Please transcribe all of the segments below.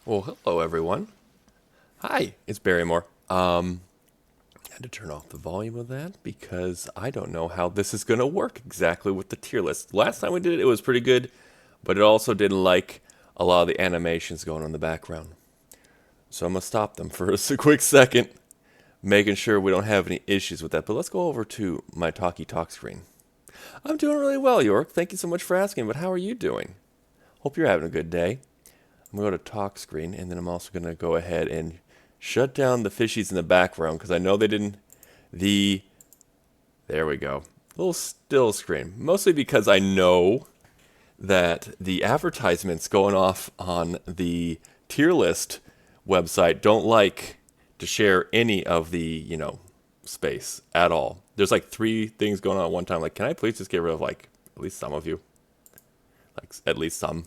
Well, hello everyone. Hi, it's Barrymore. I had to turn off the volume of that because I don't know how this is going to work exactly with the tier list. Last time we did it, it was pretty good, but it also didn't like a lot of the animations going on in the background. So I'm going to stop them for a quick second, making sure we don't have any issues with that. But let's go over to my Talkie Talk screen. I'm doing really well, York. Thank you so much for asking, but how are you doing? Hope you're having a good day. I'm going to go to talk screen, and then I'm also going to go ahead and shut down the fishies in the background because I know they didn't. There we go. Little still screen. Mostly because I know that the advertisements going off on the tier list website don't like to share any of the, space at all. There's like 3 things going on at one time. Like, can I please just get rid of like at least some of you? Like, at least some.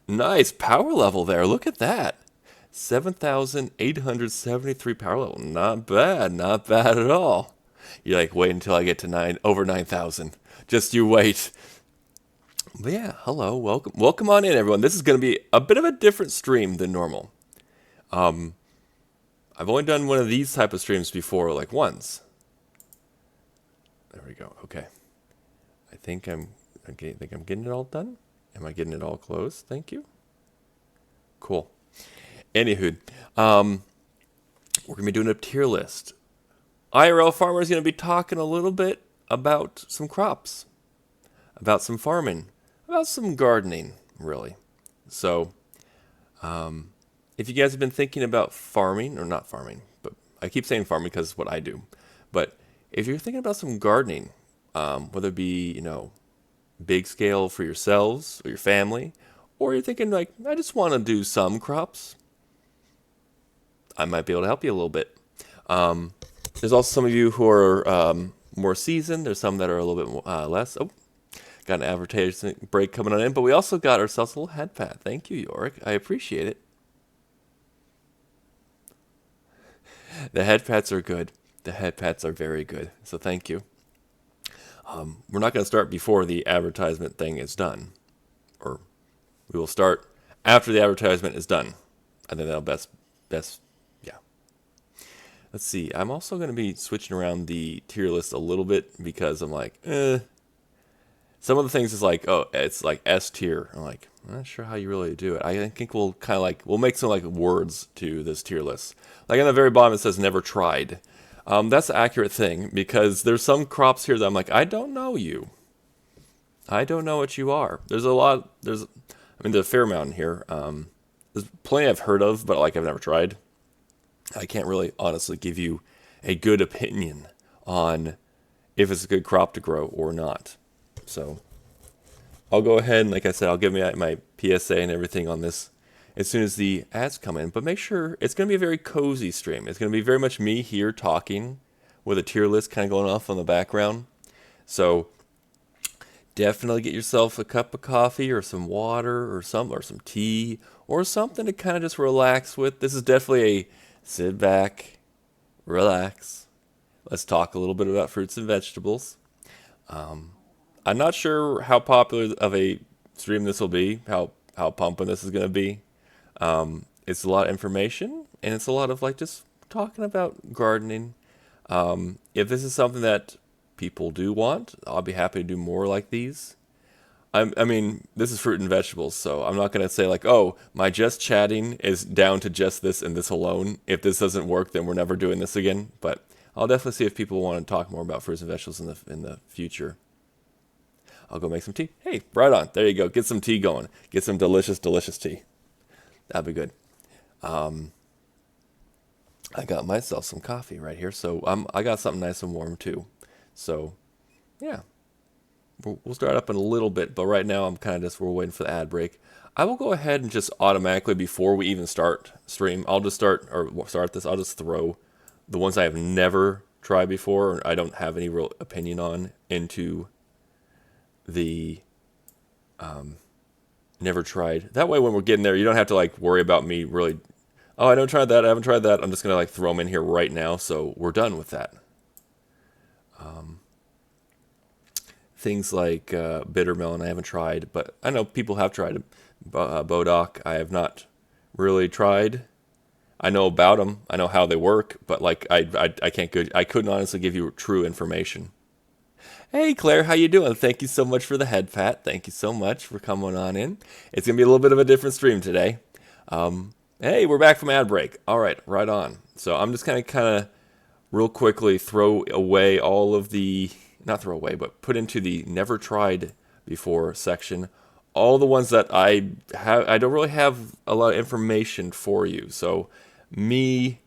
Nice power level there. Look at that. 7,873 power level. Not bad. Not bad at all. You're like, wait until I get to over 9,000. Just you wait. But yeah, hello. Welcome. Welcome on in, everyone. This is going to be a bit of a different stream than normal. I've only done one of these type of streams before, like once. There we go. Okay. I think I'm getting it all done. Am I getting it all closed? Thank you. Cool. Anywho, we're going to be doing a tier list. IRL Farmer is going to be talking a little bit about some crops, about some farming, about some gardening, really. So, if you guys have been thinking about farming, or not farming, but I keep saying farming because it's what I do. But if you're thinking about some gardening, whether it be, big scale for yourselves or your family, or you're thinking like, I just want to do some crops, I might be able to help you a little bit. There's also some of you who are more seasoned. There's some that are a little bit less. Oh, got an advertisement break coming on in, but we also got ourselves a little head pad. Thank you, Yorick. I appreciate it. The head pads are good. The head pads are very good. So thank you. We're not going to start before the advertisement thing is done. Or we will start after the advertisement is done. I think that'll best, yeah. Let's see. I'm also going to be switching around the tier list a little bit because I'm like, Some of the things is like, oh, it's like S tier. I'm like, I'm not sure how you really do it. I think we'll kind of like, we'll make some like words to this tier list. Like on the very bottom it says never tried. That's an accurate thing because there's some crops here that I'm like, I don't know you. I don't know what you are. There's a fair amount in here. There's plenty I've heard of, but like I've never tried. I can't really honestly give you a good opinion on if it's a good crop to grow or not. So I'll go ahead and, like I said, I'll give my PSA and everything on this as soon as the ads come in. But make sure it's going to be a very cozy stream. It's going to be very much me here talking with a tier list kind of going off on the background. So definitely get yourself a cup of coffee or some water or some tea or something to kind of just relax with. This is definitely a sit back, relax. Let's talk a little bit about fruits and vegetables. I'm not sure how popular of a stream this will be, how pumping this is going to be. It's a lot of information, and it's a lot of like just talking about gardening. If this is something that people do want, I'll be happy to do more like these. I mean, this is fruit and vegetables, so I'm not going to say like, oh, my just chatting is down to just this and this alone. If this doesn't work, then we're never doing this again. But I'll definitely see if people want to talk more about fruits and vegetables in the future. I'll go make some tea. Hey, right on. There you go. Get some tea going. Get some delicious, delicious tea. That'd be good. I got myself some coffee right here, so I got something nice and warm too. So, yeah. We'll start up in a little bit, but right now we're waiting for the ad break. I will go ahead and just automatically, before we even start stream, I'll just start this, I'll just throw the ones I have never tried before, or I don't have any real opinion on, into the never tried. That way when we're getting there, you don't have to like worry about me really, oh, I haven't tried that. I'm just going to like throw them in here right now, so we're done with that. Things like bitter melon I haven't tried, but I know people have tried it. Bodock I have not really tried. I know about them. I know how they work, but like I can't good. I couldn't honestly give you true information. Hey Claire, how you doing? Thank you so much for the head pat. Thank you so much for coming on in. It's gonna be a little bit of a different stream today. Hey, we're back from ad break. All right, right on. So I'm just kind of real quickly throw away all of the, not throw away, but put into the never tried before section all the ones that I don't really have a lot of information for you. So me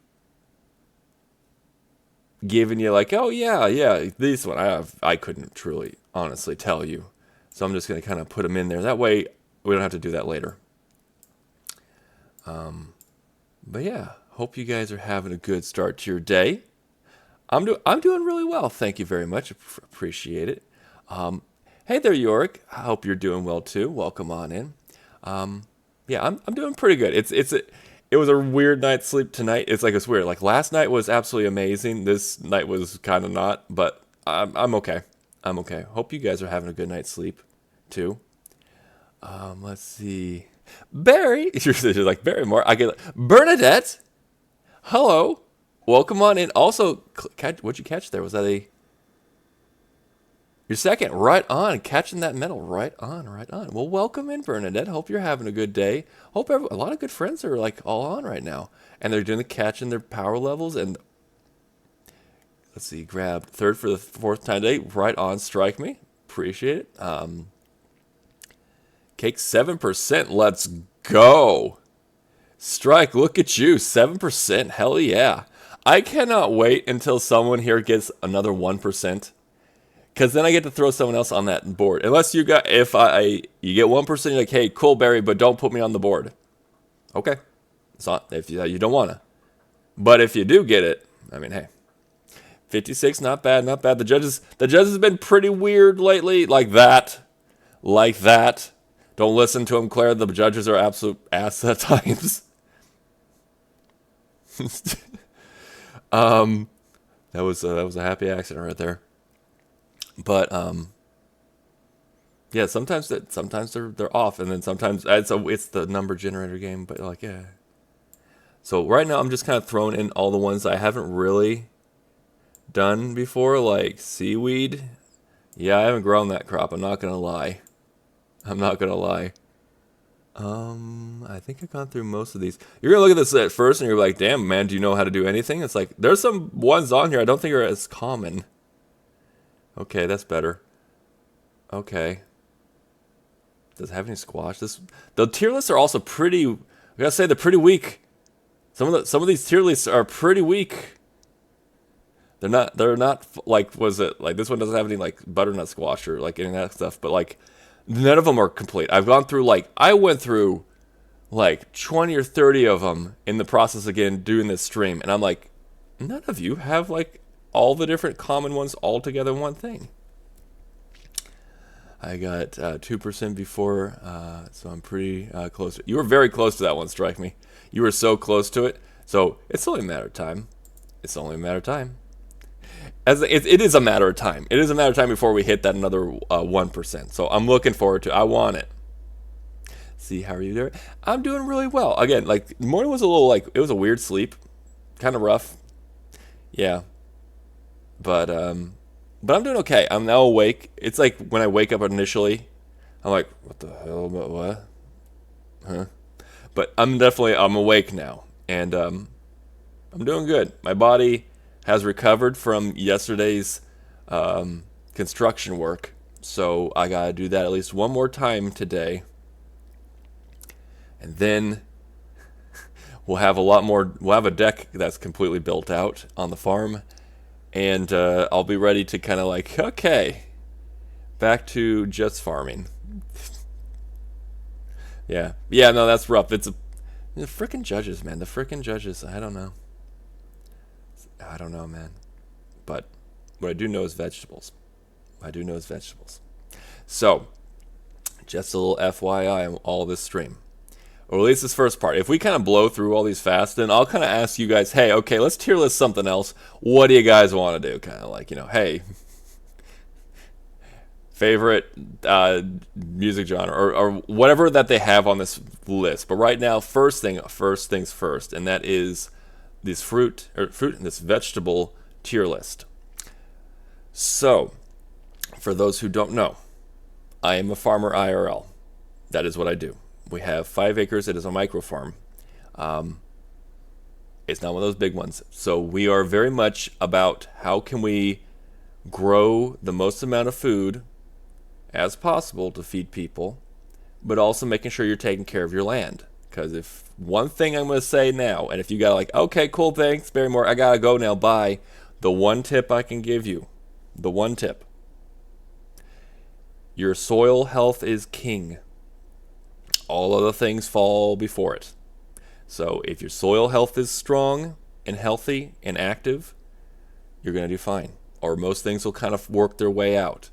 giving you like, oh yeah, this one I couldn't truly honestly tell you. So I'm just gonna kind of put them in there. That way we don't have to do that later. But yeah, hope you guys are having a good start to your day. I'm doing really well. Thank you very much. Appreciate it. Hey there, Yorick. I hope you're doing well too. Welcome on in. Yeah, I'm doing pretty good. It was a weird night's sleep tonight. It's weird. Like last night was absolutely amazing. This night was kind of not, but I'm okay. I'm okay. Hope you guys are having a good night's sleep too. Let's see. Barry, you're like Barrymore. I get Bernadette. Hello, welcome on in. Also, what'd you catch there? Was that your second? Right on, catching that medal. Right on, right on. Well, welcome in, Bernadette. Hope you're having a good day. Hope a lot of good friends are like all on right now, and they're doing the catching their power levels. And let's see, grab third for the fourth time today. Right on, strike me. Appreciate it. Cake 7%. Let's go. Strike, look at you. 7%. Hell yeah. I cannot wait until someone here gets another 1%. Because then I get to throw someone else on that board. Unless you get 1%, you're like, hey, cool, Barry, but don't put me on the board. Okay. It's not, if you don't want to. But if you do get it, I mean, hey. 56, not bad, not bad. The judges have been pretty weird lately. Like that. Don't listen to them, Claire. The judges are absolute ass at times. That was a happy accident right there. But yeah, sometimes they're off, and then sometimes it's the number generator game. But like, yeah. So right now I'm just kind of throwing in all the ones I haven't really done before, like seaweed. Yeah, I haven't grown that crop. I'm not gonna lie. I think I've gone through most of these. You're gonna look at this at first and you're like, damn, man, do you know how to do anything? It's like, there's some ones on here I don't think are as common. Okay, that's better. Okay. Does it have any squash? The tier lists are also pretty, I gotta say, they're pretty weak. Some of these tier lists are pretty weak. They're not like, was it, like this one doesn't have any like butternut squash or like any of that stuff, but like, none of them are complete. I went through like 20 or 30 of them in the process again doing this stream, and I'm like, none of you have like all the different common ones all together in one thing. I got 2% before, so I'm pretty close. You were very close to that one, Strike Me. You were so close to it. So it's only a matter of time. It is a matter of time. It is a matter of time before we hit that another 1%. So I'm looking forward to it. I want it. See, how are you doing? I'm doing really well. Again, like, the morning was a little, like, it was a weird sleep. Kind of rough. Yeah. But I'm doing okay. I'm now awake. It's like when I wake up initially, I'm like, what the hell? What? Huh? But I'm awake now. And I'm doing good. My body has recovered from yesterday's construction work. So I gotta do that at least one more time today. And then we'll have a deck that's completely built out on the farm. And I'll be ready to kind of like, okay, back to just farming. Yeah, no, that's rough. The frickin' judges, man. The frickin' judges. I don't know, man. But what I do know is vegetables. So, just a little FYI on all this stream. Or at least this first part. If we kind of blow through all these fast, then I'll kind of ask you guys, hey, okay, let's tier list something else. What do you guys want to do? Kind of like, hey, favorite music genre, or whatever that they have on this list. But right now, first things first, and that is this this vegetable tier list. So, for those who don't know, I am a farmer IRL. That is what I do. We have 5 acres. It is a micro farm. It's not one of those big ones. So we are very much about how can we grow the most amount of food as possible to feed people, but also making sure you're taking care of your land. Because if one thing I'm going to say now, and if you got like, okay, cool, thanks, Barrymore, I got to go now, bye. The one tip I can give you, the one tip. Your soil health is king. All other things fall before it. So if your soil health is strong and healthy and active, you're going to do fine. Or most things will kind of work their way out.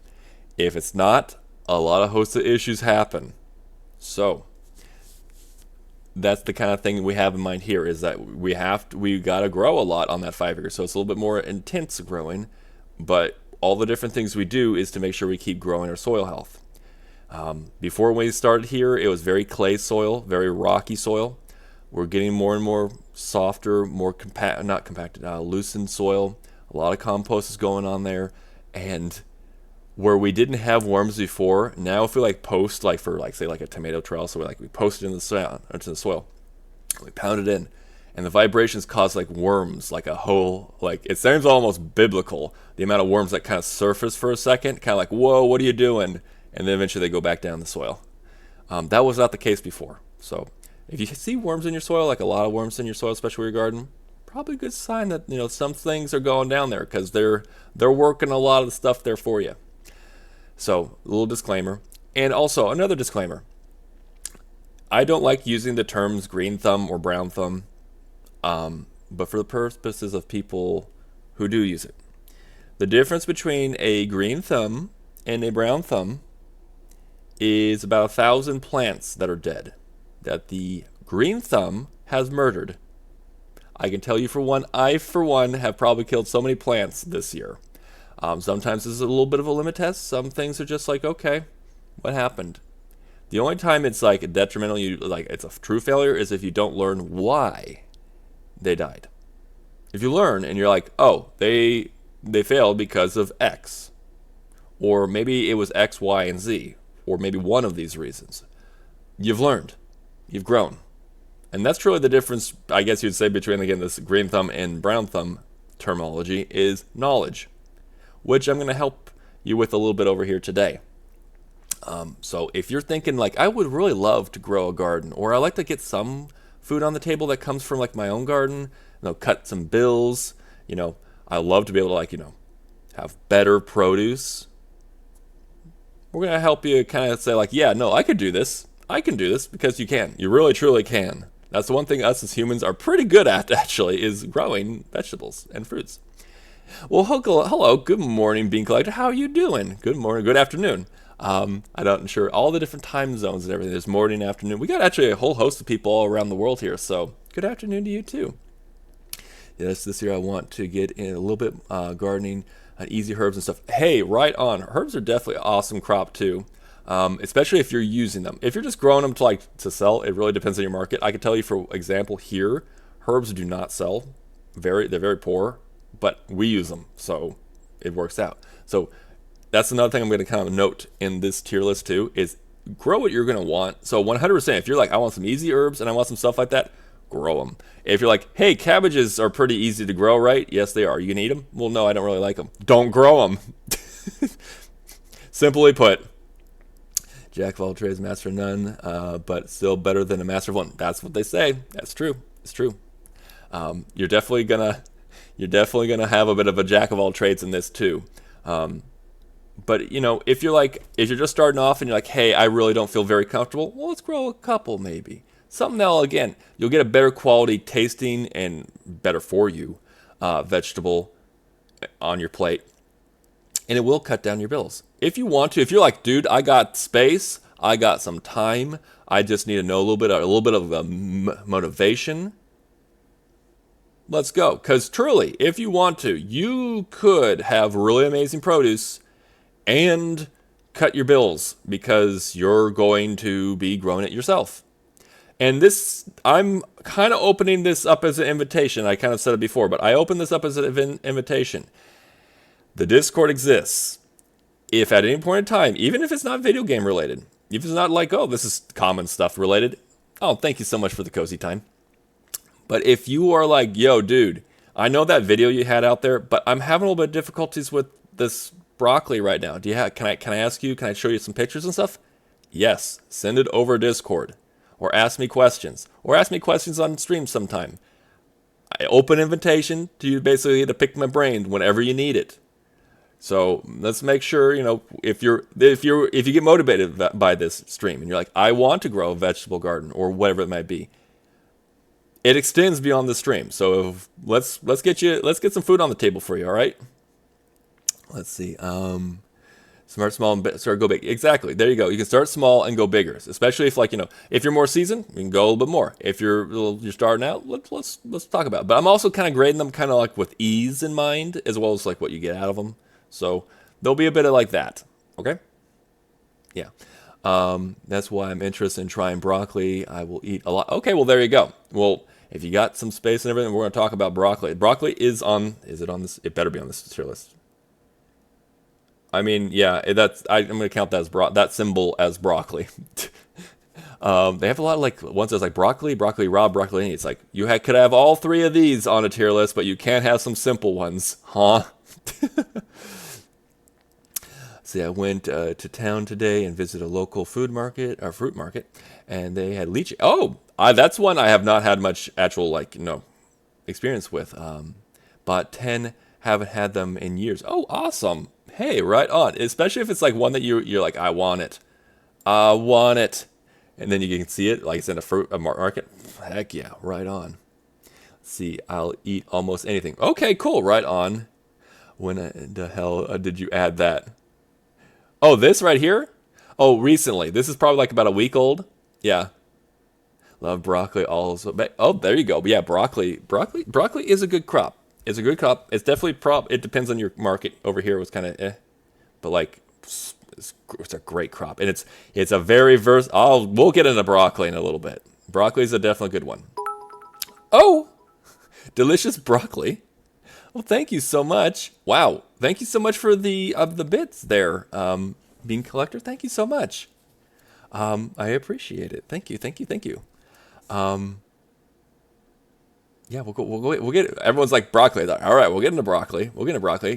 If it's not, a lot of host of issues happen. So that's the kind of thing we have in mind here, is that we got to grow a lot on that 5 acres. So it's a little bit more intense growing, but all the different things we do is to make sure we keep growing our soil health. Before we started here, it was very clay soil, very rocky soil. We're getting more and more softer, more loosened soil. A lot of compost is going on there. And where we didn't have worms before, now if we post, for say a tomato trellis, so we post it in the soil, we pound it in, and the vibrations cause worms, it seems almost biblical, the amount of worms that kind of surface for a second, kind of whoa, what are you doing? And then eventually they go back down the soil. That was not the case before. So if you see worms in your soil, a lot of worms in your soil, especially your garden, probably a good sign that some things are going down there, because they're working a lot of the stuff there for you. So a little disclaimer, and also another disclaimer. I don't like using the terms green thumb or brown thumb, but for the purposes of people who do use it. The difference between a green thumb and a brown thumb is about 1,000 plants that are dead, that the green thumb has murdered. I can tell you I for one have probably killed so many plants this year. Sometimes this is a little bit of a limit test. Some things are just okay, what happened? The only time it's detrimental, it's a true failure, is if you don't learn why they died. If you learn and you're oh, they failed because of X, or maybe it was X, Y, and Z, or maybe one of these reasons, you've learned, you've grown. And that's truly the difference, I guess you'd say, between, again, this green thumb and brown thumb terminology, is knowledge, which I'm going to help you with a little bit over here today. So if you're thinking, I would really love to grow a garden, or I like to get some food on the table that comes from, my own garden, cut some bills, I love to be able to, have better produce. We're going to help you kind of say, yeah, no, I could do this. I can do this, because you can. You really, truly can. That's the one thing us as humans are pretty good at, actually, is growing vegetables and fruits. Well, hello, good morning, Bean Collector. How are you doing? Good morning, good afternoon. I'm not sure all the different time zones and everything. There's morning, afternoon. We got actually a whole host of people all around the world here, so good afternoon to you too. Yes, this year I want to get in a little bit gardening, easy herbs and stuff. Hey, right on. Herbs are definitely an awesome crop too, especially if you're using them. If you're just growing them to sell, it really depends on your market. I can tell you, for example, here, herbs do not sell. They're very poor, but we use them, so it works out. So that's another thing I'm going to kind of note in this tier list too, is grow what you're going to want. So 100%, if you're I want some easy herbs and I want some stuff like that, grow them. If you're hey, cabbages are pretty easy to grow, right? Yes, they are. You can eat them? Well, no, I don't really like them. Don't grow them. Simply put, jack of all trades, master of none, but still better than a master of one. That's what they say. That's true. It's true. You're definitely gonna have a bit of a jack of all trades in this too. But if you're just starting off and you're hey, I really don't feel very comfortable, well, let's grow a couple maybe. Something that'll, again, you'll get a better quality tasting and better for you vegetable on your plate, and it will cut down your bills. If you want to, if you're dude, I got space, I got some time, I just need to know a little bit of motivation, let's go. Because truly, if you want to, you could have really amazing produce and cut your bills because you're going to be growing it yourself. And this, I'm kind of opening this up as an invitation. I kind of said it before, but I open this up as an invitation. The Discord exists. If at any point in time, even if it's not video game related, if it's not like, oh, this is common stuff related, oh, thank you so much for the cozy time. But if you are like, yo, dude, I know that video you had out there, but I'm having a little bit of difficulties with this broccoli right now. Do you have, can I ask you, can I show you some pictures and stuff? Yes, send it over Discord. Or ask me questions. Or ask me questions on stream sometime. I open invitation to you basically to pick my brain whenever you need it. So let's make sure, you know, if you get motivated by this stream and you're like, I want to grow a vegetable garden or whatever it might be, it extends beyond the stream. So let's get some food on the table for you. All right. Let's see. Start small and start go big. Exactly. There you go. You can start small and go bigger. Especially if, like, you know, if you're more seasoned, you can go a little bit more. If you're starting out, let's talk about it. But I'm also kind of grading them kind of like with ease in mind, as well as like what you get out of them. So there'll be a bit of like that. Okay. Yeah. That's why I'm interested in trying broccoli. I will eat a lot. Okay. Well, there you go. Well, if you got some space and everything, we're going to talk about broccoli. Broccoli is it on this? It better be on this tier list. I mean, yeah, I'm going to count that as that symbol as broccoli. They have a lot of like ones that's like broccoli raw, broccoli. It's like could have all three of these on a tier list, but you can't have some simple ones, huh? See, I went to town today and visited a local fruit market, and they had lychee. Oh, that's one I have not had much actual experience with. But 10 haven't had them in years. Oh, awesome! Hey, right on. Especially if it's like one that you're like, I want it, and then you can see it like it's in a market. Heck yeah, right on. Let's see, I'll eat almost anything. Okay, cool, right on. When the hell did you add that? Oh, this right here? Oh, recently. This is probably like about a week old. Yeah. Love broccoli also. Oh, there you go. Yeah, broccoli is a good crop. It's a good crop. It's definitely it depends on your market. Over here it was kind of but like it's a great crop, and it's a very we'll get into broccoli in a little bit. Broccoli is a definitely good one. Oh, delicious broccoli. Well, thank you so much. Wow, thank you so much for the bits there, Bean Collector. Thank you so much. I appreciate it. Thank you. Yeah, we'll get. Everyone's like broccoli. All right, we'll get into broccoli.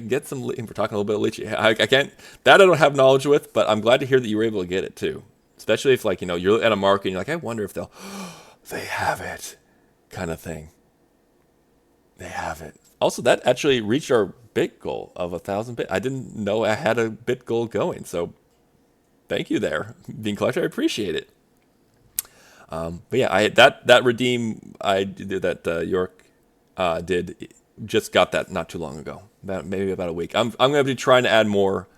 Get some. We're talking a little bit of lychee. I can't. That I don't have knowledge with, but I'm glad to hear that you were able to get it too. Especially if you're at a market and you're like, I wonder if they have it, kind of thing. They have it. Also, that actually reached our bit goal of 1,000 bit. I didn't know I had a bit goal going, so thank you there, Bean Collector. I appreciate it. But yeah, that redeem I did that York did just got that not too long ago, maybe about a week. I'm going to be trying to add more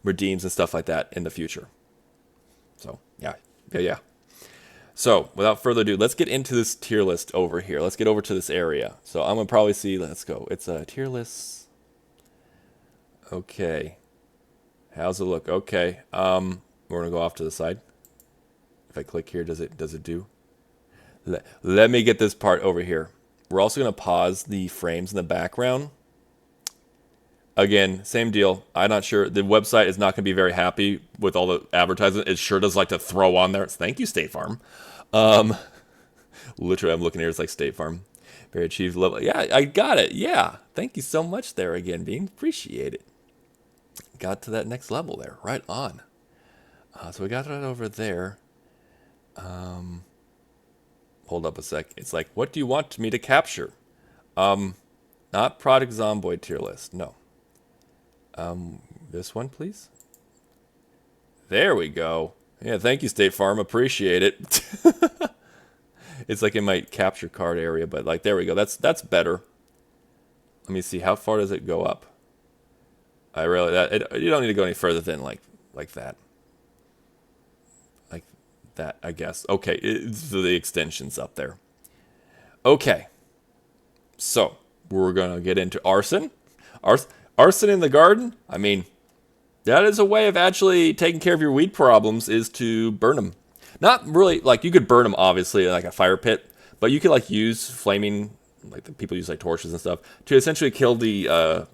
redeems and stuff like that in the future. So yeah. So, without further ado, let's get into this tier list over here. Let's get over to this area. So, I'm going to probably see, let's go. It's a tier list. Okay. How's it look? Okay. We're going to go off to the side. If I click here, does it do? Let me get this part over here. We're also going to pause the frames in the background. Again, same deal. I'm not sure. The website is not going to be very happy with all the advertising. It sure does like to throw on there. Thank you, State Farm. Literally, I'm looking here. It's like State Farm. Very achieved level. Yeah, I got it. Yeah. Thank you so much there again, Bean. Appreciate it. Got to that next level there. Right on. So we got that over there. Hold up a sec. It's like, what do you want me to capture? Not product Zomboid tier list. No. This one, please. There we go. Yeah, thank you, State Farm. Appreciate it. It's like in my capture card area, but like, there we go. That's better. Let me see. How far does it go up? You don't need to go any further than like that. Like that, I guess. Okay, it's the extensions up there. Okay. So, we're going to get into arson. Arson in the garden? I mean, That is a way of actually taking care of your weed problems, is to burn them. Not really, like, you could burn them, obviously, like a fire pit, but you could, like, use flaming, like, the people use, like, torches and stuff, to essentially kill the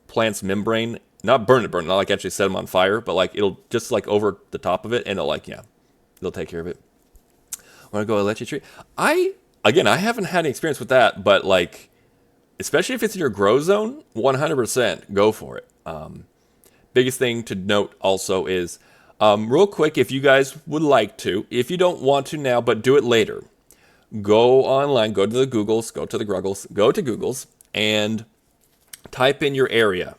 plant's membrane. Not burn it, not, like, actually set them on fire, but, like, it'll just, like, over the top of it, and it'll, like, yeah, it'll take care of it. Want to go a leche tree? I haven't had any experience with that, but, like, especially if it's in your grow zone, 100% go for it. Biggest thing to note also is, real quick, if you guys would like to, if you don't want to now, but do it later, go online, go to the Googles, go to the Gruggles, go to Googles, and type in your area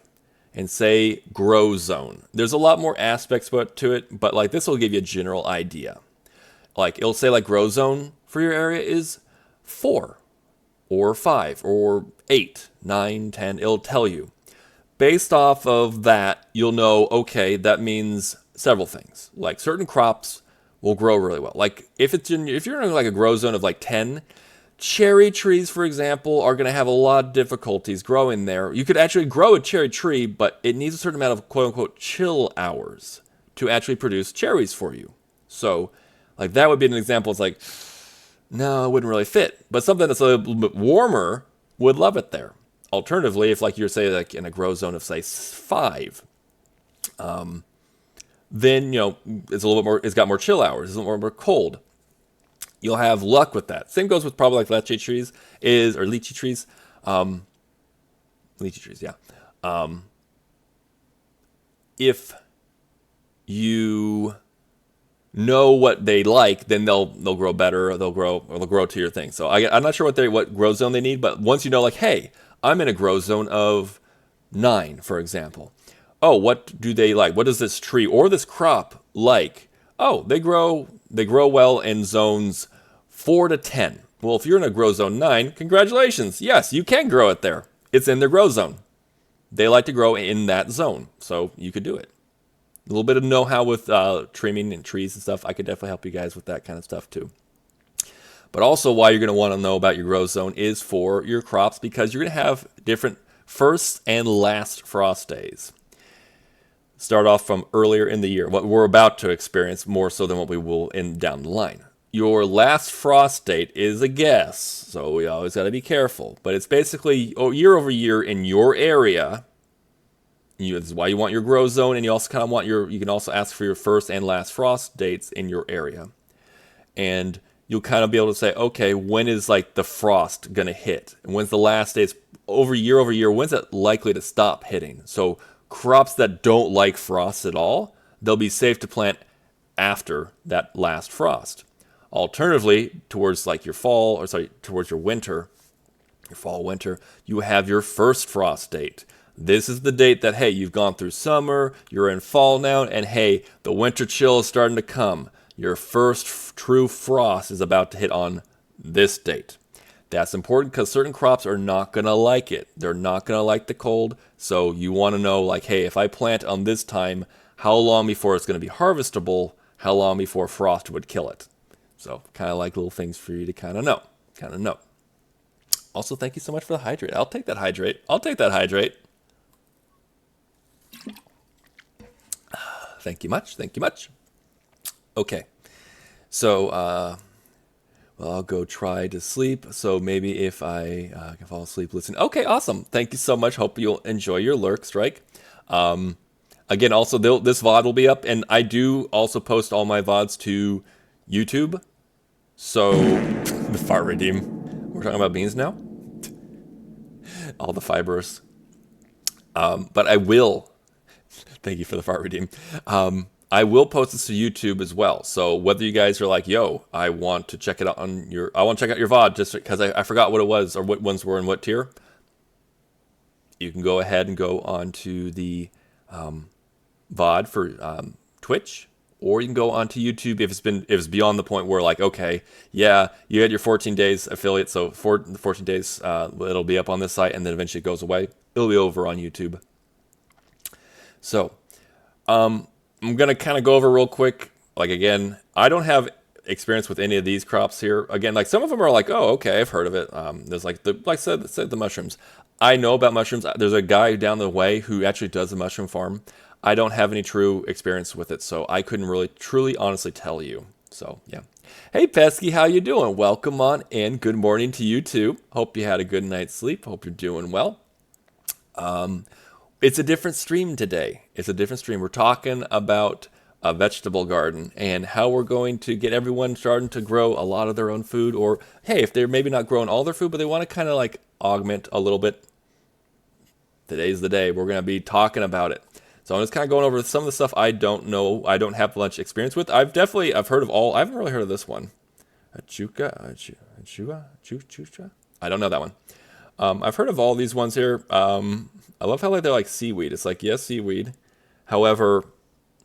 and say grow zone. There's a lot more aspects to it, but like this will give you a general idea. Like it'll say like grow zone for your area is 4 or 5 or 8, 9, 10. It'll tell you. Based off of that, you'll know, okay, that means several things. Like certain crops will grow really well. Like if you're in like a grow zone of like 10, cherry trees, for example, are going to have a lot of difficulties growing there. You could actually grow a cherry tree, but it needs a certain amount of quote-unquote chill hours to actually produce cherries for you. So, like that would be an example. It's like, no, it wouldn't really fit. But something that's a little bit warmer would love it there. Alternatively, if like you're say like in a grow zone of say 5, then you know it's a little bit more. It's got more chill hours. It's a little more cold. You'll have luck with that. Same goes with probably like lychee trees or lychee trees. Lychee trees, yeah. If you know what they like, then they'll grow better, or they'll grow to your thing. So I'm not sure what grow zone they need, but once you know, like, hey, I'm in a grow zone of 9, for example. Oh, what do they like? What does this tree or this crop like? Oh, they grow well in zones 4 to 10. Well, if you're in a grow zone 9, congratulations. Yes, you can grow it there. It's in their grow zone. They like to grow in that zone, so you could do it. A little bit of know-how with trimming and trees and stuff. I could definitely help you guys with that kind of stuff too. But also why you're going to want to know about your grow zone is for your crops, because you're going to have different first and last frost days. Start off from earlier in the year, what we're about to experience more so than what we will in down the line. Your last frost date is a guess, so we always got to be careful. But it's basically year over year in your area. This is why you want your grow zone, and you also kind of want you can also ask for your first and last frost dates in your area. And you'll kind of be able to say, okay, when is like the frost going to hit? And when's the last days over year, when's it likely to stop hitting? So crops that don't like frost at all, they'll be safe to plant after that last frost. Alternatively, towards like towards your winter, your fall, winter, you have your first frost date. This is the date that, hey, you've gone through summer, you're in fall now, and hey, the winter chill is starting to come. Your first true frost is about to hit on this date. That's important because certain crops are not going to like it. They're not going to like the cold, so you want to know, like, hey, if I plant on this time, how long before it's going to be harvestable? How long before frost would kill it? So, kind of like little things for you to kind of know. Also, thank you so much for the hydrate. I'll take that hydrate. Thank you much. Okay, so well, I'll go try to sleep. So maybe if I can fall asleep, listen. Okay, awesome. Thank you so much. Hope you'll enjoy your lurk strike. Again, also this VOD will be up, and I do also post all my VODs to YouTube. So the fire redeem. We're talking about beans now. All the fibers. But I will. Thank you for the fart redeem. I will post this to YouTube as well. So whether you guys are like, yo, I want to check it out I want to check out your VOD just because I forgot what it was or what ones were in what tier. You can go ahead and go on to the VOD for Twitch, or you can go onto YouTube if it's beyond the point where like, okay, yeah, you had your 14 days affiliate, so 14 days it'll be up on this site, and then eventually it goes away. It'll be over on YouTube. So, I'm going to kind of go over real quick. Like, again, I don't have experience with any of these crops here. Again, like some of them are like, oh, okay, I've heard of it. There's like like I said, the mushrooms. I know about mushrooms. There's a guy down the way who actually does a mushroom farm. I don't have any true experience with it, so I couldn't really truly honestly tell you. So yeah. Hey Pesky, how you doing? Welcome on in. Good morning to you too. Hope you had a good night's sleep. Hope you're doing well. It's a different stream today. It's a different stream. We're talking about a vegetable garden and how we're going to get everyone starting to grow a lot of their own food, or hey, if they're maybe not growing all their food, but they want to kind of like augment a little bit. Today's the day. We're going to be talking about it. So I'm just kind of going over some of the stuff I don't know, I don't have much experience with. I've heard of all. I haven't really heard of this one. Chucha? I don't know that one. I've heard of all these ones here. I love how they're like seaweed. It's like, yes, seaweed. However,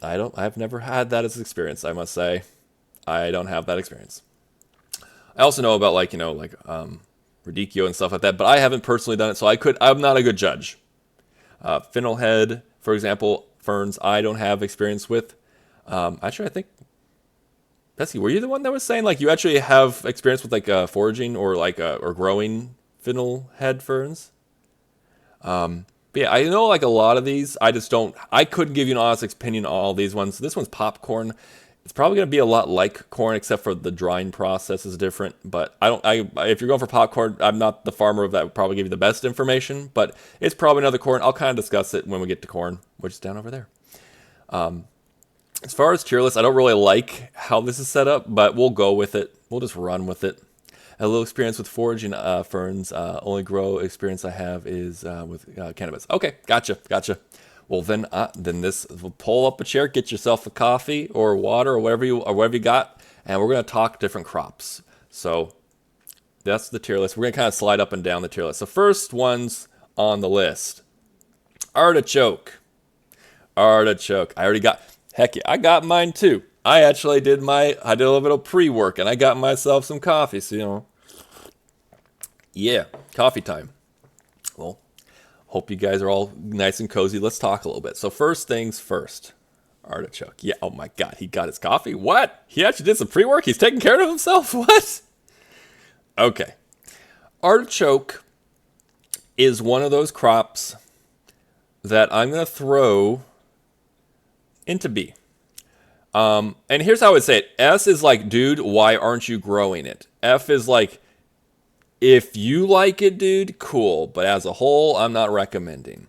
I've never had that as an experience, I must say. I don't have that experience. I also know about radicchio and stuff like that, but I haven't personally done it, so I'm not a good judge. Fennel head, for example, ferns, I don't have experience with. Actually, I think, Pesky, were you the one that was saying like you actually have experience with like foraging or or growing fennel head ferns? But yeah, I know like a lot of these. I couldn't give you an honest opinion on all these ones. This one's popcorn. It's probably going to be a lot like corn, except for the drying process is different. But if you're going for popcorn, I'm not the farmer that would probably give you the best information. But it's probably another corn. I'll kind of discuss it when we get to corn, which is down over there. As far as tier list, I don't really like how this is set up, but we'll go with it. We'll just run with it. A little experience with foraging ferns. Only grow experience I have is with cannabis. Okay, gotcha. Well, then pull up a chair, get yourself a coffee or water or whatever you got, and we're gonna talk different crops. So that's the tier list. We're gonna kind of slide up and down the tier list. So first ones on the list, artichoke. I already got. Heck yeah, I got mine too. I actually did a little bit of pre-work and I got myself some coffee. So yeah, coffee time. Well, hope you guys are all nice and cozy. Let's talk a little bit. So first things first, artichoke. Yeah, oh my God, he got his coffee? What? He actually did some pre-work? He's taking care of himself? What? Okay. Artichoke is one of those crops that I'm going to throw into B. And here's how I would say it. S is like, dude, why aren't you growing it? F is like, if you like it, dude, cool. But as a whole, I'm not recommending.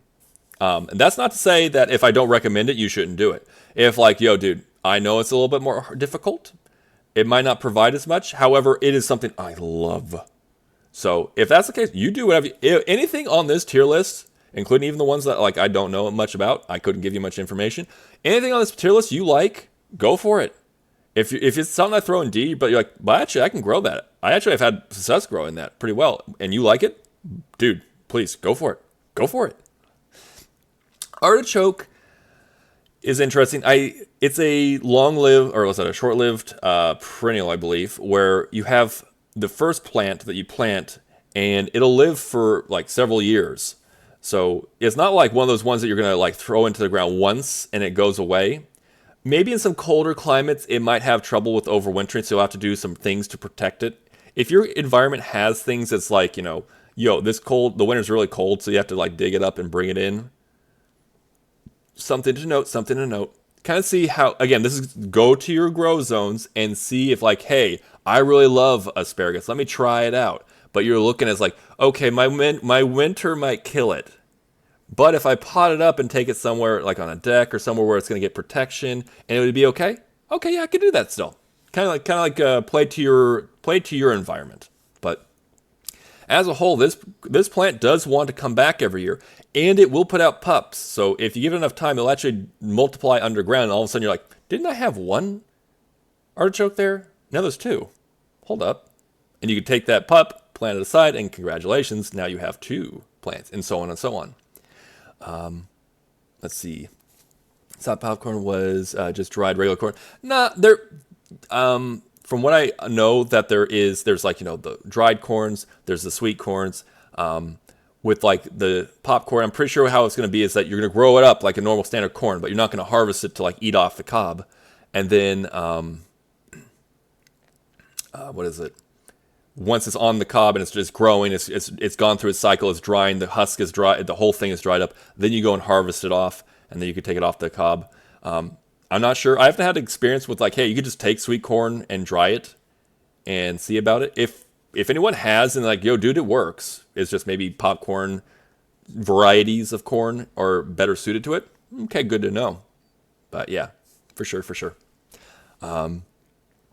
And that's not to say that if I don't recommend it, you shouldn't do it. If like, yo, dude, I know it's a little bit more difficult. It might not provide as much. However, it is something I love. So if that's the case, you do whatever. Anything on this tier list, including even the ones that like I don't know much about, I couldn't give you much information. Anything on this tier list you like, go for it. If it's something I throw in D, but you're like, well, actually, I can grow that. I actually have had success growing that pretty well, and you like it, dude, please, go for it. Go for it. Artichoke is interesting. It's a long-lived, or was that a short-lived perennial, I believe, where you have the first plant that you plant, and it'll live for like several years. So it's not like one of those ones that you're going to like throw into the ground once and it goes away. Maybe in some colder climates, it might have trouble with overwintering, so you'll have to do some things to protect it. If your environment has things that's like, this cold, the winter's really cold, so you have to like dig it up and bring it in. Something to note. Kind of see how, again, this is go to your grow zones and see if like, hey, I really love asparagus. Let me try it out. But you're looking as like, okay, my winter might kill it. But if I pot it up and take it somewhere like on a deck or somewhere where it's going to get protection and it would be okay. Okay, yeah, I can do that still. Kind of like play to your environment. But as a whole, this plant does want to come back every year, and it will put out pups. So if you give it enough time, it'll actually multiply underground. And all of a sudden, you're like, didn't I have one artichoke there? Now there's two. Hold up, and you can take that pup, plant it aside, and congratulations, now you have two plants, and so on and so on. Let's see. Soft popcorn was just dried regular corn. Nah, from what I know that there's like, the dried corns, there's the sweet corns. With like the popcorn, I'm pretty sure how it's going to be is that you're going to grow it up like a normal standard corn, but you're not going to harvest it to like eat off the cob. And then, what is it? Once it's on the cob and it's just growing, it's gone through its cycle, it's drying, the husk is dry, the whole thing is dried up. Then you go and harvest it off, and then you could take it off the cob. I'm not sure. I haven't had experience with like, hey, you could just take sweet corn and dry it and see about it. If anyone has and like, yo, dude, it works. It's just maybe popcorn varieties of corn are better suited to it. Okay, good to know. But yeah, for sure, for sure.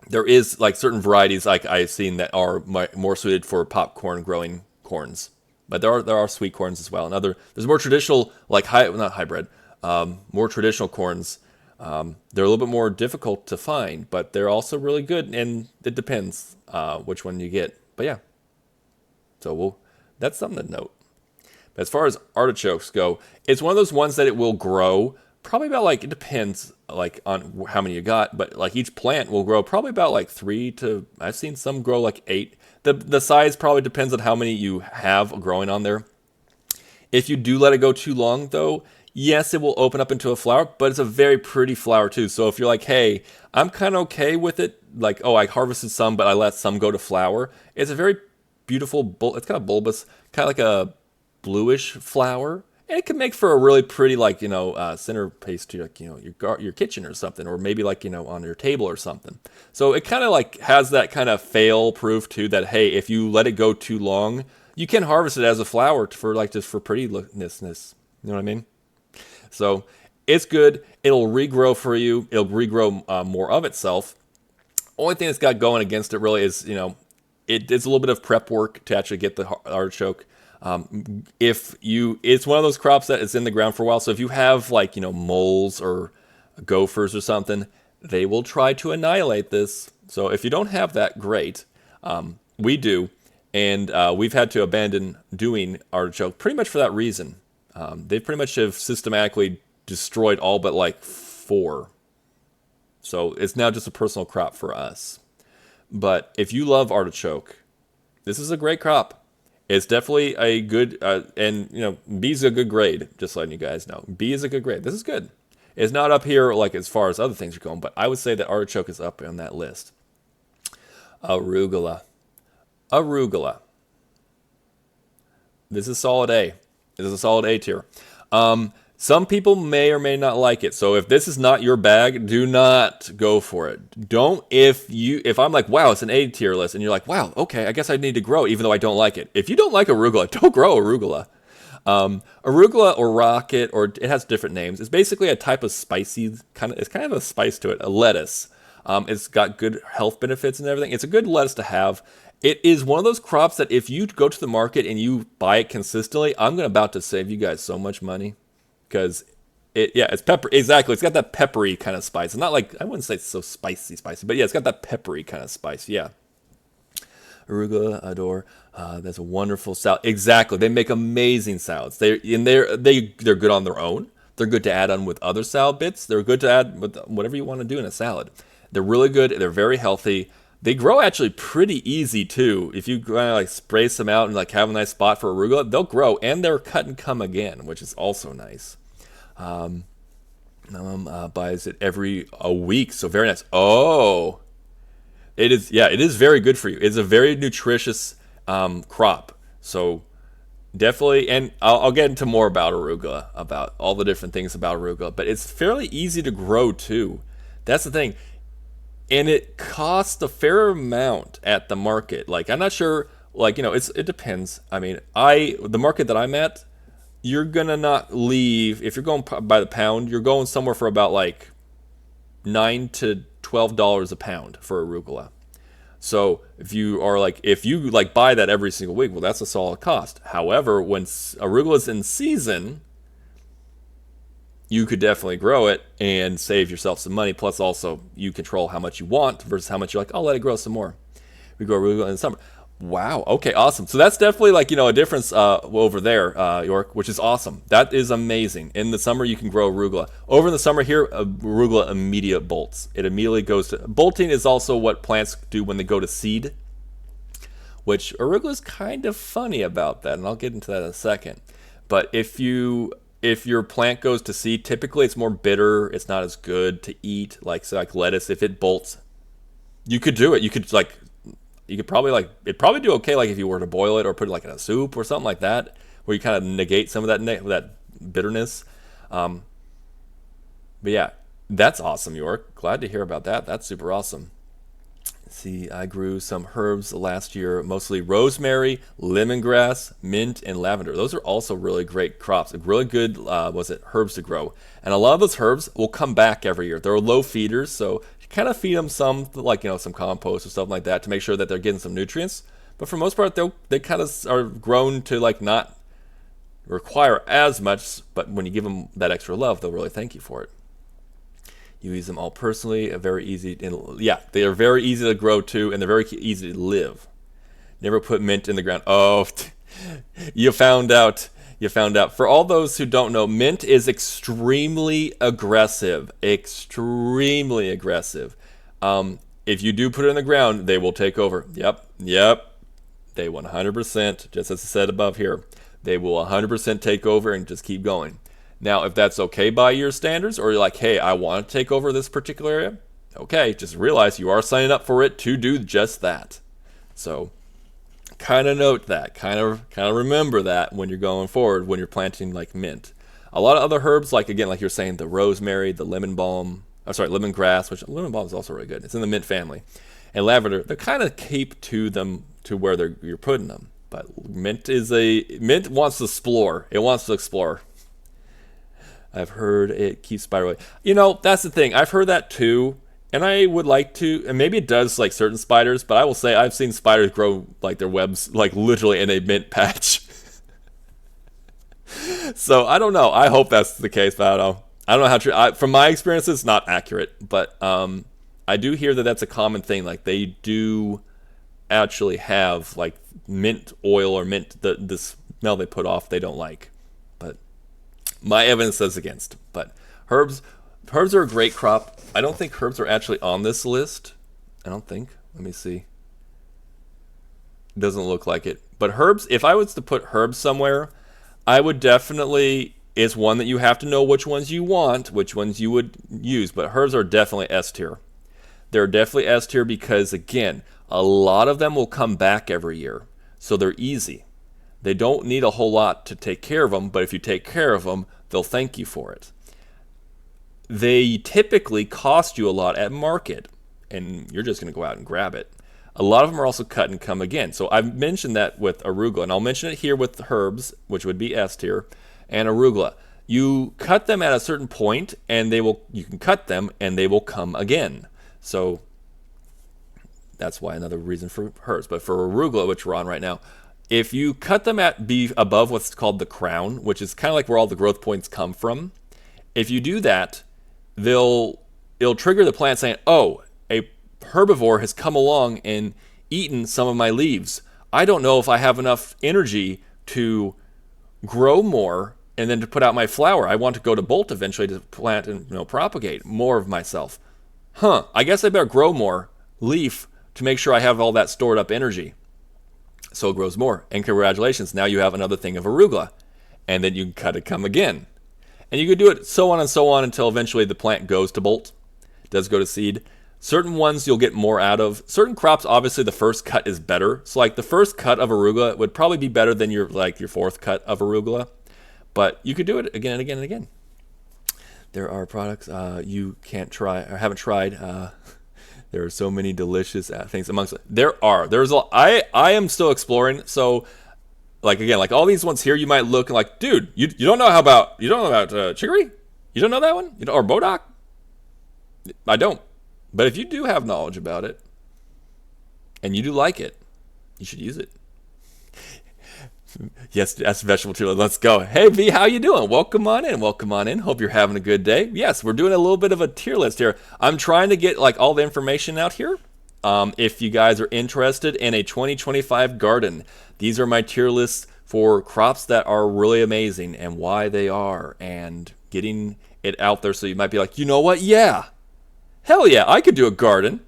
There is like certain varieties like I've seen that are more suited for popcorn growing corns. But there are sweet corns as well. And there's more traditional like not hybrid, more traditional corns. They're a little bit more difficult to find, but they're also really good. And it depends which one you get. But yeah, so that's something to note. But as far as artichokes go, it's one of those ones that it will grow probably about like, it depends like on how many you got, but like each plant will grow probably about like 3 to, I've seen some grow like 8. The size probably depends on how many you have growing on there. If you do let it go too long though, yes, it will open up into a flower, but it's a very pretty flower too. So if you're like, hey, I'm kind of okay with it, like, oh, I harvested some, but I let some go to flower. It's a very beautiful, it's kind of bulbous, kind of like a bluish flower. And it can make for a really pretty, like, centerpiece to, like, your kitchen or something, or maybe like, on your table or something. So it kind of like has that kind of fail proof too, that, hey, if you let it go too long, you can harvest it as a flower for like just for prettiness. You know what I mean? So it's good. It'll regrow for you. It'll regrow more of itself. Only thing that's got going against it really is, it's a little bit of prep work to actually get the artichoke. It's one of those crops that is in the ground for a while. So if you have like, moles or gophers or something, they will try to annihilate this. So if you don't have that, great. We do. And we've had to abandon doing artichoke pretty much for that reason. They pretty much have systematically destroyed all but like 4. So it's now just a personal crop for us. But if you love artichoke, this is a great crop. It's definitely a good, and B is a good grade, just letting you guys know. B is a good grade. This is good. It's not up here like as far as other things are going, but I would say that artichoke is up on that list. Arugula. This is solid A. This is a solid A tier. Some people may or may not like it. So if this is not your bag, do not go for it. Don't, if I'm like, wow, it's an A tier list, and you're like, wow, okay, I guess I need to grow, even though I don't like it. If you don't like arugula, don't grow arugula. Arugula or rocket, or it has different names. It's basically a type of spicy, it's kind of a spice to it, a lettuce. It's got good health benefits and everything. It's a good lettuce to have. It is one of those crops that if you go to the market and you buy it consistently, I'm about to save you guys so much money. Because it's pepper. Exactly. It's got that peppery kind of spice. It's not like, I wouldn't say it's so spicy, but yeah, it's got that peppery kind of spice. Yeah. Arugula, adore. That's a wonderful salad. Exactly. They make amazing salads. They're good on their own. They're good to add on with other salad bits. They're good to add with whatever you want to do in a salad. They're really good. They're very healthy. They grow actually pretty easy too. If you kind of like spray some out and like have a nice spot for arugula, they'll grow, and they're cut and come again, which is also nice. Buys it every a week, so very nice. Oh, it is. Yeah, it is very good for you. It's a very nutritious crop. So definitely, and I'll get into more about arugula, about all the different things about arugula. But it's fairly easy to grow too. That's the thing. And it costs a fair amount at the market. Like, I'm not sure, like, it depends. I mean, the market that I'm at, you're gonna not leave, if you're going by the pound, you're going somewhere for about like $9 to $12 a pound for arugula. So if you buy that every single week, well, that's a solid cost. However, when arugula's in season, you could definitely grow it and save yourself some money. Plus, also, you control how much you want versus how much you're like, I'll let it grow some more. We grow arugula in the summer. Wow. Okay, awesome. So that's definitely like, a difference over there, York, which is awesome. That is amazing. In the summer, you can grow arugula. Over in the summer here, arugula immediate bolts. It immediately goes to... Bolting is also what plants do when they go to seed, which arugula is kind of funny about that, and I'll get into that in a second. But if your plant goes to seed, typically it's more bitter. It's not as good to eat, like lettuce. If it bolts, you could do it. You could probably it'd probably do okay, like if you were to boil it or put it like in a soup or something like that, where you kind of negate some of that bitterness. But yeah, that's awesome, York. Glad to hear about that. That's super awesome. See, I grew some herbs last year, mostly rosemary, lemongrass, mint, and lavender. Those are also really great crops. Really good, was it herbs to grow? And a lot of those herbs will come back every year. They're low feeders, so you kind of feed them some, like some compost or something like that to make sure that they're getting some nutrients. But for the most part, they kind of are grown to like not require as much. But when you give them that extra love, they'll really thank you for it. You use them all personally, very easy. Yeah, they are very easy to grow too, and they're very easy to live. Never put mint in the ground. Oh, you found out. You found out. For all those who don't know, mint is extremely aggressive. Extremely aggressive. If you do put it in the ground, they will take over. Yep. They 100%, just as I said above here, they will 100% take over and just keep going. Now, if that's okay by your standards, or you're like, hey, I want to take over this particular area, okay, just realize you are signing up for it to do just that. So, kind of note that, kind of remember that when you're going forward, when you're planting like mint. A lot of other herbs, like again, like you're saying, the rosemary, the lemongrass, which lemon balm is also really good. It's in the mint family, and lavender. They kind of keep to them to where you're putting them. But mint wants to explore. It wants to explore. I've heard it keeps spiraling. That's the thing. I've heard that too. And I would like to, and maybe it does like certain spiders, but I will say I've seen spiders grow like their webs like literally in a mint patch. So I don't know. I hope that's the case, but I don't know. I don't know how true. From my experience, it's not accurate, but I do hear that that's a common thing. Like they do actually have like mint oil or mint, the smell they put off they don't like. But my evidence says against. But herbs are a great crop. I don't think herbs are actually on this list. I don't think. Let me see. It doesn't look like it. But herbs, if I was to put herbs somewhere, I would definitely, it's one that you have to know which ones you want, which ones you would use. But herbs are definitely S tier. They're definitely S tier because, again, a lot of them will come back every year. So they're easy. They don't need a whole lot to take care of them, but if you take care of them, they'll thank you for it. They typically cost you a lot at market, and you're just going to go out and grab it. A lot of them are also cut and come again. So I've mentioned that with arugula, and I'll mention it here with herbs, which would be S tier, and arugula. You cut them at a certain point, and you can cut them, and they will come again. So that's why another reason for herbs. But for arugula, which we're on right now, if you cut them be above what's called the crown, which is kind of like where all the growth points come from, if you do that, it'll trigger the plant saying, oh, a herbivore has come along and eaten some of my leaves. I don't know if I have enough energy to grow more and then to put out my flower. I want to go to bolt eventually to plant and propagate more of myself. I guess I better grow more leaf to make sure I have all that stored up energy. So it grows more. And congratulations, now you have another thing of arugula. And then you can cut it come again. And you can do it so on until eventually the plant goes to bolt. It does go to seed. Certain ones you'll get more out of. Certain crops, obviously the first cut is better. So like the first cut of arugula would probably be better than your fourth cut of arugula. But you could do it again and again and again. There are products you can't try or haven't tried. There are so many delicious things amongst it. I am still exploring. So like again, like all these ones here, you might look and like, dude, you don't know about chicory? You don't know that one? Or bodock? I don't. But if you do have knowledge about it and you do like it, you should use it. Yes, that's vegetable tier list. Let's go. Hey V, how you doing? Welcome on in. Hope you're having a good day. Yes, we're doing a little bit of a tier list here. I'm trying to get like all the information out here. If you guys are interested in a 2025 garden, these are my tier lists for crops that are really amazing and why they are, and getting it out there so you might be like, you know what? Yeah, hell yeah, I could do a garden.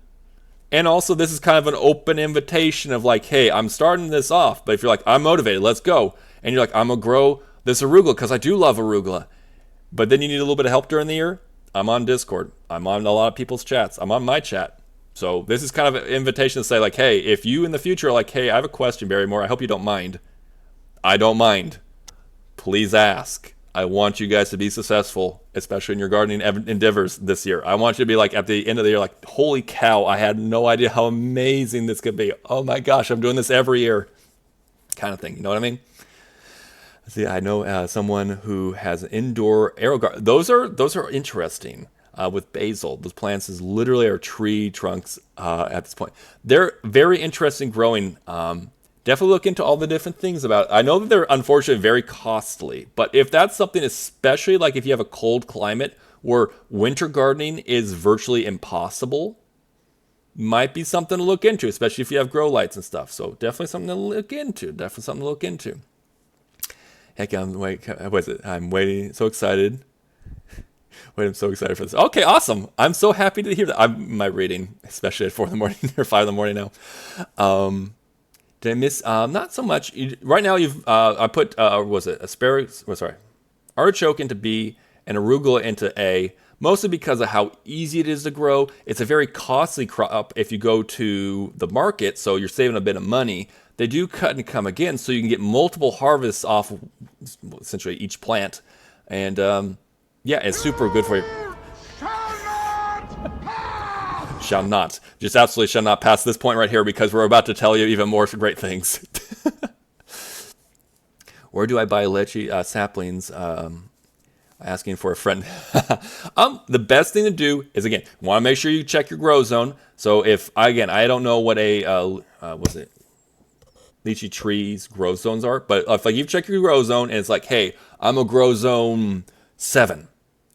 And also, this is kind of an open invitation of like, hey, I'm starting this off. But if you're like, I'm motivated, let's go. And you're like, I'm going to grow this arugula because I do love arugula. But then you need a little bit of help during the year. I'm on Discord. I'm on a lot of people's chats. I'm on my chat. So this is kind of an invitation to say like, hey, if you in the future are like, hey, I have a question, Barrymore. I hope you don't mind. I don't mind. Please ask. I want you guys to be successful, especially in your gardening endeavors this year. I want you to be like at the end of the year, like, holy cow, I had no idea how amazing this could be. Oh my gosh, I'm doing this every year, kind of thing. You know what I mean? See, I know someone who has an indoor arrow garden. Those are interesting. With basil, those plants is literally are tree trunks at this point. They're very interesting growing. Definitely look into all the different things about it. I know that they're unfortunately very costly, but if that's something, especially like if you have a cold climate where winter gardening is virtually impossible, might be something to look into, especially if you have grow lights and stuff. So definitely something to look into. Definitely something to look into. Heck, I'm waiting. So excited. Wait, I'm so excited for this. Okay, awesome. I'm so happy to hear that. My reading, especially at 4 in the morning or 5 in the morning now. Did I miss? Not so much. Right now, I put was it asparagus? Artichoke into B and arugula into A. Mostly because of how easy it is to grow. It's a very costly crop if you go to the market, so you're saving a bit of money. They do cut and come again, so you can get multiple harvests off essentially each plant, and yeah, it's super good for you. Shall not. Just absolutely shall not pass this point right here because we're about to tell you even more great things. Where do I buy lychee saplings? Asking for a friend. The best thing to do is, again, want to make sure you check your grow zone. So if, again, I don't know what a, lychee trees grow zones are, but if like you check your grow zone and it's like, hey, I'm a grow zone 7,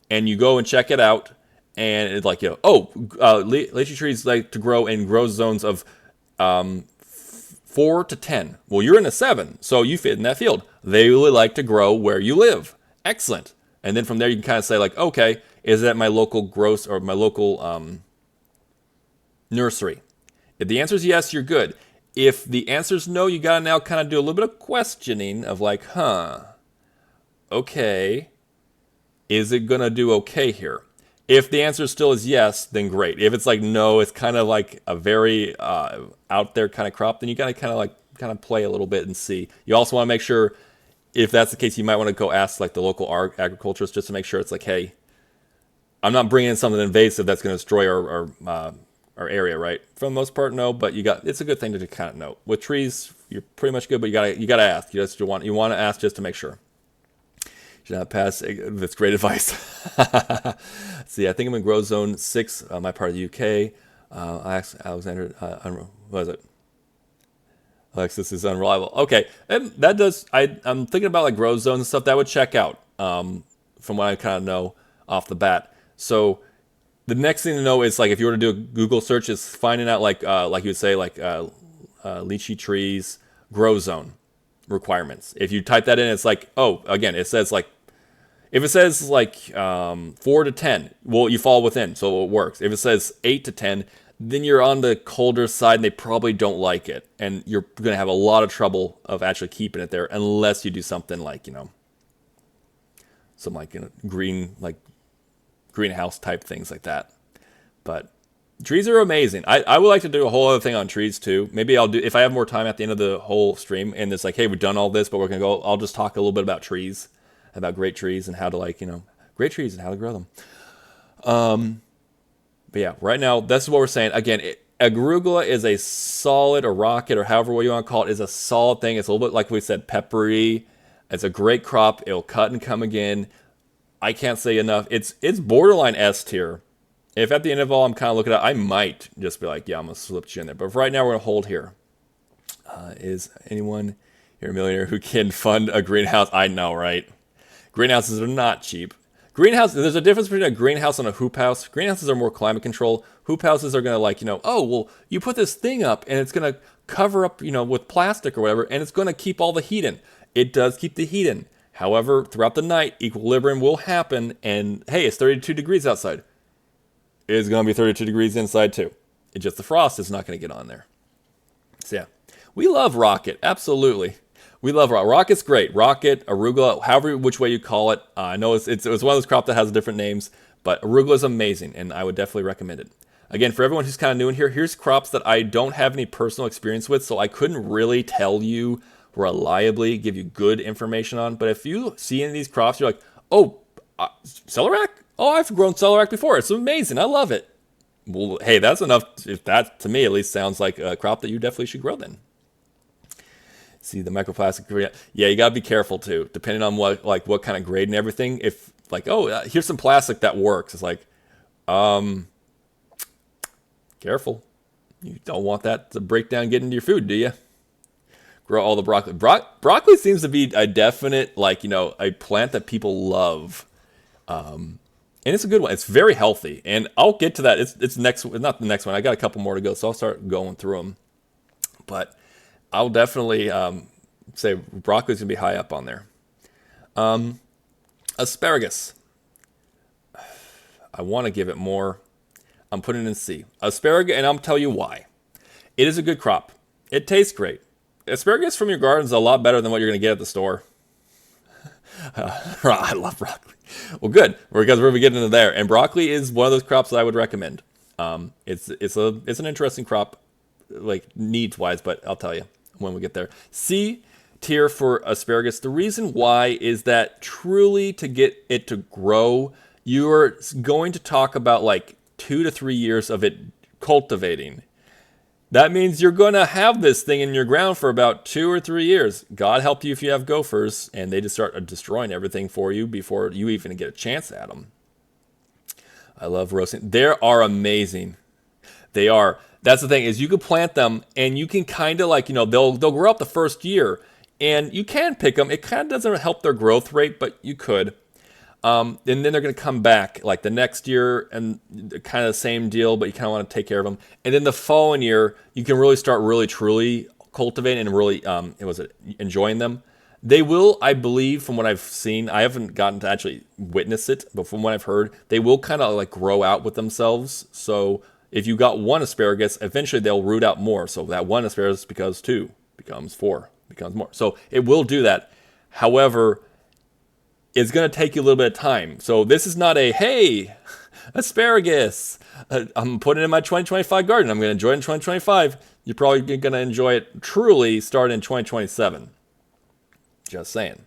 and you go and check it out, and it's like, lychee trees like to grow in grow zones of 4 to 10. Well, you're in a 7, so you fit in that field. They really like to grow where you live. Excellent. And then from there, you can kind of say like, okay, is that my local gross or my local nursery? If the answer is yes, you're good. If the answer is no, you got to now kind of do a little bit of questioning of like, okay, is it going to do okay here? If the answer still is yes, then great. If it's like no, it's kind of like a very out there kind of crop, then you got to kind of play a little bit and see. You also want to make sure, if that's the case, you might want to go ask like the local agriculturist just to make sure it's like, hey, I'm not bringing in something invasive that's going to destroy our area, right? For the most part, no. But it's a good thing to kind of know. With trees, you're pretty much good, but you gotta ask. You want to ask just to make sure. Should not pass. That's great advice. See, I think I'm in grow zone 6, my part of the UK. Alexander, what is it? Alexis is unreliable. Okay, and that does. I'm thinking about like grow zones and stuff that would check out from what I kind of know off the bat. So the next thing to know is like if you were to do a Google search, is finding out like you would say like lychee trees grow zone requirements. If you type that in, it's like, oh, again, it says like, if it says like 4 to 10, well, you fall within, so it works. If it says 8 to 10, then you're on the colder side and they probably don't like it. And you're going to have a lot of trouble of actually keeping it there unless you do something like, some like greenhouse type things like that. But trees are amazing. I would like to do a whole other thing on trees too. Maybe I'll do, if I have more time at the end of the whole stream and it's like, hey, we've done all this, but we're going to go, I'll just talk a little bit about trees, about great trees and how to great trees and how to grow them. But yeah, right now, that's what we're saying. Again, arugula is a solid, or rocket, or however way you want to call it, is a solid thing. It's a little bit, like we said, peppery. It's a great crop. It'll cut and come again. I can't say enough. It's borderline S tier. If at the end of all, I'm kind of looking at it, I might just be like, yeah, I'm going to slip you in there. But right now, we're going to hold here. Is anyone here a millionaire who can fund a greenhouse? I know, right? Greenhouses are not cheap. There's a difference between a greenhouse and a hoop house. Greenhouses are more climate control. Hoop houses are going to oh, well, you put this thing up and it's going to cover up, with plastic or whatever, and it's going to keep all the heat in. It does keep the heat in. However, throughout the night, equilibrium will happen, and hey, it's 32 degrees outside. It's going to be 32 degrees inside too. It's just the frost is not going to get on there. So yeah, we love rocket, absolutely. We love rocket. Rocket's great. Rocket, arugula, which way you call it. I know it's one of those crops that has different names, but arugula is amazing, and I would definitely recommend it. Again, for everyone who's kind of new in here, here's crops that I don't have any personal experience with, so I couldn't really tell you reliably give you good information on. But if you see any of these crops, you're like, oh, celeriac? Oh, I've grown celeriac before. It's amazing. I love it. Well, hey, that's enough. If that, to me at least, sounds like a crop that you definitely should grow then. See the microplastic. Yeah, you gotta be careful too, depending on what kind of grade and everything. If like, oh, here's some plastic that works. It's like, careful. You don't want that to break down, get into your food, do you? Grow all the broccoli. Broccoli seems to be a definite, a plant that people love. And it's a good one. It's very healthy. And I'll get to that. It's not the next one. I got a couple more to go, so I'll start going through them. But I'll definitely say broccoli's going to be high up on there. Asparagus. I want to give it more. I'm putting it in C. Asparagus, and I'll tell you why. It is a good crop. It tastes great. Asparagus from your garden is a lot better than what you're going to get at the store. I love broccoli. Well, good, because we're getting into there. And broccoli is one of those crops that I would recommend. It's an interesting crop, like needs-wise, but I'll tell you when we get there. C tier for asparagus. The reason why is that truly to get it to grow, you're going to talk about like 2 to 3 years of it cultivating. That means you're going to have this thing in your ground for about 2 or 3 years. God help you if you have gophers and they just start destroying everything for you before you even get a chance at them. I love roasting. They are amazing. They are. That's the thing, is you can plant them and you can kind of they'll grow up the first year and you can pick them. It kind of doesn't help their growth rate, but you could. And then they're going to come back like the next year and kind of the same deal, but you kind of want to take care of them. And then the following year, you can really start really truly cultivating and really enjoying them. They will, I believe, from what I've seen, I haven't gotten to actually witness it, but from what I've heard, they will kind of like grow out with themselves. So if you got one asparagus, eventually they'll root out more. So that one asparagus becomes 2, becomes 4, becomes more. So it will do that. However, it's going to take you a little bit of time. So this is not a, hey, asparagus, I'm putting it in my 2025 garden. I'm going to enjoy it in 2025. You're probably going to enjoy it truly starting in 2027. Just saying.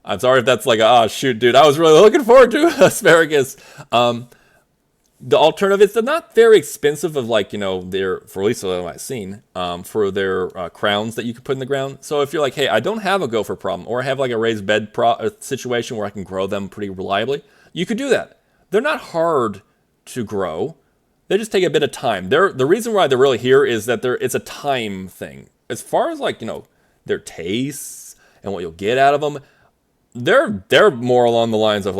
I'm sorry if that's like, oh, shoot, dude, I was really looking forward to asparagus. The alternative, they're not very expensive of for at least what I've seen, for their crowns that you can put in the ground. So if you're like, hey, I don't have a gopher problem, or I have like a raised bed situation where I can grow them pretty reliably, you could do that. They're not hard to grow. They just take a bit of time. The reason why they're really here is that it's a time thing. As far as their tastes and what you'll get out of them, they're more along the lines of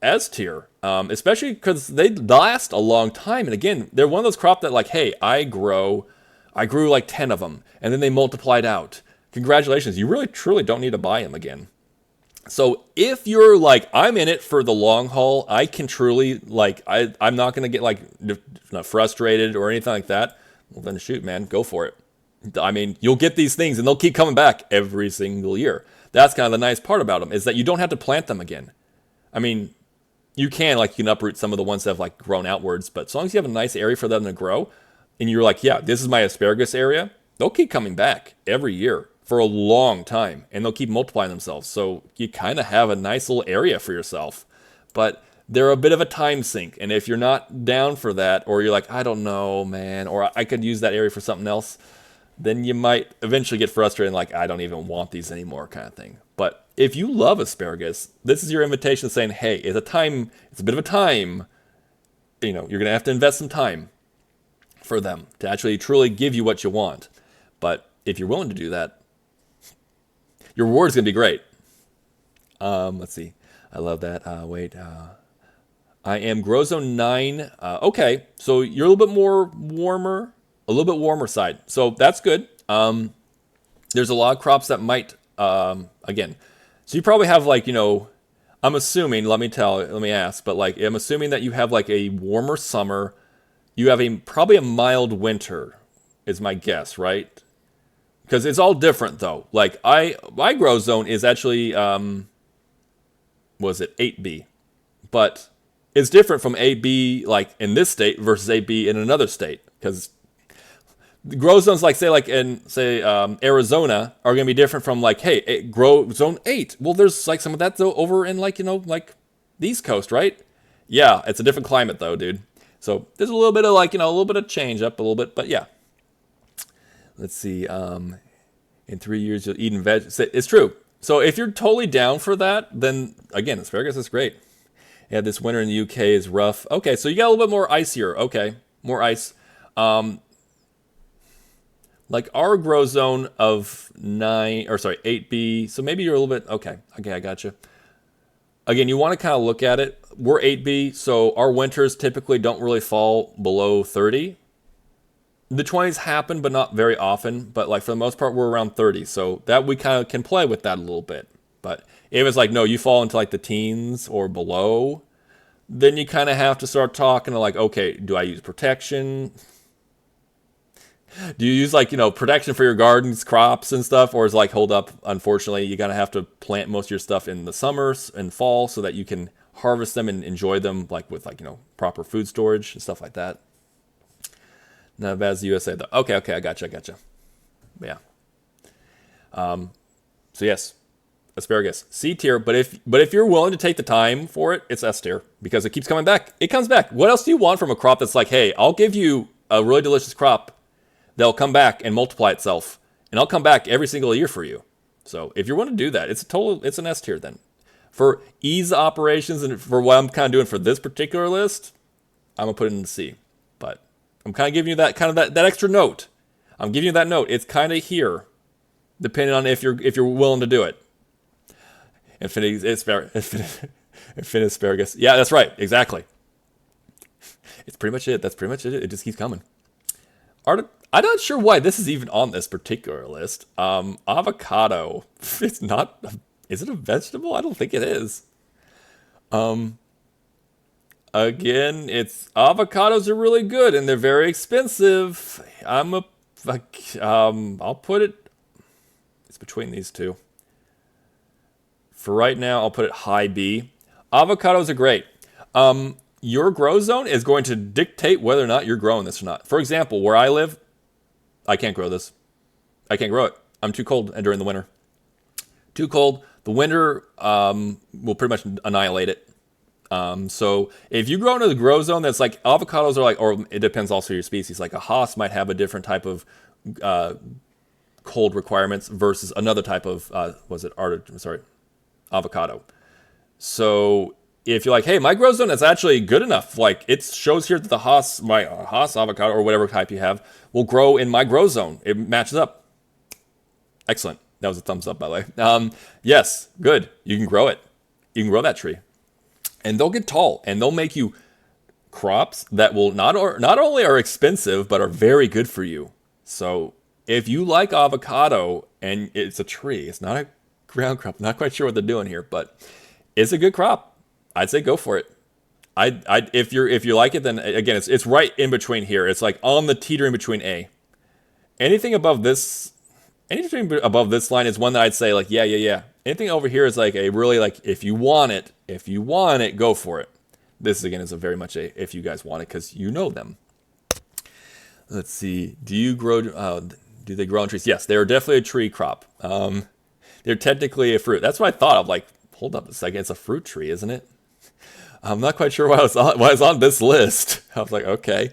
S tier, especially because they last a long time. And again, they're one of those crops that hey, I grew like 10 of them and then they multiplied out. Congratulations. You really truly don't need to buy them again. So if you're I'm in it for the long haul, I can truly I'm not going to get frustrated or anything like that. Well, then shoot, man, go for it. I mean, you'll get these things and they'll keep coming back every single year. That's kind of the nice part about them, is that you don't have to plant them again. I mean, you can uproot some of the ones that have grown outwards, but as long as you have a nice area for them to grow, and you're yeah, this is my asparagus area, they'll keep coming back every year for a long time, and they'll keep multiplying themselves. So you kind of have a nice little area for yourself. But they're a bit of a time sink, and if you're not down for that, or you're I don't know, man, or I could use that area for something else, then you might eventually get frustrated and I don't even want these anymore kind of thing. But if you love asparagus, this is your invitation saying, hey, it's a bit of a time, you're going to have to invest some time for them to actually truly give you what you want. But if you're willing to do that, your reward is going to be great. Let's see. I love that. I am Grow Zone 9. Okay, so you're a little bit more warmer. A little bit warmer side. So that's good. There's a lot of crops that might, again, so you probably have I'm assuming, let me ask, but I'm assuming that you have a warmer summer. You have probably a mild winter is my guess, right? Because it's all different though. My grow zone is actually, was it 8B? But it's different from 8B in this state versus 8B in another state. Because The grow zones, like Arizona, are going to be different from like, hey, grow zone 8. Well, there's like some of that though over in like, like the East Coast, right? Yeah, it's a different climate though, dude. So there's a little bit of like, a little bit of change up a little bit, but yeah. Let's see. In 3 years you'll eat and veg. It's true. So if you're totally down for that, then again, asparagus is great. Yeah, this winter in the UK is rough. Okay, so you got a little bit more icier. Okay, more ice. Like our grow zone of 8B. So maybe you're a little bit, okay, I got you. Again, you want to kind of look at it. We're 8B, so our winters typically don't really fall below 30. The 20s happen, but not very often. But like for the most part, we're around 30. So that we kind of can play with that a little bit. But if it's like, no, you fall into like the teens or below, then you kind of have to start talking to like, okay, do I use protection? Do you use like, protection for your gardens, crops and stuff? Or is like, hold up, unfortunately, you're going to have to plant most of your stuff in the summers and fall so that you can harvest them and enjoy them like with like, proper food storage and stuff like that. Nevada's USA though. Okay, I gotcha. Yeah. So yes, asparagus, C tier. But if you're willing to take the time for it, it's S tier because it keeps coming back. It comes back. What else do you want from a crop that's like, hey, I'll give you a really delicious crop that'll come back and multiply itself, and I'll come back every single year for you. So if you want to do that, it's an S tier then. For ease of operations and for what I'm kind of doing for this particular list, I'm gonna put it in the C. But I'm kind of giving you that extra note. I'm giving you that note. It's kind of here, depending on if you're willing to do it. Infinite asparagus. Yeah, that's right. Exactly. It's pretty much it. That's pretty much it. It just keeps coming. I'm not sure why this is even on this particular list. Avocado. It's not. Is it a vegetable? I don't think it is. Again, avocados are really good and they're very expensive. I'll put it. It's between these two. For right now, I'll put it high B. Avocados are great. Your grow zone is going to dictate whether or not you're growing this or not. For example, where I live, I can't grow this. I can't grow it. I'm too cold during the winter. Too cold. The winter will pretty much annihilate it. So if you grow into the grow zone that's like avocados are like, or it depends also your species. Like a Haas might have a different type of cold requirements versus another type of avocado. So if you're like, hey, my grow zone is actually good enough, like it shows here that my Haas avocado or whatever type you have will grow in my grow zone. It matches up. Excellent. That was a thumbs up, by the way. Yes, good. You can grow it. You can grow that tree. And they'll get tall, and they'll make you crops that will not only are expensive, but are very good for you. So if you like avocado, and it's a tree, it's not a ground crop. I'm not quite sure what they're doing here, but it's a good crop. I'd say go for it. If you like it, then again, it's right in between here. It's like on the teetering between A. Anything above this line is one that I'd say like, yeah. Anything over here is like a really like, if you want it, go for it. This again is a very much a if you guys want it because you know them. Let's see. Do they grow on trees? Yes, they're definitely a tree crop. They're technically a fruit. That's what I thought of. Like, hold up a second, it's a fruit tree, isn't it? I'm not quite sure why it's on this list. I was like, okay.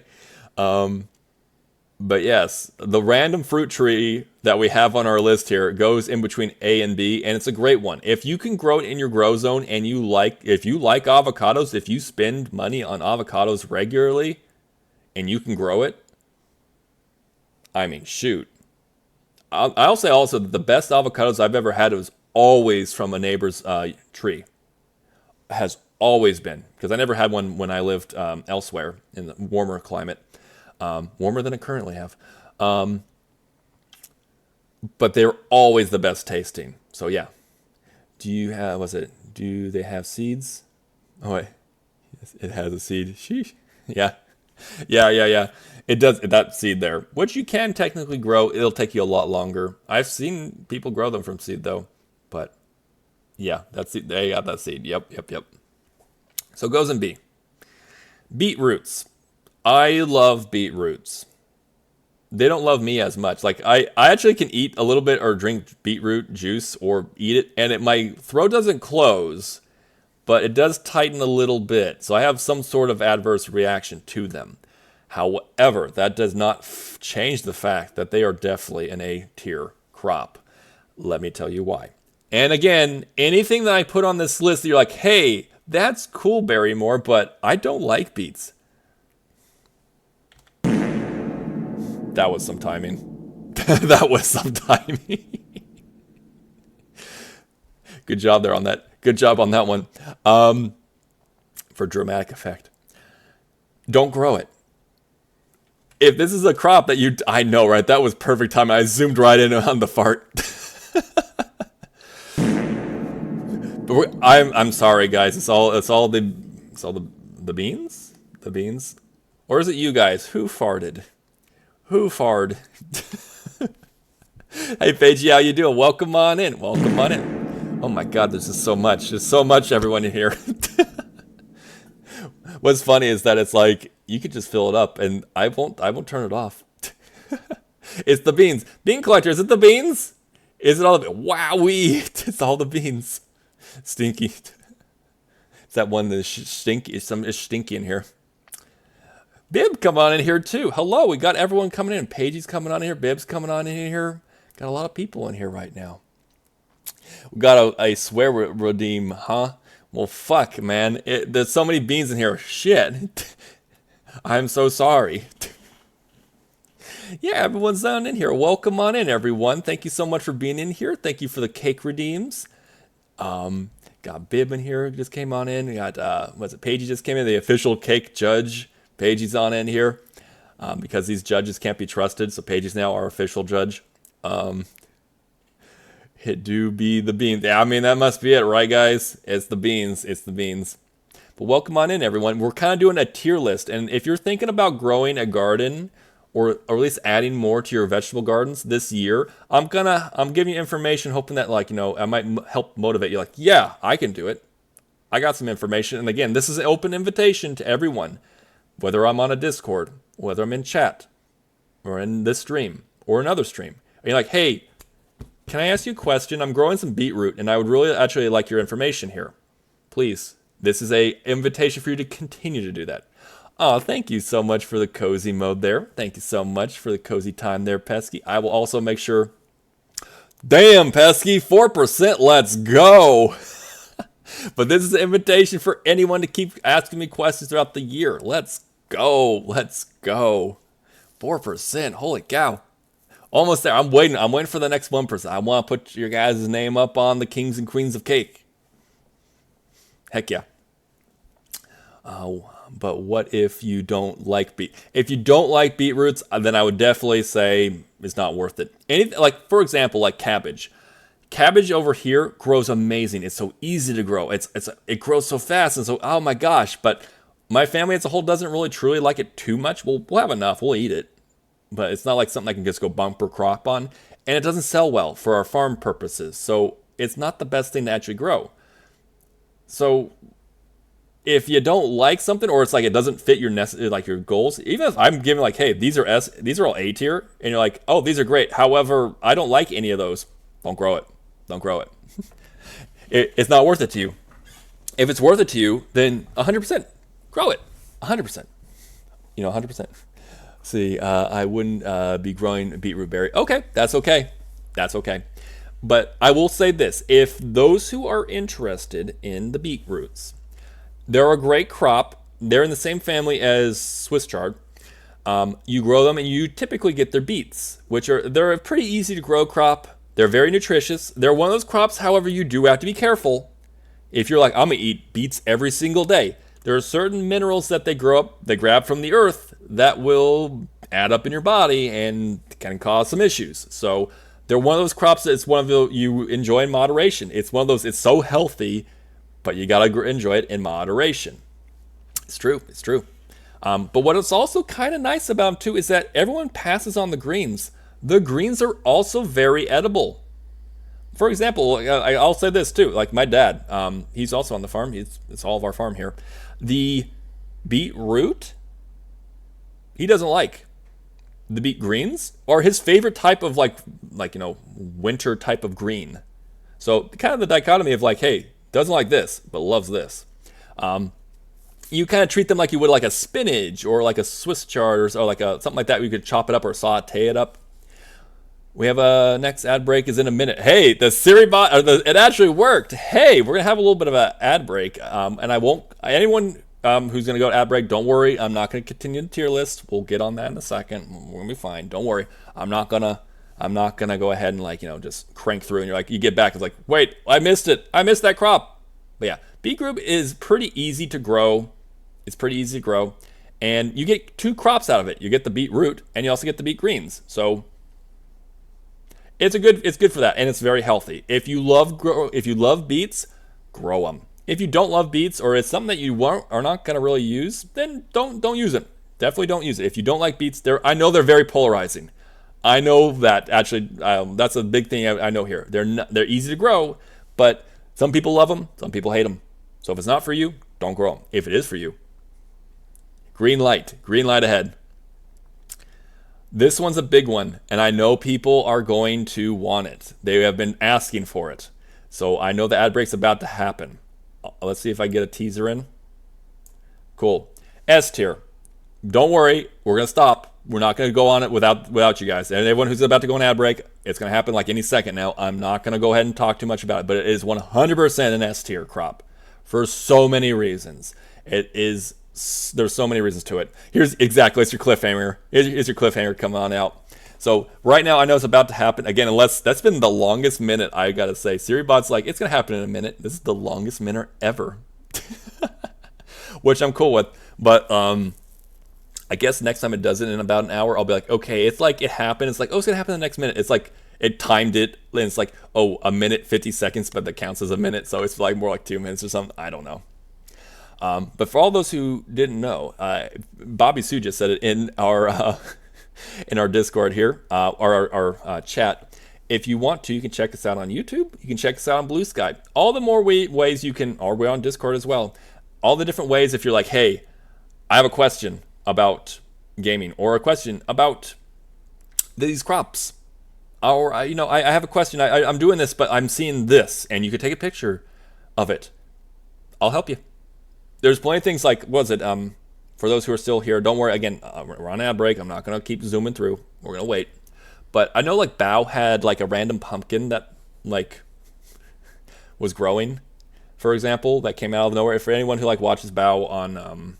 But yes, the random fruit tree that we have on our list here goes in between A and B, and it's a great one. If you can grow it in your grow zone and if you like avocados, if you spend money on avocados regularly and you can grow it, I mean, shoot. I'll say also that the best avocados I've ever had was always from a neighbor's tree. Has always been, because I never had one when I lived elsewhere in the warmer climate. Warmer than I currently have. But they're always the best tasting. So yeah. Do they have seeds? Oh wait. Yes, it has a seed. Sheesh. Yeah. Yeah. It does, that seed there, which you can technically grow. It'll take you a lot longer. I've seen people grow them from seed though. But yeah, they got that seed. Yep. So it goes in B. Beetroots. I love beetroots. they don't love me as much. Like I actually can eat a little bit or drink beetroot juice or eat it, and my throat doesn't close, but it does tighten a little bit. So I have some sort of adverse reaction to them. However, that does not change the fact that they are definitely an A tier crop. Let me tell you why. And again, anything that I put on this list that you're like, hey, that's cool, Barrymore, but I don't like beets. That was some timing. That was some timing. Good job there on that. Good job on that one. For dramatic effect. Don't grow it. If this is a crop that I know, right? That was perfect time. I zoomed right in on the fart. But I'm sorry, guys. It's all the beans? The beans? Or is it you guys? Who farted? Who farted? Hey, Paige, how you doing? Welcome on in. Welcome on in. Oh my God, there's just so much. There's so much, everyone in here. What's funny is that it's like you could just fill it up, and I won't turn it off. It's the beans. Bean collector. Is it the beans? Is it all the wowee? It's all the beans. Stinky. It's that one that's stinky. It's stinky in here. Bib, come on in here too. Hello, we got everyone coming in. Pagey's coming on in here. Bib's coming on in here. Got a lot of people in here right now. We got a swear redeem, huh? Well, fuck, man. There's so many beans in here. Shit. I'm so sorry. Yeah, everyone's down in here. Welcome on in, everyone. Thank you so much for being in here. Thank you for the cake redeems. Got Bib in here. Just came on in. We got, Pagey just came in. The official cake judge. Pagey's on in here. Because these judges can't be trusted. So Pagey's now our official judge. It do be the beans. Yeah, I mean, that must be it, right, guys? It's the beans. It's the beans. But welcome on in, everyone. We're kind of doing a tier list. And if you're thinking about growing a garden, or at least adding more to your vegetable gardens this year, I'm giving you information, hoping that, like, I might help motivate you. Like, yeah, I can do it. I got some information. And again, this is an open invitation to everyone, whether I'm on a Discord, whether I'm in chat, or in this stream, or another stream. And you're like, hey, can I ask you a question? I'm growing some beetroot, and I would really actually like your information here. Please, this is an invitation for you to continue to do that. Oh, thank you so much for the cozy mode there. Thank you so much for the cozy time there, Pesky. I will also make sure... Damn, Pesky, 4%, let's go! But this is an invitation for anyone to keep asking me questions throughout the year. Let's go, let's go. 4%, holy cow. Almost there. I'm waiting for the next 1%. I want to put your guys' name up on the Kings and Queens of Cake. Heck yeah. But what if you don't like If you don't like beetroots, then I would definitely say it's not worth it. Anything like, for example, like cabbage. Cabbage over here grows amazing. It's so easy to grow. It grows so fast, and so, oh my gosh. But my family as a whole doesn't really truly like it too much. We'll have enough. We'll eat it. But it's not like something I can just go bumper crop on. And it doesn't sell well for our farm purposes. So it's not the best thing to actually grow. So if you don't like something, or it's like it doesn't fit your your goals, even if I'm giving like, hey, these are all A tier, and you're like, oh, these are great. However, I don't like any of those. Don't grow it. Don't grow it. It's not worth it to you. If it's worth it to you, then 100% grow it. 100%. 100%. See, I wouldn't be growing beetroot berry. Okay, that's okay. That's okay. But I will say this. If those who are interested in the beetroots, they're a great crop. They're in the same family as Swiss chard. You grow them and you typically get their beets, they're a pretty easy to grow crop. They're very nutritious. They're one of those crops, however, you do have to be careful. If you're like, I'm going to eat beets every single day, there are certain minerals that they grab from the earth that will add up in your body and can cause some issues. So they're one of those crops that's one of the you enjoy in moderation. It's one of those, it's so healthy, but you got to enjoy it in moderation. It's true. It's true. But what is also kind of nice about them too is that everyone passes on the greens. The greens are also very edible. For example, I'll say this too. Like my dad, he's also on the farm. It's all of our farm here. The beetroot, he doesn't like. the beet greens are his favorite type of winter type of green. So kind of the dichotomy of like, hey, doesn't like this but loves this. You kind of treat them like you would like a spinach or like a Swiss chard or like something like that. Where you could chop it up or saute it up. We have a next ad break is in a minute. Hey, the Siri bot, it actually worked. Hey, we're gonna have a little bit of an ad break, and I won't. Anyone who's gonna go to ad break, don't worry. I'm not gonna continue the tier list. We'll get on that in a second. We're gonna be fine. Don't worry. I'm not gonna go ahead and just crank through. And you're like, you get back, it's like, wait, I missed it. I missed that crop. But yeah, beet group is pretty easy to grow. It's pretty easy to grow, and you get 2 crops out of it. You get the beet root, and you also get the beet greens. So it's good for that, and it's very healthy. If you love beets, grow them. If you don't love beets, or it's something that you are not going to really use, then don't use it. Definitely don't use it. If you don't like beets, I know they're very polarizing. I know that actually that's a big thing I know here. They're easy to grow, but some people love them, some people hate them. So if it's not for you, don't grow them. If it is for you, green light ahead. This one's a big one, and I know people are going to want it. They have been asking for it. So I know the ad break's about to happen. Let's see if I get a teaser in. Cool. S tier. Don't worry, we're going to stop. We're not going to go on it without you guys. And everyone who's about to go on ad break, it's going to happen like any second now. I'm not going to go ahead and talk too much about it, but it is 100% an S tier crop for so many reasons. There's so many reasons to it. It's your cliffhanger. Here's your cliffhanger. Come on out. So right now, I know it's about to happen again. Unless that's been the longest minute, I gotta say. SiriBot's like, it's gonna happen in a minute. This is the longest minute ever, which I'm cool with. But I guess next time it does it in about an hour, I'll be like, okay, it's like it happened. It's like, oh, it's gonna happen in the next minute. It's like it timed it, and it's like, oh, a minute 50 seconds, but that counts as a minute, so it's like more like 2 minutes or something. I don't know. But for all those who didn't know, Bobby Sue just said it in our Discord here, or our chat. If you want to, you can check us out on YouTube. You can check us out on Blue Sky. All the more ways you can, or we're on Discord as well. All the different ways. If you're like, hey, I have a question about gaming, or a question about these crops, or I have a question. I'm doing this, but I'm seeing this, and you could take a picture of it. I'll help you. There's plenty of things like, what was it? For those who are still here, don't worry. Again, we're on ad break. I'm not going to keep zooming through. We're going to wait. But I know like Bao had like a random pumpkin that like was growing, for example, that came out of nowhere. For anyone who like watches Bao on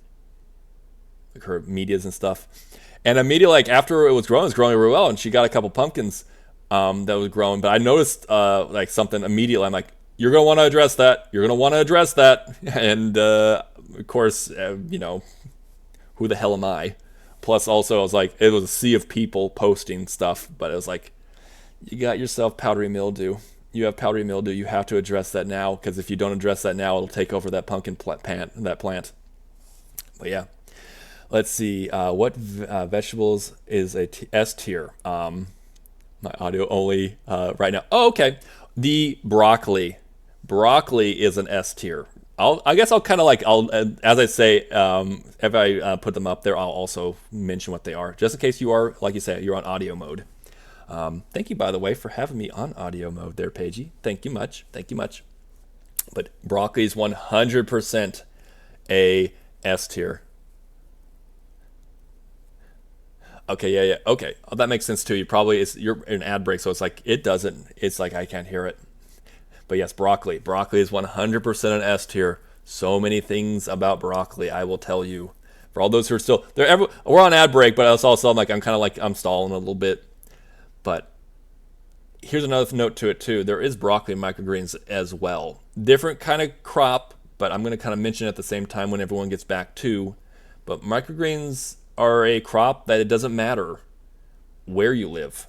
like her medias and stuff. And immediately like after it was growing really well. And she got a couple pumpkins that was growing. But I noticed like something immediately. I'm like, you're going to want to address that. You're going to want to address that. And of course, who the hell am I? Plus, also, I was like, it was a sea of people posting stuff, but it was like, you got yourself powdery mildew. You have powdery mildew. You have to address that now, because if you don't address that now, it'll take over that pumpkin plant. But yeah, let's see. What vegetables is a S tier? My audio only right now. Oh, okay. The broccoli. Broccoli is an S tier. I guess I'll kind of like, as I say, if I put them up there, I'll also mention what they are, just in case you are, like you say, you're on audio mode. Thank you, by the way, for having me on audio mode there, Paigey. Thank you much. But broccoli is 100% a S tier. Okay, yeah. Okay, that makes sense too. You're in an ad break, so it's like it's like I can't hear it. But yes, broccoli. Broccoli is 100% an S tier. So many things about broccoli, I will tell you. For all those who are still we're on ad break, but also I'm stalling a little bit. But here's another note to it too. There is broccoli and microgreens as well. Different kind of crop, but I'm going to kind of mention it at the same time when everyone gets back to. But microgreens are a crop that it doesn't matter where you live.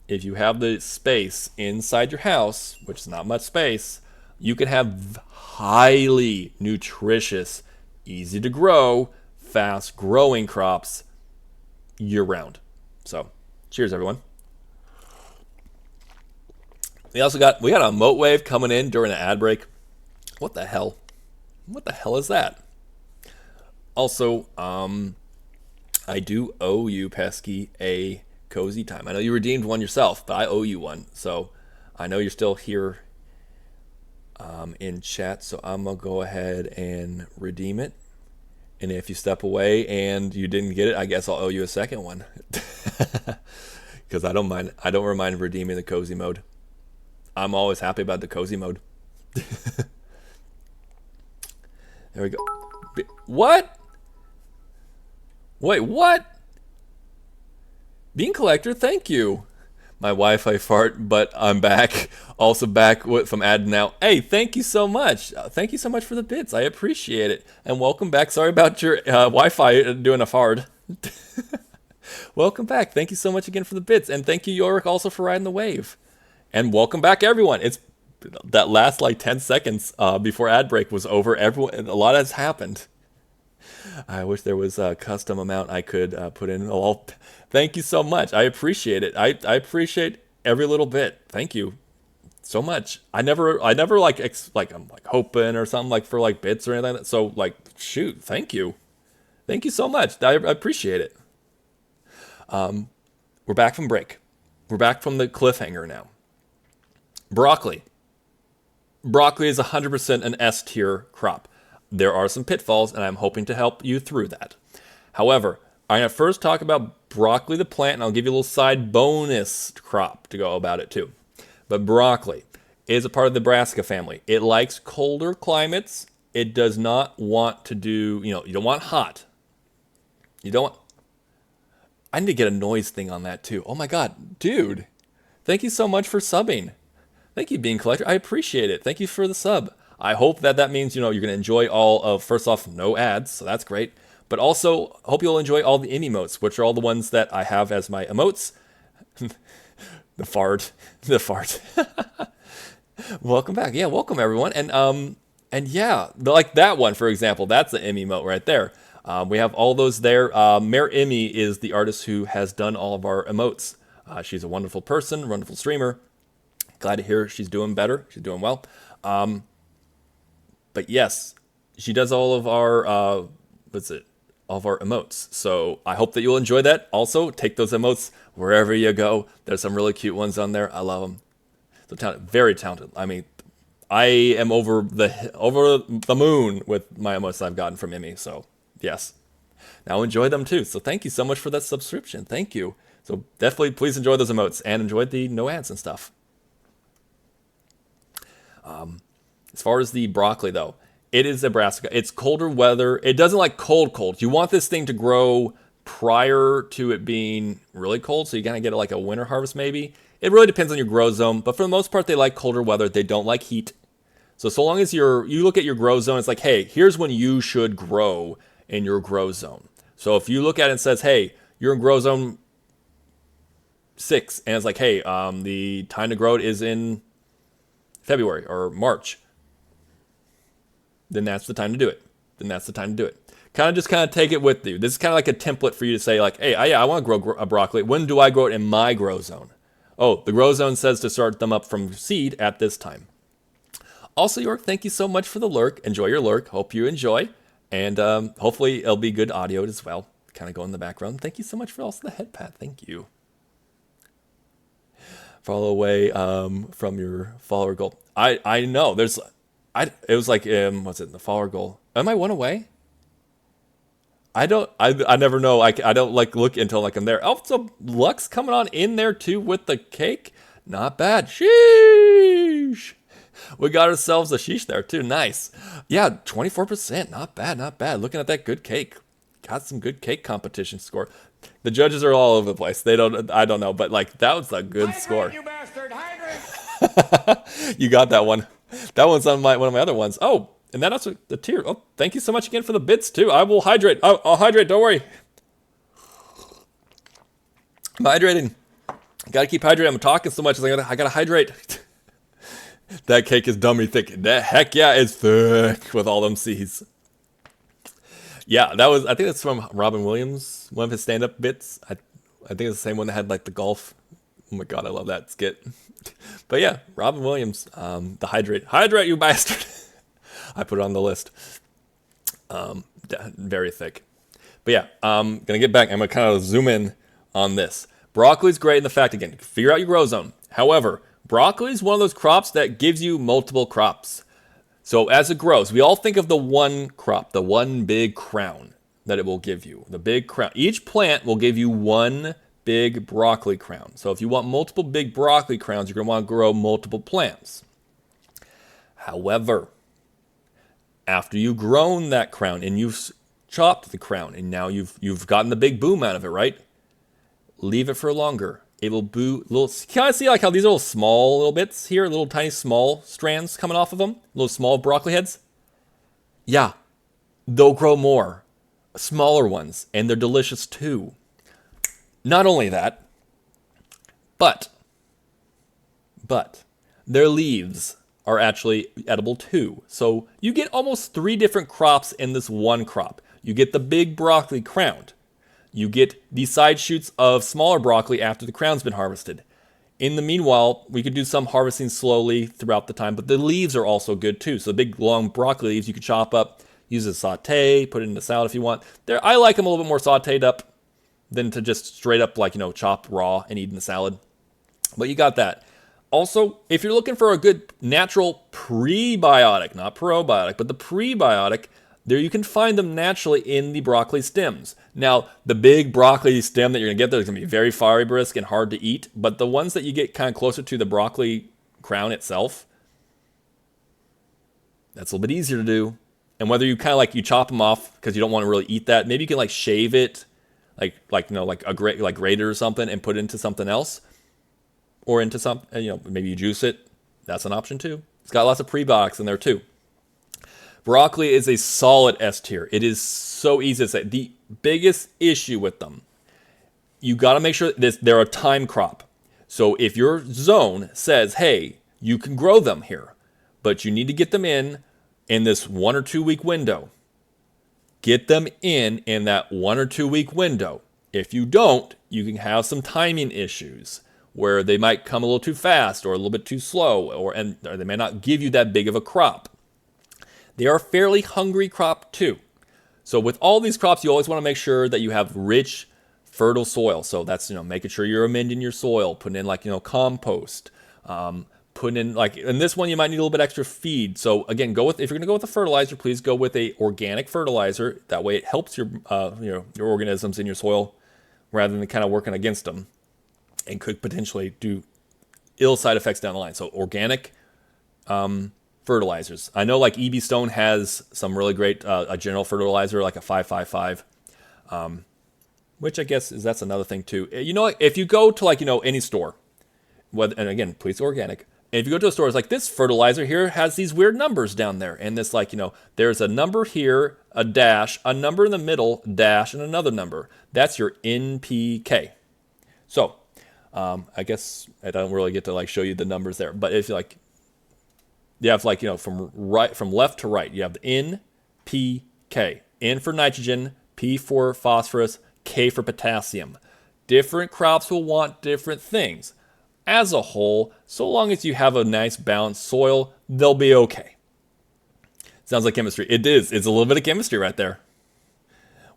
If you have the space inside your house, which is not much space, you can have highly nutritious, easy to grow, fast growing crops year round. So, cheers everyone. We got a Emote wave coming in during an ad break. What the hell? What the hell is that? Also, I do owe you, Pesky, a cozy time. I know you redeemed one yourself, but I owe you one. So I know you're still here in chat, so I'm going to go ahead and redeem it. And if you step away and you didn't get it, I guess I'll owe you a second one. Because I don't mind. I don't mind redeeming the cozy mode. I'm always happy about the cozy mode. There we go. What? Wait, what? Bean Collector, thank you. My Wi-Fi fart, but I'm back. Also back from ad now. Hey, thank you so much. Thank you so much for the bits. I appreciate it. And welcome back. Sorry about your Wi-Fi doing a fart. Welcome back. Thank you so much again for the bits. And thank you, Yorick, also for riding the wave. And welcome back, everyone. It's that last like 10 seconds before ad break was over. Everyone, a lot has happened. I wish there was a custom amount I could put in. Oh, thank you so much. I appreciate it. I appreciate every little bit. Thank you so much. I never like I'm like hoping or something like for like bits or anything like that. So like, shoot, thank you so much. I appreciate it. We're back from break. We're back from the cliffhanger now. Broccoli is 100% an S tier crop. There are some pitfalls, and I'm hoping to help you through that. However, I'm going to first talk about broccoli the plant, and I'll give you a little side bonus crop to go about it too. But broccoli is a part of the brassica family. It likes colder climates. It does not want to do, you don't want hot. You don't want... I need to get a noise thing on that too. Oh my god, dude. Thank you so much for subbing. Thank you, Bean Collector. I appreciate it. Thank you for the sub. I hope that means, you're going to enjoy all of, first off, no ads, so that's great. But also, hope you'll enjoy all the emotes, which are all the ones that I have as my emotes. The fart. Welcome back. Yeah, welcome everyone. And yeah, like that one, for example, that's the emote right there. We have all those there. MayorEmi is the artist who has done all of our emotes. She's a wonderful person, wonderful streamer. Glad to hear she's doing better. She's doing well. But yes, she does all of our, all of our emotes. So I hope that you'll enjoy that. Also, take those emotes wherever you go. There's some really cute ones on there. I love them. So talented, very talented. I mean, I am over the moon with my emotes I've gotten from Emmy. So yes, now enjoy them too. So thank you so much for that subscription. Thank you. So definitely please enjoy those emotes and enjoy the no ads and stuff. As far as the broccoli, though, it is a brassica. It's colder weather. It doesn't like cold. You want this thing to grow prior to it being really cold, so you kind of get like a winter harvest maybe. It really depends on your grow zone, but for the most part, they like colder weather. They don't like heat. So long as you look at your grow zone, it's like, hey, here's when you should grow in your grow zone. So if you look at it and says, hey, you're in grow zone 6, and it's like, hey, the time to grow it is in February or March, then that's the time to do it. Kind of take it with you. This is kind of like a template for you to say like, hey, I want to grow a broccoli. When do I grow it in my grow zone? Oh, the grow zone says to start them up from seed at this time. Also, York, thank you so much for the lurk. Enjoy your lurk. Hope you enjoy. And hopefully it'll be good audio as well. Kind of go in the background. Thank you so much for also the head pat. Thank you. Follow away from your follower goal. I know there's it was like what's it, the follower goal? Am I one away? I never know. I don't like look until like I'm there. Oh, so Lux coming on in there too with the cake. Not bad. Sheesh. We got ourselves a sheesh there too. Nice. Yeah, 24%. Not bad. Looking at that good cake. Got some good cake competition score. The judges are all over the place. I don't know, but like that was a good score. You bastard, hydrate. You got that one. That one's on one of my other ones. Oh, and then also the tier. Oh, thank you so much again for the bits too. I will hydrate. I'll hydrate. Don't worry. I'm hydrating. Gotta keep hydrating. I'm talking so much. I gotta hydrate. That cake is dummy thick. That heck yeah, it's thick with all them C's. Yeah, I think that's from Robin Williams, one of his stand-up bits. I think it's the same one that had like the golf. Oh my god, I love that skit. But yeah, Robin Williams, the hydrate you bastard. I put it on the list. Very thick. But yeah, I'm going to get back. I'm going to kind of zoom in on this. Broccoli's great in the fact, again, figure out your grow zone. However, broccoli is one of those crops that gives you multiple crops. So as it grows, we all think of the one crop, the one big crown that it will give you. The big crown. Each plant will give you one big broccoli crown. So if you want multiple big broccoli crowns, you're going to want to grow multiple plants. However, after you've grown that crown and you've chopped the crown and now you've gotten the big boom out of it, right? Leave it for longer. It will can I see like how these are little small little bits here, little tiny small strands coming off of them, little small broccoli heads? Yeah, they'll grow more, smaller ones, and they're delicious too. Not only that, but their leaves are actually edible too. So you get almost 3 different crops in this one crop. You get the big broccoli crowned. You get the side shoots of smaller broccoli after the crown's been harvested. In the meanwhile, we could do some harvesting slowly throughout the time, but the leaves are also good too. So the big long broccoli leaves you could chop up, use as saute, put it in a salad if you want. I like them a little bit more sauteed up than to just straight up chop raw and eat in the salad. But you got that. Also, if you're looking for a good natural prebiotic, not probiotic, but the prebiotic, there you can find them naturally in the broccoli stems. Now, the big broccoli stem that you're going to get there is going to be very fibrous and hard to eat, but the ones that you get kind of closer to the broccoli crown itself, that's a little bit easier to do. And whether you kind of you chop them off because you don't want to really eat that, maybe you can shave it, like a grater or something, and put it into something else. Or into maybe you juice it. That's an option too. It's got lots of prebiotics in there too. Broccoli is a solid S tier. It is so easy to say. The biggest issue with them, you got to make sure they're a time crop. So if your zone says, hey, you can grow them here, but you need to get them in this 1 or 2 week window. Get them in that 1 or 2 week window. If you don't, you can have some timing issues, where they might come a little too fast or a little bit too slow, or they may not give you that big of a crop. They are a fairly hungry crop too. So with all these crops, you always want to make sure that you have rich, fertile soil. So that's, making sure you're amending your soil, putting in compost, putting in in this one, you might need a little bit extra feed. So again, if you're going to go with a fertilizer, please go with a organic fertilizer. That way it helps your organisms in your soil rather than kind of working against them, and could potentially do ill side effects down the line. So organic fertilizers. I know EB Stone has some really great a general fertilizer, like a 555, which I guess that's another thing too. If you go to any store, and again, please organic. And if you go to a store, it's this fertilizer here has these weird numbers down there, and this there's a number here, a dash, a number in the middle, dash, and another number. That's your NPK. So I guess I don't really get to show you the numbers there, but if you have from left to right, you have the N, P, K. N for nitrogen, P for phosphorus, K for potassium. Different crops will want different things. As a whole, so long as you have a nice balanced soil, they'll be okay. Sounds like chemistry. It is. It's a little bit of chemistry right there.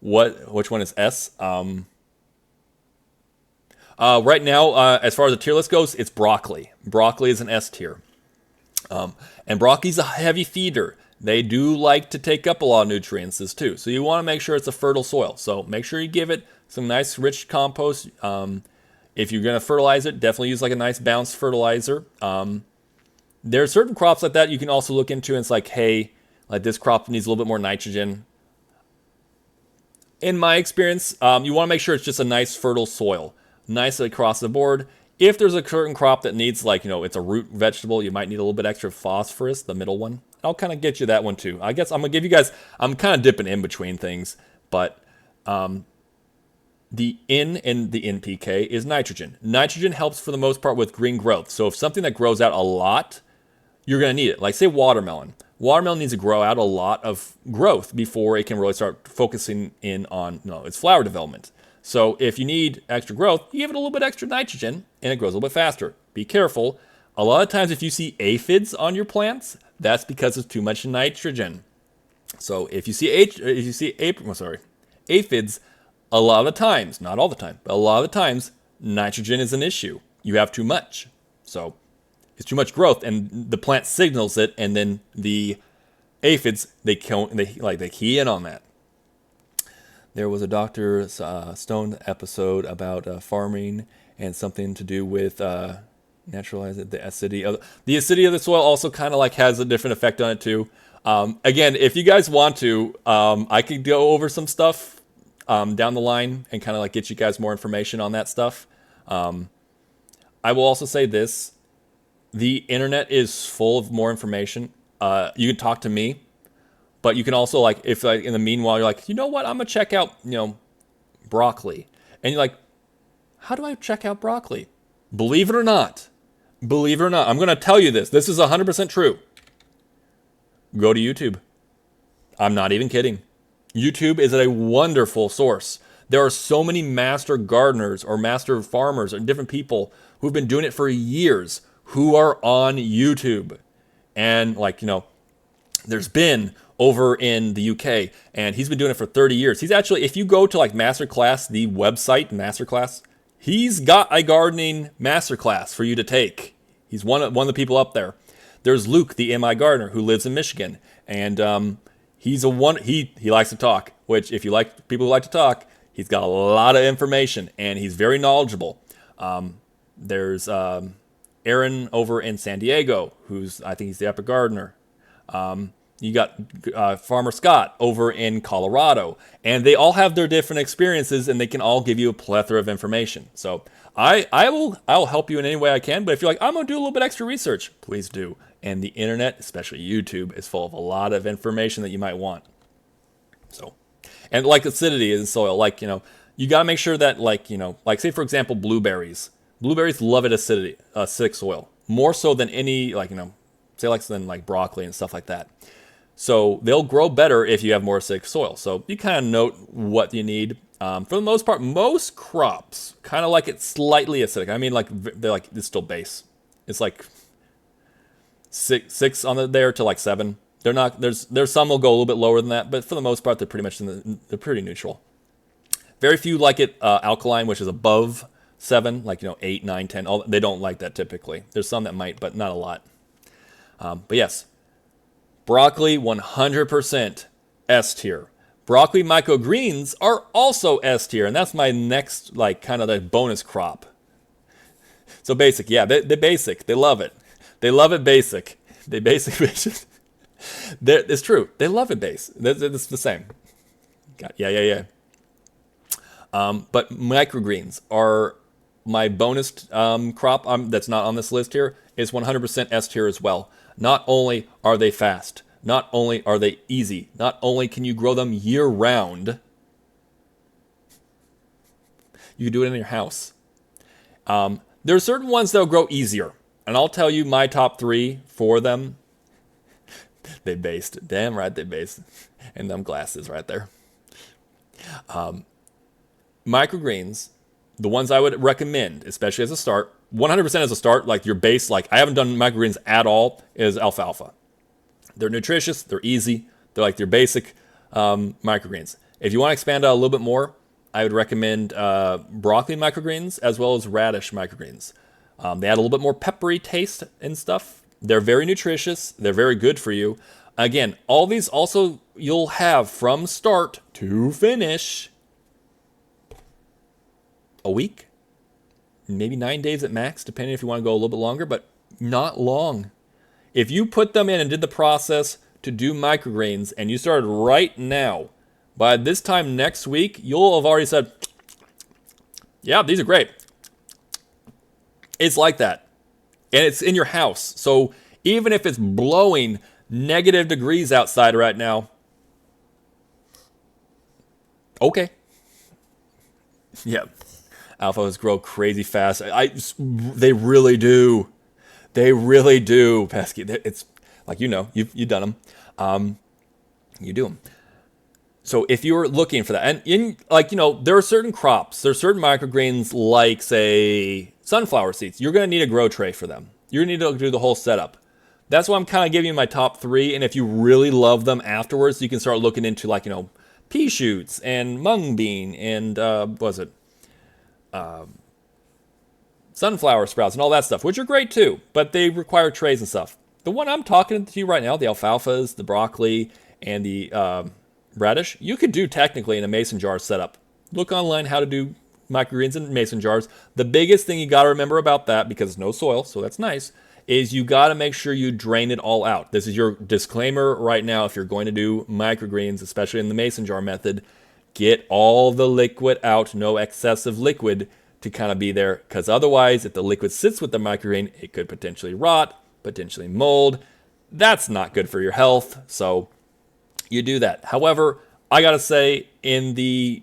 Which one is S? Right now, as far as the tier list goes, it's broccoli. Broccoli is an S tier. And broccoli's a heavy feeder. They do like to take up a lot of nutrients too. So you want to make sure it's a fertile soil. So make sure you give it some nice rich compost. If you're going to fertilize it, definitely use a nice balanced fertilizer. There are certain crops like that you can also look into, and it's hey, this crop needs a little bit more nitrogen. In my experience, you want to make sure it's just a nice fertile soil. Nice across the board. If there's a certain crop that needs it's a root vegetable, you might need a little bit extra phosphorus, the middle one. I'll kind of get you that one too. I guess I'm going to give you guys, I'm kind of dipping in between things, but the N in the NPK is nitrogen. Nitrogen helps for the most part with green growth. So if something that grows out a lot, you're going to need it. Say watermelon. Watermelon needs to grow out a lot of growth before it can really start focusing in on its flower development. So if you need extra growth, you give it a little bit extra nitrogen, and it grows a little bit faster. Be careful. A lot of times if you see aphids on your plants, that's because of too much nitrogen. So if you see aphids, a lot of the times, not all the time, but a lot of the times, nitrogen is an issue. You have too much. So it's too much growth, and the plant signals it, and then the aphids, they key in on that. There was a Dr. Stone episode about farming and something to do with naturalizing the acidity of the soil. Also, kind of like has a different effect on it too. Again, if you guys want to, I could go over some stuff down the line and kind of like get you guys more information on that stuff. I will also say this: the internet is full of more information. You can talk to me. But you can also, like, if like in the meanwhile you're like, you know what, I'm gonna check out, broccoli, and you're like, how do I check out broccoli? Believe it or not, I'm gonna tell you this. This is 100% true. Go to YouTube. I'm not even kidding. YouTube is a wonderful source. There are so many master gardeners or master farmers and different people who've been doing it for years who are on YouTube, and there's been over in the UK, and he's been doing it for 30 years. He's actually, if you go to like Masterclass, the website Masterclass, he's got a gardening masterclass for you to take. He's one of the people up there. There's Luke, the MI gardener, who lives in Michigan, and he likes to talk. Which, if you like people who like to talk, he's got a lot of information, and he's very knowledgeable. There's Aaron over in San Diego, I think he's the epic gardener. You got Farmer Scott over in Colorado, and they all have their different experiences, and they can all give you a plethora of information. So I'll help you in any way I can. But if you're like, I'm gonna do a little bit extra research, please do. And the internet, especially YouTube, is full of a lot of information that you might want. So, and like acidity in soil, you gotta make sure that say for example blueberries. Blueberries love acidic soil more so than any than broccoli and stuff like that. So they'll grow better if you have more acidic soil. So you kind of note what you need. For the most part, most crops kind of like it slightly acidic. I mean, they're it's still base. It's like six on there to 7. They're not. There's some will go a little bit lower than that, but for the most part, they're pretty much they're pretty neutral. Very few like it alkaline, which is above 7, 8, 9, 10. They don't like that typically. There's some that might, but not a lot. But yes. Broccoli, 100% S tier. Broccoli microgreens are also S tier, and that's my next, kind of the bonus crop. So basic, yeah, they basic. They love it. They love it basic. They basic. It's true. They love it base. It's the same. Yeah. But microgreens are my bonus crop that's not on this list here. Is 100% S tier as well. Not only are they fast, not only are they easy, not only can you grow them year-round, you can do it in your house. There are certain ones that will grow easier, and I'll tell you my top 3 for them. They based. Damn right they based. And them glasses right there. Microgreens, the ones I would recommend, especially as a start, 100% as a start, your base, I haven't done microgreens at all, is alfalfa. They're nutritious, they're easy, they're your basic microgreens. If you want to expand out a little bit more, I would recommend broccoli microgreens as well as radish microgreens. They add a little bit more peppery taste and stuff. They're very nutritious, they're very good for you. Again, all these also you'll have from start to finish a week. Maybe 9 days at max, depending if you want to go a little bit longer, but not long. If you put them in and did the process to do microgreens and you started right now, by this time next week, you'll have already said, yeah, these are great. It's like that. And it's in your house. So even if it's blowing negative degrees outside right now, okay. Yeah. Alphas grow crazy fast. They really do. They really do, Pesky. It's you've done them. You do them. So if you're looking for that, and there are certain crops, there are certain microgreens, like say sunflower seeds. You're going to need a grow tray for them. You're going to need to do the whole setup. That's why I'm kind of giving you my top 3. And if you really love them afterwards, you can start looking into pea shoots and mung bean and what was it? Sunflower sprouts and all that stuff, which are great too, but they require trays and stuff. The one I'm talking to you right now, the alfalfas, the broccoli, and the radish, you could do technically in a mason jar setup. Look online how to do microgreens in mason jars. The biggest thing you got to remember about that, because it's no soil, so that's nice, is you got to make sure you drain it all out. This is your disclaimer right now. If you're going to do microgreens, especially in the mason jar method, get all the liquid out, no excessive liquid to kind of be there, because otherwise, if the liquid sits with the microgreen, it could potentially rot, potentially mold. That's not good for your health, so you do that. However, I gotta say, in the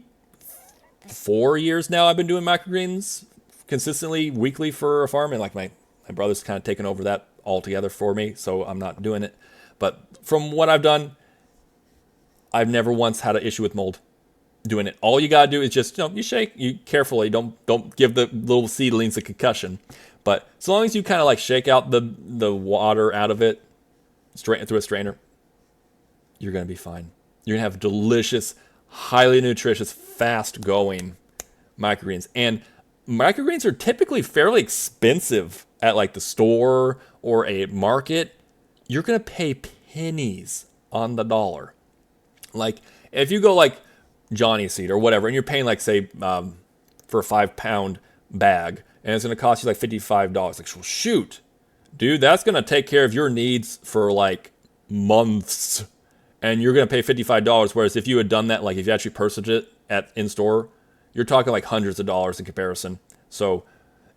4 years now I've been doing microgreens consistently, weekly for a farm, and like my brother's kind of taken over that altogether for me, so I'm not doing it. But from what I've done, I've never once had an issue with mold doing it. All you gotta do is just, you shake, you carefully, don't give the little seedlings a concussion. But as long as you kind of like shake out the water out of it, straight through a strainer, you're gonna be fine. You're gonna have delicious, highly nutritious, fast-going microgreens. And microgreens are typically fairly expensive at like the store or a market. You're gonna pay pennies on the dollar. Like if you go like Johnny Seed or whatever, and you're paying like say for a 5-pound bag, and it's gonna cost you like $55. Like, well, shoot, dude, that's gonna take care of your needs for like months, and you're gonna pay $55. Whereas if you had done that, like if you actually purchased it at in store, you're talking like hundreds of dollars in comparison. So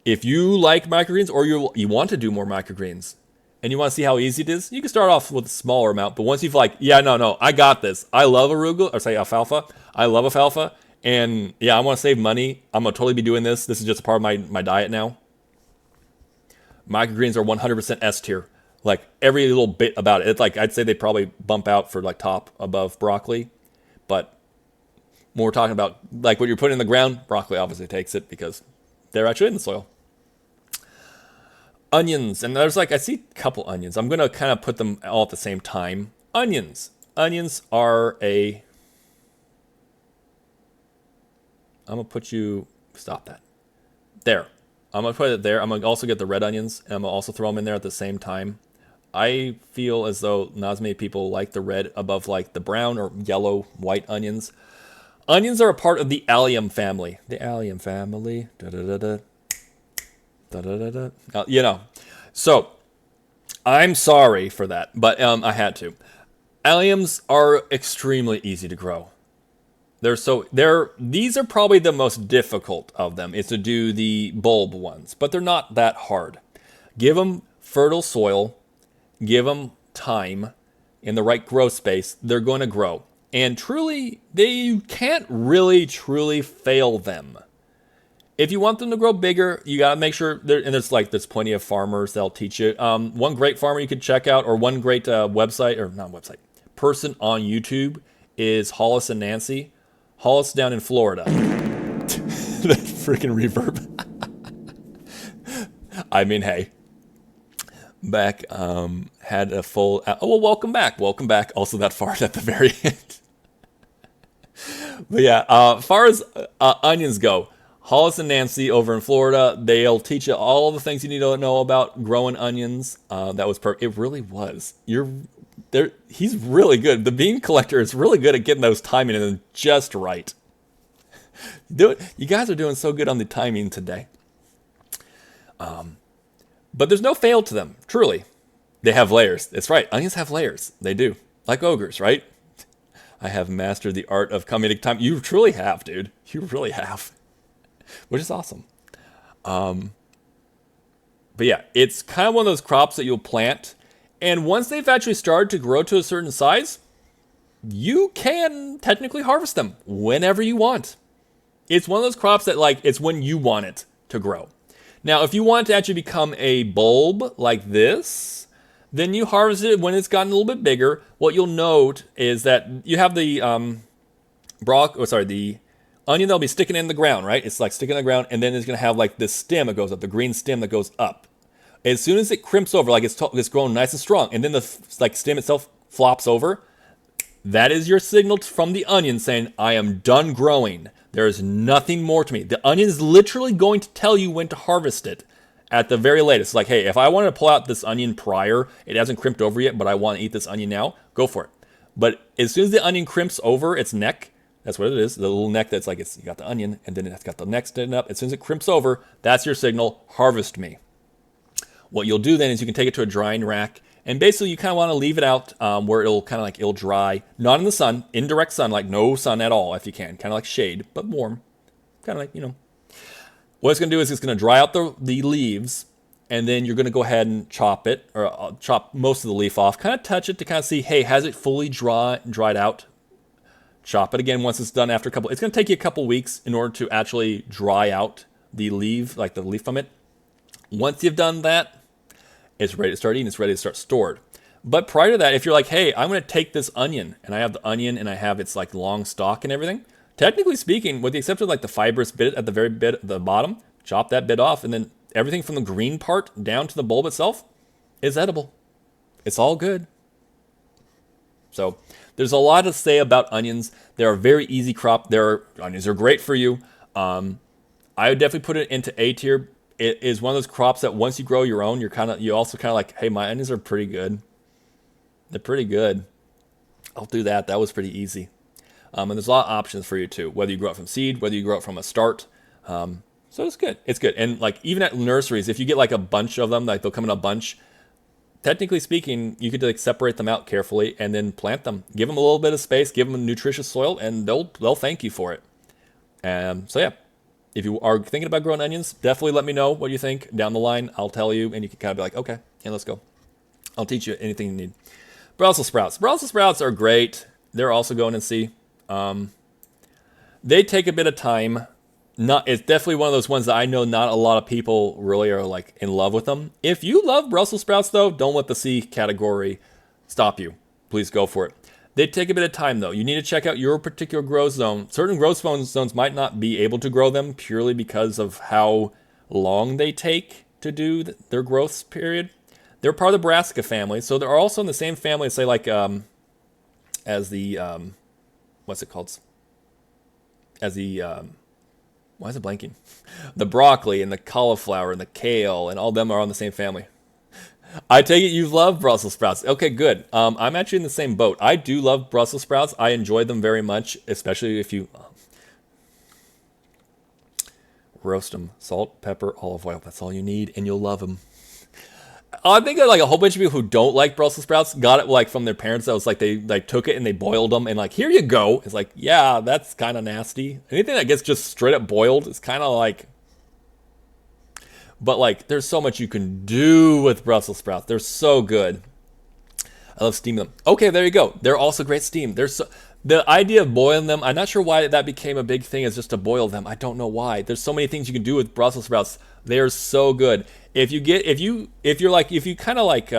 if you like microgreens, or you want to do more microgreens, and you want to see how easy it is, you can start off with a smaller amount. But once you've like, yeah, no, I got this. I love arugula, or say alfalfa. I love alfalfa. And yeah, I want to save money. I'm going to totally be doing this. This is just a part of my diet now. Microgreens are 100% S tier. Like every little bit about it. It's like, I'd say they probably bump out for like top above broccoli. But when we're talking about like what you're putting in the ground, broccoli obviously takes it because they're actually in the soil. Onions, and there's like, I see a couple onions. I'm going to kind of put them all at the same time. Onions are I'm going to put you, stop that. There. I'm going to put it there. I'm going to also get the red onions, and I'm going to also throw them in there at the same time. I feel as though not as many people like the red above like the brown or yellow, white onions. Onions are a part of the allium family. The allium family. Da-da-da-da. Da-da-da-da. So I'm sorry for that, but I had to. Alliums are extremely easy to grow. These are probably the most difficult of them, is to do the bulb ones, but they're not that hard. Give them fertile soil, give them time in the right growth space, they're going to grow. And truly, you can't really truly fail them. If you want them to grow bigger, you got to make sure, there's plenty of farmers that'll teach you. One great farmer you could check out, or one great person on YouTube is Hollis and Nancy. Hollis down in Florida. That freaking reverb. I mean, hey. Back, had a full, welcome back. Also that fart at the very end. But yeah, as far as onions go, Hollis and Nancy over in Florida, they'll teach you all the things you need to know about growing onions. That was perfect. It really was. He's really good. The bean collector is really good at getting those timing in just right. You guys are doing so good on the timing today. But there's no fail to them, truly. They have layers. That's right. Onions have layers. They do. Like ogres, right? I have mastered the art of comedic time. You truly have, dude. You really have. Which is awesome. But yeah, it's kind of one of those crops that you'll plant. And once they've actually started to grow to a certain size, you can technically harvest them whenever you want. It's one of those crops that it's when you want it to grow. Now, if you want it to actually become a bulb like this, then you harvest it when it's gotten a little bit bigger. What you'll note is that you have the the onion that'll be sticking in the ground, right? It's like sticking in the ground, and then it's going to have like this stem that goes up, the green stem that goes up. As soon as it crimps over, it's grown nice and strong, and then the stem itself flops over, That is your signal from the onion saying, I am done growing. There is nothing more to me. The onion is literally going to tell you when to harvest it at the very latest. It's like, hey, if I wanted to pull out this onion prior, it hasn't crimped over yet, but I want to eat this onion now, go for it. But as soon as the onion crimps over its neck, that's what it is, the little neck that's like, you got the onion, and then it's got the neck standing up. As soon as it crimps over, that's your signal, harvest me. What you'll do then is you can take it to a drying rack, and basically you kind of want to leave it out where it'll kind of like, it'll dry, not in the sun, indirect sun, like no sun at all if you can, kind of like shade, but warm, kind of like, you know. What it's going to do is it's going to dry out the leaves, and then you're going to go ahead and chop it, or chop most of the leaf off, kind of touch it to kind of see, hey, has it fully dried out? Chop it again once it's done after a couple. It's going to take you a couple weeks in order to actually dry out the leaf, like the leaf from it. Once you've done that, it's ready to start eating. It's ready to start stored. But prior to that, if you're like, hey, I'm going to take this onion, and I have the onion, and I have its like long stalk and everything. Technically speaking, with the exception of like the fibrous bit at the very bit at the bottom, chop that bit off, and then everything from the green part down to the bulb itself is edible. It's all good. So there's a lot to say about onions. They're a very easy crop. Onions are great for you. I would definitely put it into A tier. It is one of those crops that once you grow your own, you also kind of like, hey, my onions are pretty good. They're pretty good. I'll do that. That was pretty easy. And there's a lot of options for you too, whether you grow it from seed, whether you grow it from a start. So it's good. It's good. And like even at nurseries, if you get like a bunch of them, like they'll come in a bunch, technically speaking, you could like separate them out carefully and then plant them. Give them a little bit of space, give them nutritious soil, and they'll thank you for it. So yeah, if you are thinking about growing onions, definitely let me know what you think down the line. I'll tell you, and you can kind of be like, okay, yeah, let's go. I'll teach you anything you need. Brussels sprouts. Brussels sprouts are great. They're also going in C. They take a bit of time. It's definitely one of those ones that I know not a lot of people really are like in love with them. If you love Brussels sprouts though, don't let the C category stop you. Please go for it. They take a bit of time though. You need to check out your particular growth zone. Certain growth zones might not be able to grow them purely because of how long they take to do their growth period. They're part of the brassica family, so they're also in the same family, say like as the what's it called? As the why is it blanking? The broccoli and the cauliflower and the kale and all them are on the same family. I take it you love Brussels sprouts. Okay, good. I'm actually in the same boat. I do love Brussels sprouts. I enjoy them very much, especially if you roast them. Salt, pepper, olive oil. That's all you need, and you'll love them. I think that like a whole bunch of people who don't like Brussels sprouts got it like from their parents. That was like they like took it and they boiled them and like here you go. It's like yeah, that's kind of nasty. Anything that gets just straight up boiled is kind of like. But like there's so much you can do with Brussels sprouts. They're so good. I love steaming them. Okay, there you go. They're also great steamed. The idea of boiling them. I'm not sure why that became a big thing. Is just to boil them. I don't know why. There's so many things you can do with Brussels sprouts. They are so good. If you kind of like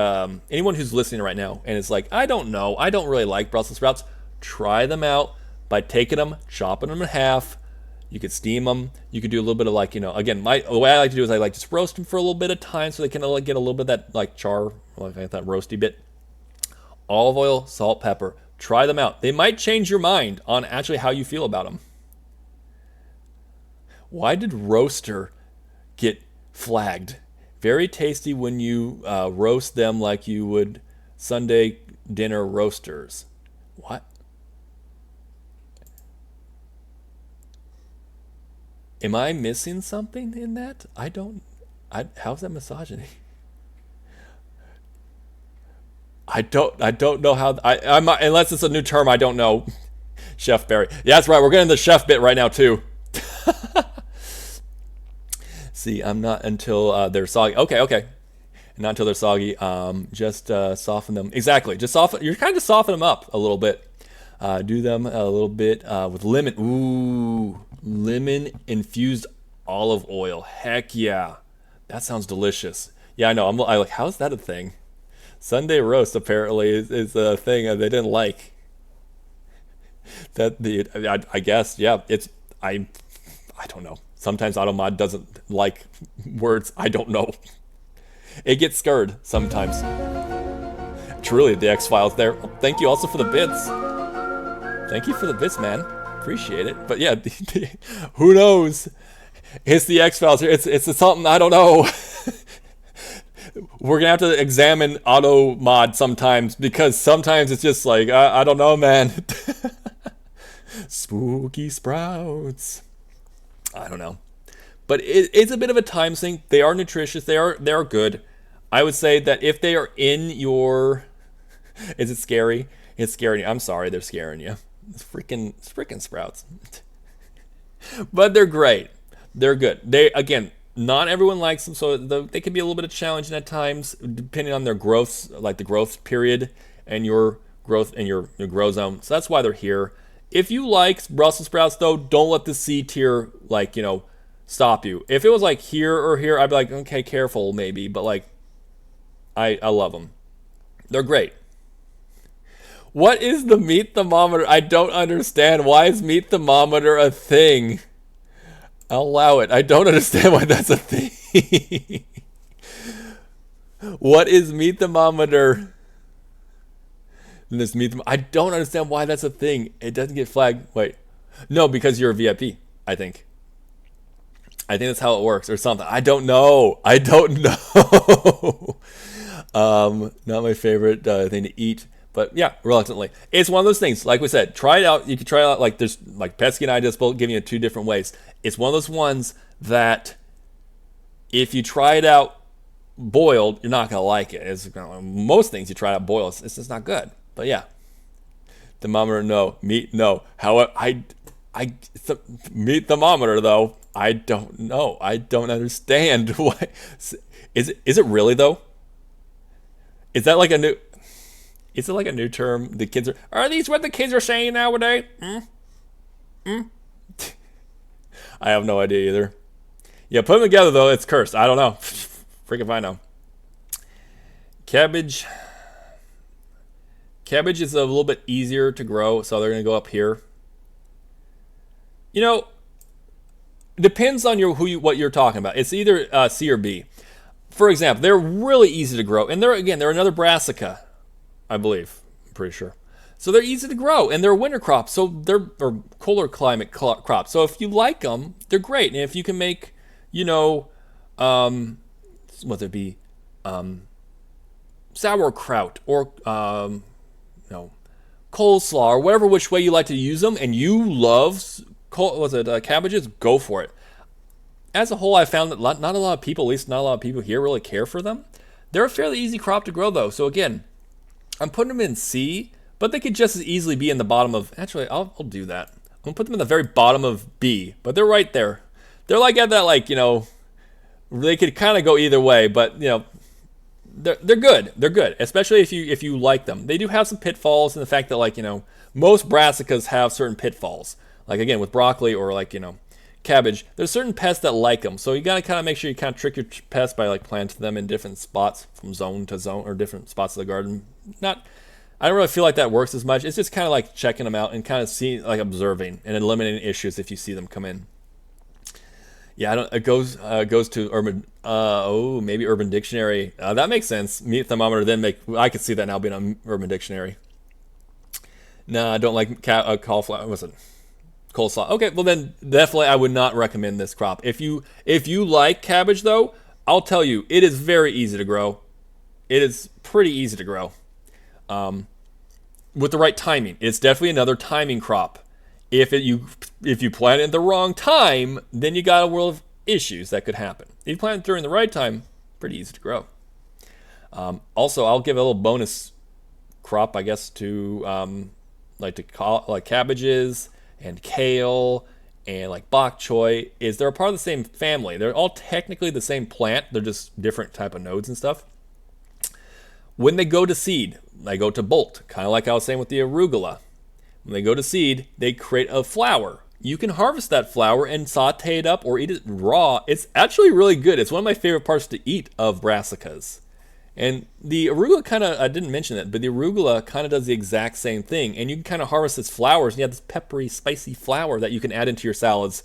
anyone who's listening right now and it's like I don't know, I don't really like Brussels sprouts. Try them out by taking them, chopping them in half. You could steam them. You could do a little bit of like again, the way I like to do is I like just roast them for a little bit of time so they can like get a little bit of that like char, like that roasty bit. Olive oil, salt, pepper. Try them out. They might change your mind on actually how you feel about them. Why did roaster get flagged? Very tasty when you roast them like you would Sunday dinner roasters. What? Am I missing something in that? How's that misogyny? I don't know how. I'm unless it's a new term. I don't know. Chef Barry. Yeah, that's right. We're getting the chef bit right now too. See, I'm not until they're soggy. Okay. Not until they're soggy. Just soften them. Exactly. Just soften. You're kind of soften them up a little bit. Do them a little bit with lemon. Ooh, lemon infused olive oil. Heck yeah, that sounds delicious. Yeah, I know. I like. How's that a thing? Sunday roast apparently is a thing they didn't like. I guess yeah. I don't know. Sometimes AutoMod doesn't like words. I don't know. It gets scared sometimes. Truly, the X-Files there. Thank you also for the bits. Thank you for the bits, man. Appreciate it. But yeah, who knows? It's the X-Files here. It's something I don't know. We're gonna have to examine auto mod sometimes, because sometimes it's just like I don't know, man. Spooky sprouts. I don't know, but it's a bit of a time sink. They are nutritious. They are good. I would say that if they are in your, is it scary? It's scaring you. I'm sorry, they're scaring you. It's freaking sprouts. But they're great. They're good. They, again, not everyone likes them, so they can be a little bit of challenging at times, depending on their growth, like the growth period and your growth and your grow zone. So that's why they're here. If you like Brussels sprouts, though, don't let the C tier, like, stop you. If it was like here or here, I'd be like, okay, careful maybe. But like, I love them. They're great. What is the meat thermometer? I don't understand. Why is meat thermometer a thing? I'll allow it. I don't understand why that's a thing. What is meat thermometer? I don't understand why that's a thing. It doesn't get flagged. Wait. No, because you're a VIP, I think. I think that's how it works or something. I don't know. Not my favorite thing to eat. But yeah, reluctantly. It's one of those things. Like we said, try it out. You can try it out. Like there's like Pesky and I just both giving you 2 different ways. It's one of those ones that if you try it out boiled, you're not gonna like it. It's most things you try out boiled, it's just not good. But yeah, thermometer no, meat no. However, meat thermometer though. I don't know. I don't understand why. Is it really though? Is that like a new? Is it like a new term? The kids are these what the kids are saying nowadays? I have no idea either. Yeah, put them together though. It's cursed. I don't know. Freaking if I know. Cabbage. Cabbage is a little bit easier to grow, so they're gonna go up here. Depends on what you're talking about. It's either C or B. For example, they're really easy to grow, and they're another brassica, I believe. I'm pretty sure. So they're easy to grow, and they're a winter crop, so they're or colder climate crop. So if you like them, they're great. And if you can make, whether it be sauerkraut or coleslaw or whatever which way you like to use them, and you love cabbages, go for it. As a whole, I found that not a lot of people, at least not a lot of people here, really care for them. They're a fairly easy crop to grow, though. So again, I'm putting them in C, but they could just as easily be in the bottom of. Actually, I'll do that. I'm gonna put them in the very bottom of B, but they're right there. They're like at that, they could kind of go either way, but they're good. They're good, especially if you like them. They do have some pitfalls in the fact that most brassicas have certain pitfalls. Like again with broccoli or cabbage, there's certain pests that like them. So you gotta kind of make sure you kind of trick your pests by planting them in different spots from zone to zone or different spots of the garden. I don't really feel like that works as much. It's just kind of like checking them out and kind of seeing, observing and eliminating issues if you see them come in. Yeah, it goes to urban. Maybe Urban Dictionary. That makes sense. Meat thermometer. I could see that now being on Urban Dictionary. Nah, I don't like cauliflower. What's it? Coleslaw. Okay, well then definitely I would not recommend this crop. If you like cabbage though, I'll tell you it is very easy to grow. It is pretty easy to grow. With the right timing. It's definitely another timing crop. If you plant it at the wrong time, then you got a world of issues that could happen. If you plant it during the right time, pretty easy to grow. Also, I'll give a little bonus crop, I guess, to cabbages and kale and bok choy. They're a part of the same family. They're all technically the same plant. They're just different type of nodes and stuff. When they go to seed, they go to bolt, kind of like I was saying with the arugula. When they go to seed, they create a flower. You can harvest that flower and saute it up or eat it raw. It's actually really good. It's one of my favorite parts to eat of brassicas. And the arugula I didn't mention it, but the arugula kind of does the exact same thing. And you can kind of harvest its flowers, and you have this peppery, spicy flower that you can add into your salads.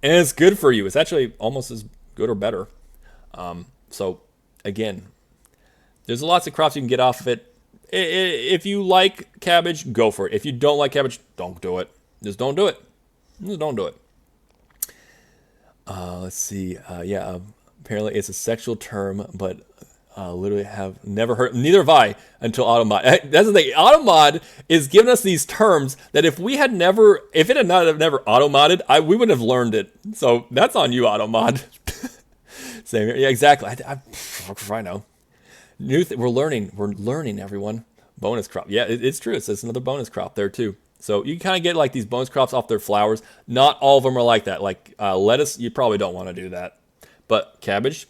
And it's good for you. It's actually almost as good or better. So, again, there's lots of crops you can get off of it. If you like cabbage, go for it. If you don't like cabbage, don't do it. Just don't do it. Just don't do it. Let's see. Apparently it's a sexual term, but literally have never heard. Neither have I until Automod. That's the thing. Automod is giving us these terms that if it had not have never automodded, we wouldn't have learned it. So that's on you, Automod. Same here. Yeah, exactly. I know. We're learning, everyone. Bonus crop. Yeah, it's true. It's another bonus crop there too. So you kind of get like these bonus crops off their flowers. Not all of them are like that. Like lettuce, you probably don't want to do that. But cabbage,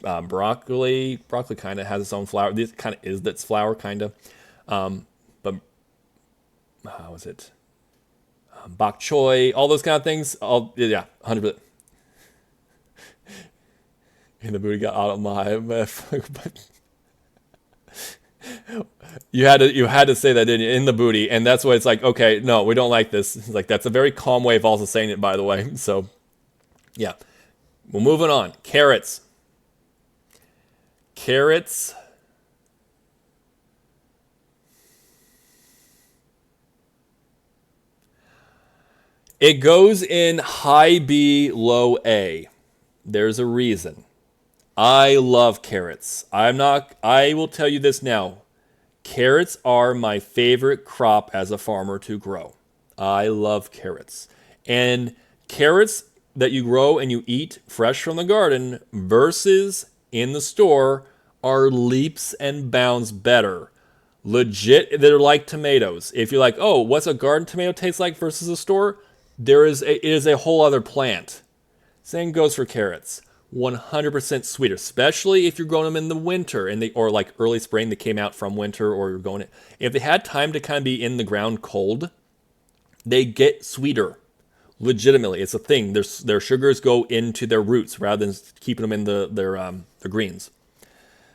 broccoli kind of has its own flower. This kind of is its flower, kind of. But how is it? Bok choy, all those kind of things. 100%. And the booty got out of my. You had to say that, didn't you? In the booty, and that's why it's like, okay, no, we don't like this. It's like that's a very calm way of also saying it, by the way. So, yeah, we're moving on. Carrots. It goes in high B, low A. There's a reason. I love carrots. I will tell you this now. Carrots are my favorite crop as a farmer to grow. I love carrots. And carrots that you grow and you eat fresh from the garden versus in the store are leaps and bounds better. Legit, they're like tomatoes. If you're like, oh, what's a garden tomato taste like versus a store? It is a whole other plant. Same goes for carrots. 100% sweeter, especially if you're growing them in the winter or like early spring. They came out from winter, or you're going. If they had time to kind of be in the ground cold, they get sweeter. Legitimately, it's a thing. Their sugars go into their roots rather than keeping them in their greens.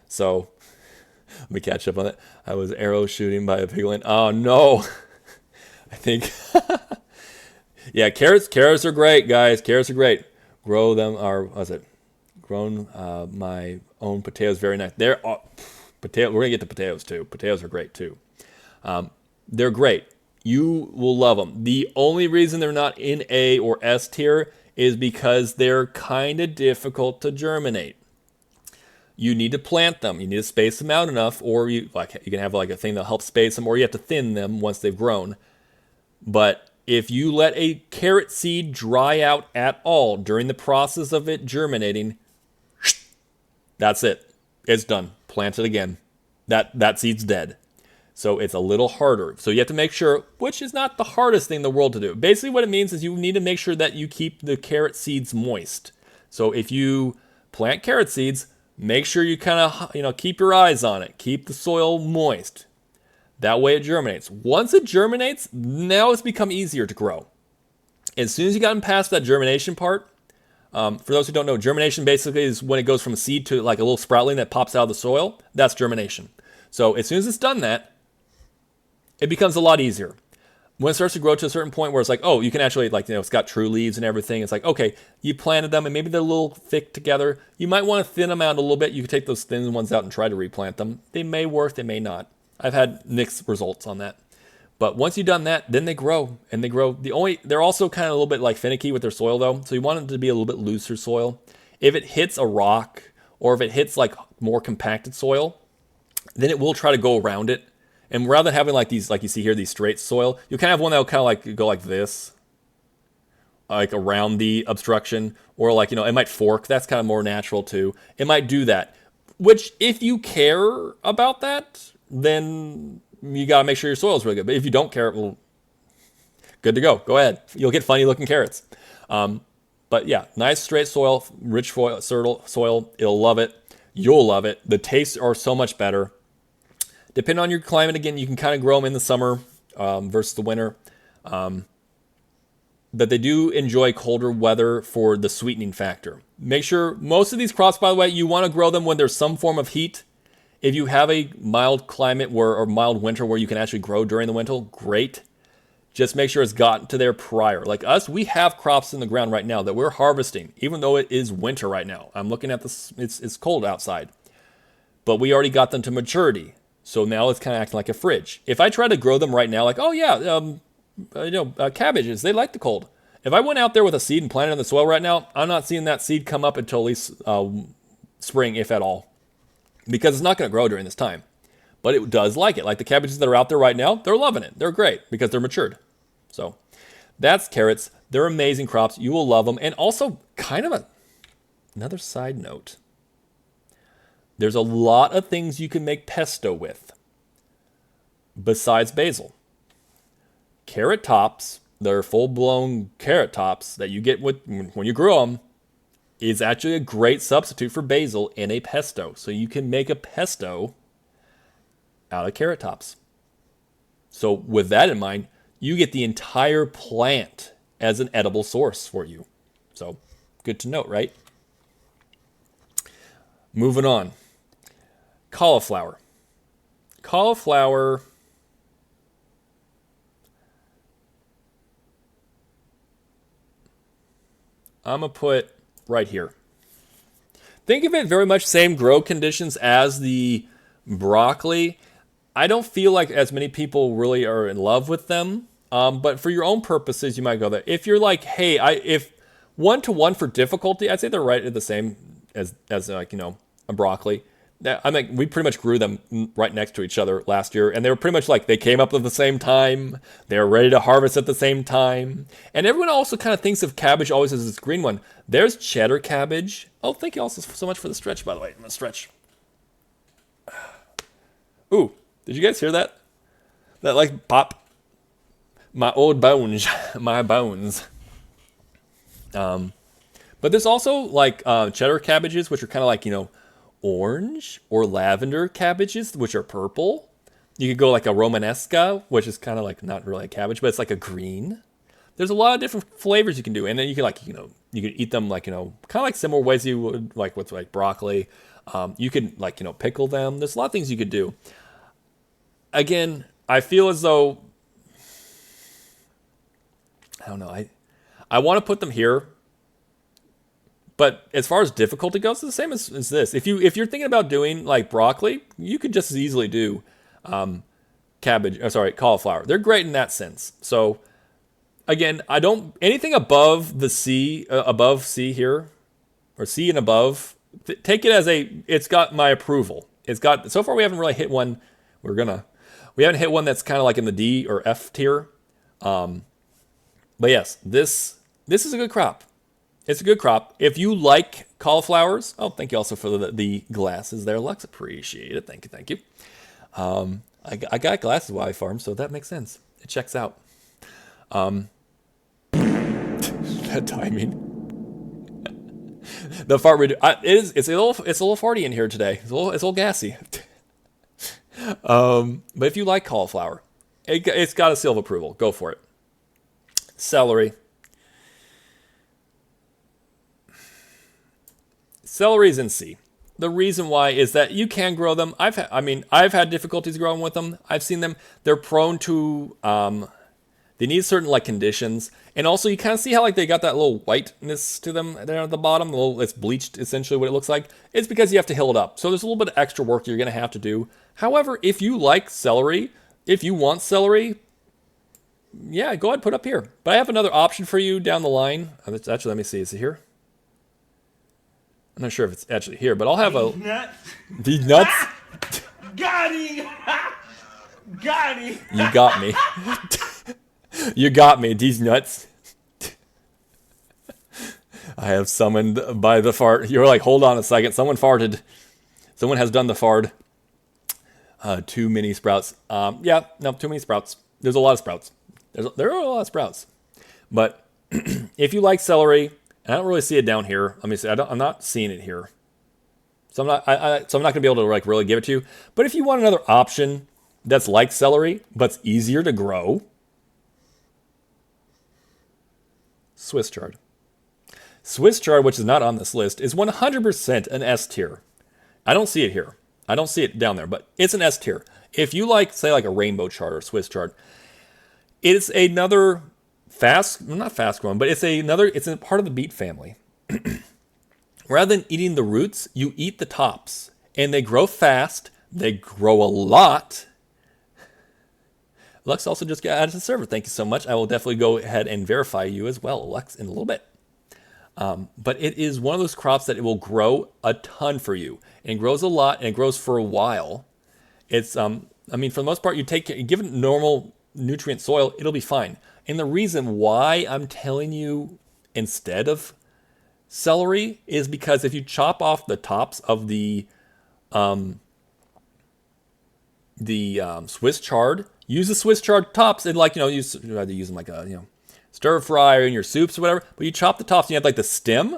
So let me catch up on it. I was arrow shooting by a piglin. Oh no! I think. Yeah, carrots are great, guys. Carrots are great. Grow them. Grown my own potatoes, very nice. We're gonna get to potatoes too. Potatoes are great too. They're great. You will love them. The only reason they're not in A or S tier is because they're kind of difficult to germinate. You need to plant them. You need to space them out enough, or you can have like a thing that helps space them, or you have to thin them once they've grown. But if you let a carrot seed dry out at all during the process of it germinating, that's it. It's done. Plant it again. That seed's dead. So it's a little harder. So you have to make sure, which is not the hardest thing in the world to do. Basically what it means is you need to make sure that you keep the carrot seeds moist. So if you plant carrot seeds, make sure you kind of, keep your eyes on it. Keep the soil moist. That way it germinates. Once it germinates, now it's become easier to grow. As soon as you gotten past that germination part, for those who don't know, germination basically is when it goes from a seed to like a little sproutling that pops out of the soil. That's germination. So as soon as it's done that, it becomes a lot easier. When it starts to grow to a certain point where it's like, oh, you can actually it's got true leaves and everything. It's like, okay, you planted them and maybe they're a little thick together. You might want to thin them out a little bit. You can take those thin ones out and try to replant them. They may work, they may not. I've had mixed results on that. But once you've done that, then they grow and they grow. They're also kind of a little bit like finicky with their soil though. So you want it to be a little bit looser soil. If it hits a rock or if it hits like more compacted soil, then it will try to go around it. And rather than having like these, like you see here, these straight soil, you kind of have one that will kind of like go like this, like around the obstruction, or like, it might fork. That's kind of more natural too. It might do that, which if you care about that, then you got to make sure your soil is really good. But if you don't care, well, good to go. Go ahead. You'll get funny looking carrots. But yeah, nice straight soil, rich soil. It'll love it. You'll love it. The tastes are so much better. Depending on your climate, again, you can kind of grow them in the summer versus the winter. But they do enjoy colder weather for the sweetening factor. Make sure most of these crops, by the way, you want to grow them when there's some form of heat. If you have a mild climate or mild winter where you can actually grow during the winter, great. Just make sure it's gotten to there prior. Like us, we have crops in the ground right now that we're harvesting, even though it is winter right now. I'm looking at this, it's cold outside. But we already got them to maturity. So now it's kind of acting like a fridge. If I try to grow them right now, like, oh yeah, cabbages, they like the cold. If I went out there with a seed and planted it in the soil right now, I'm not seeing that seed come up until at least spring, if at all, because it's not going to grow during this time. But it does like it. Like the cabbages that are out there right now, they're loving it. They're great because they're matured. So that's carrots. They're amazing crops. You will love them. And also, kind of another side note. There's a lot of things you can make pesto with besides basil. Carrot tops, they're full-blown carrot tops that you get when you grow them, is actually a great substitute for basil in a pesto. So you can make a pesto out of carrot tops. So with that in mind, you get the entire plant as an edible source for you. So good to note, right? Moving on. Cauliflower. Cauliflower, I'm going to put right here. Think of it very much same grow conditions as the broccoli. I don't feel like as many people really are in love with them. But for your own purposes, you might go there. If you're like, hey, if 1-to-1 for difficulty, I'd say they're right at the same as like, a broccoli. I mean, we pretty much grew them right next to each other last year, and they were pretty much like they came up at the same time. They were ready to harvest at the same time. And everyone also kind of thinks of cabbage always as this green one. There's cheddar cabbage. Oh, thank you also so much for the stretch, by the way. I'm going to stretch. Ooh, did you guys hear that? That like pop. My old bones. My bones. But there's also like cheddar cabbages, which are kind of like, orange or lavender cabbages, which are purple. You could go like a Romanesca, which is kind of like not really a cabbage, but it's like a green. There's a lot of different flavors you can do, and then you can like you can eat them like kind of like similar ways you would like with like broccoli. You could like pickle them. There's a lot of things you could do. Again, I feel as though I don't know. I want to put them here. But as far as difficulty goes, it's the same as this. If you're thinking about doing like broccoli, you could just as easily do cauliflower. They're great in that sense. So again, I don't anything above the C, above C here, or C and above. Take it as it's got my approval. It's got so far we haven't really hit one. We haven't hit one that's kind of like in the D or F tier. But yes, this is a good crop. It's a good crop. If you like cauliflowers, oh, thank you also for the glasses there, Lux. Appreciate it. Thank you. I got glasses while I farm, so that makes sense. It checks out. That timing. The fart it's a little farty in here today. It's a little gassy. But if you like cauliflower, it's got a seal of approval. Go for it. Celery. Celery's in C. The reason why is that you can grow them. I've had difficulties growing with them. I've seen them. They're prone to, they need certain like conditions. And also you kind of see how like they got that little whiteness to them there at the bottom. It's bleached essentially what it looks like. It's because you have to hill it up. So there's a little bit of extra work you're going to have to do. However, if you like celery, if you want celery, yeah, go ahead, put up here. But I have another option for you down the line. Actually, let me see. Is it here? I'm not sure if it's actually here, but I'll have These nuts? Got him! Got him! You got me. You got me, these nuts. I have summoned by the fart. You're like, hold on a second. Someone farted. Someone has done the fart. Too many sprouts. Too many sprouts. There's a lot of sprouts. There are a lot of sprouts. But if you like celery, and I don't really see it down here. Let me see. I'm not seeing it here. So I'm not going to be able to like really give it to you. But if you want another option that's like celery, but it's easier to grow, Swiss chard. Swiss chard, which is not on this list, is 100% an S tier. I don't see it here. I don't see it down there, but it's an S tier. If you like, say, like a rainbow chard or Swiss chard, it's another not fast growing, but it's a part of the beet family. Rather than eating the roots, you eat the tops, and they grow fast. They grow a lot. Lux also just got added to the server. Thank you so much. I will definitely go ahead and verify you as well, Lux, in a little bit. But it is one of those crops that it will grow a ton for you. And it grows a lot, and it grows for a while. It's, I mean, for the most part, give it normal nutrient soil, it'll be fine. And the reason why I'm telling you instead of celery is because if you chop off the tops of the Swiss chard, use the Swiss chard tops and like, you either use them like a, stir fry or in your soups or whatever, but you chop the tops and you have like the stem.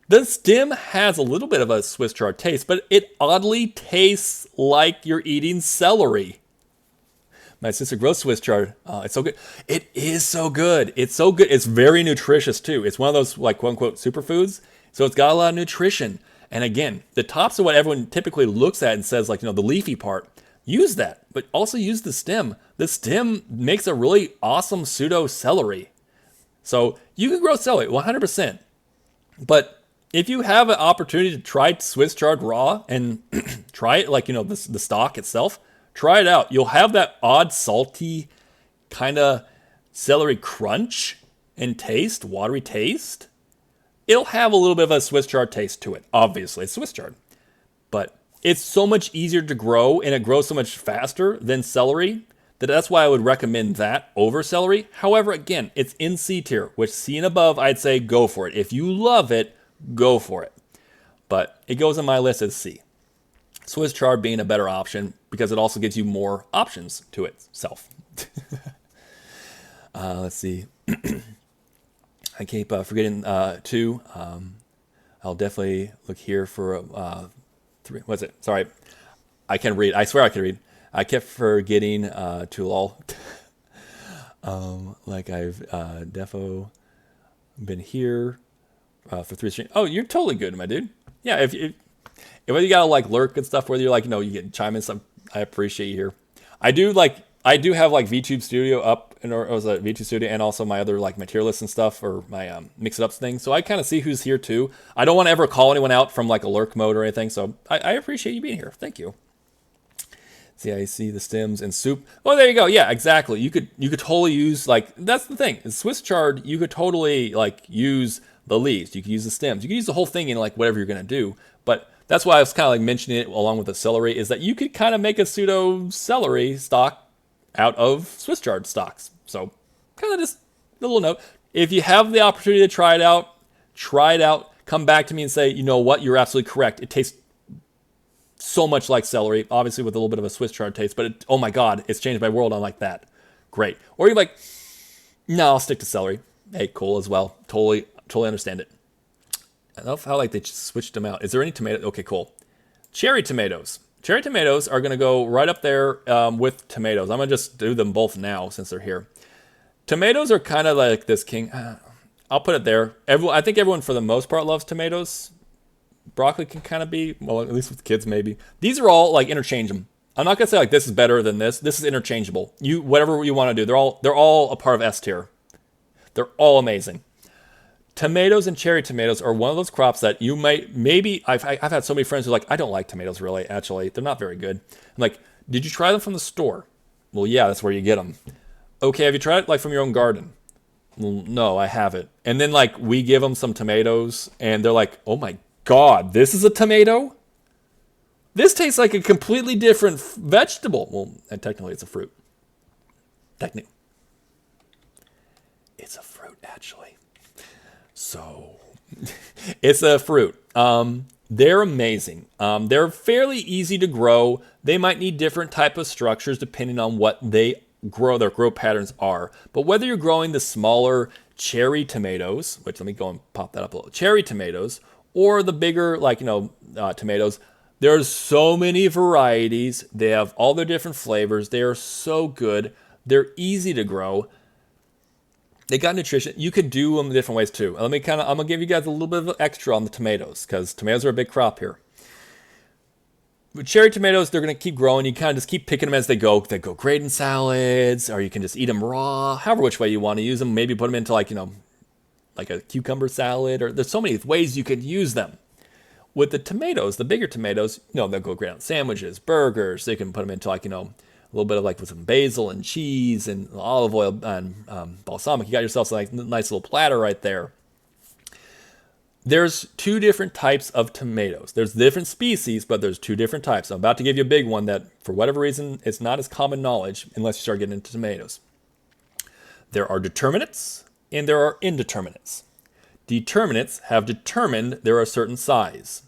The stem has a little bit of a Swiss chard taste, but it oddly tastes like you're eating celery. My sister grows Swiss chard. It's so good. It is so good. It's so good. It's very nutritious too. It's one of those like quote unquote superfoods. So it's got a lot of nutrition. And again, the tops are what everyone typically looks at and says like, the leafy part. Use that, but also use the stem. The stem makes a really awesome pseudo celery. So you can grow celery 100%. But if you have an opportunity to try Swiss chard raw and try it like, the stalk itself, try it out. You'll have that odd salty kind of celery crunch and taste, watery taste. It'll have a little bit of a Swiss chard taste to it. Obviously, it's Swiss chard. But it's so much easier to grow and it grows so much faster than celery that's why I would recommend that over celery. However, again, it's in C tier, which C and above, I'd say go for it. If you love it, go for it. But it goes on my list as C. Swiss chard being a better option because it also gives you more options to itself. Let's see. I keep forgetting two. I'll definitely look here for three. What's it? Sorry. I can read. I swear I can read. I kept forgetting Tulal. Like I've defo been here for 3 streams. Oh, you're totally good, my dude. Yeah, if whether you gotta like lurk and stuff, whether you're like, you get chime in stuff, I appreciate you here. I do have like VTube Studio up, or it was a VTube Studio, and also my other like material lists and stuff, or my mix it ups thing. So I kind of see who's here too. I don't want to ever call anyone out from like a lurk mode or anything. So I appreciate you being here. Thank you. See, I see the stems and soup. Oh, there you go. Yeah, exactly. You could totally use like, that's the thing. In Swiss chard, you could totally like use the leaves. You could use the stems. You could use the whole thing in like whatever you're gonna do. But that's why I was kind of like mentioning it along with the celery, is that you could kind of make a pseudo celery stock out of Swiss chard stocks. So kind of just a little note. If you have the opportunity to try it out. Come back to me and say, you know what, you're absolutely correct. It tastes so much like celery, obviously with a little bit of a Swiss chard taste, but oh my God, it's changed my world. I like that. Great. Or you're like, no, I'll stick to celery. Hey, cool as well. Totally understand it. I love how like they just switched them out. Is there any tomato? Okay, cool. Cherry tomatoes. Cherry tomatoes are going to go right up there with tomatoes. I'm going to just do them both now since they're here. Tomatoes are kind of like this king. I'll put it there. I think everyone for the most part loves tomatoes. Broccoli can kind of be, well, at least with kids maybe. These are all like interchangeable. I'm not gonna say like this is better than this. This is interchangeable. Whatever you want to do, they're all a part of S tier. They're all amazing. Tomatoes and cherry tomatoes are one of those crops that you maybe I've had so many friends who are like, I don't like tomatoes really. Actually, they're not very good. I'm like, did you try them from the store? Well, yeah, that's where you get them. Okay, have you tried it like from your own garden? Well, no, I haven't. And then like we give them some tomatoes, and they're like, oh my God, this is a tomato? This tastes like a completely different vegetable. Well, and technically it's a fruit. Technically. It's a fruit, actually. So, it's a fruit. They're amazing. They're fairly easy to grow. They might need different type of structures depending on what their grow patterns are. But whether you're growing the smaller cherry tomatoes, which let me go and pop that up a little, cherry tomatoes, or the bigger, like, tomatoes. There's so many varieties. They have all their different flavors. They are so good. They're easy to grow. They got nutrition. You could do them different ways too. I'm gonna give you guys a little bit of extra on the tomatoes because tomatoes are a big crop here. With cherry tomatoes, they're gonna keep growing. You kind of just keep picking them as they go. They go great in salads, or you can just eat them raw. However, which way you want to use them. Maybe put them into like a cucumber salad, or there's so many ways you could use them. with the tomatoes, the bigger tomatoes, they'll go great on sandwiches, burgers. They can put them into like, a little bit of like with some basil and cheese and olive oil and balsamic. You got yourself a nice little platter right there. There's two different types of tomatoes. There's different species, but there's two different types. I'm about to give you a big one that, for whatever reason, it's not as common knowledge unless you start getting into tomatoes. There are determinants and there are indeterminates. Determinants have determined they're a certain size.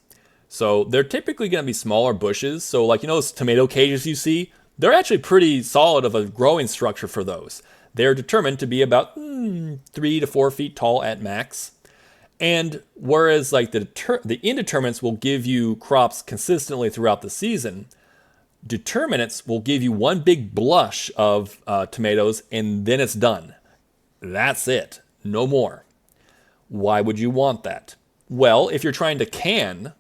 So they're typically going to be smaller bushes. So like, those tomato cages you see, they're actually pretty solid of a growing structure for those. They're determined to be about 3 to 4 feet tall at max. And whereas like the indeterminates will give you crops consistently throughout the season, determinants will give you one big blush of tomatoes and then it's done. That's it. No more. Why would you want that? Well, if you're trying to can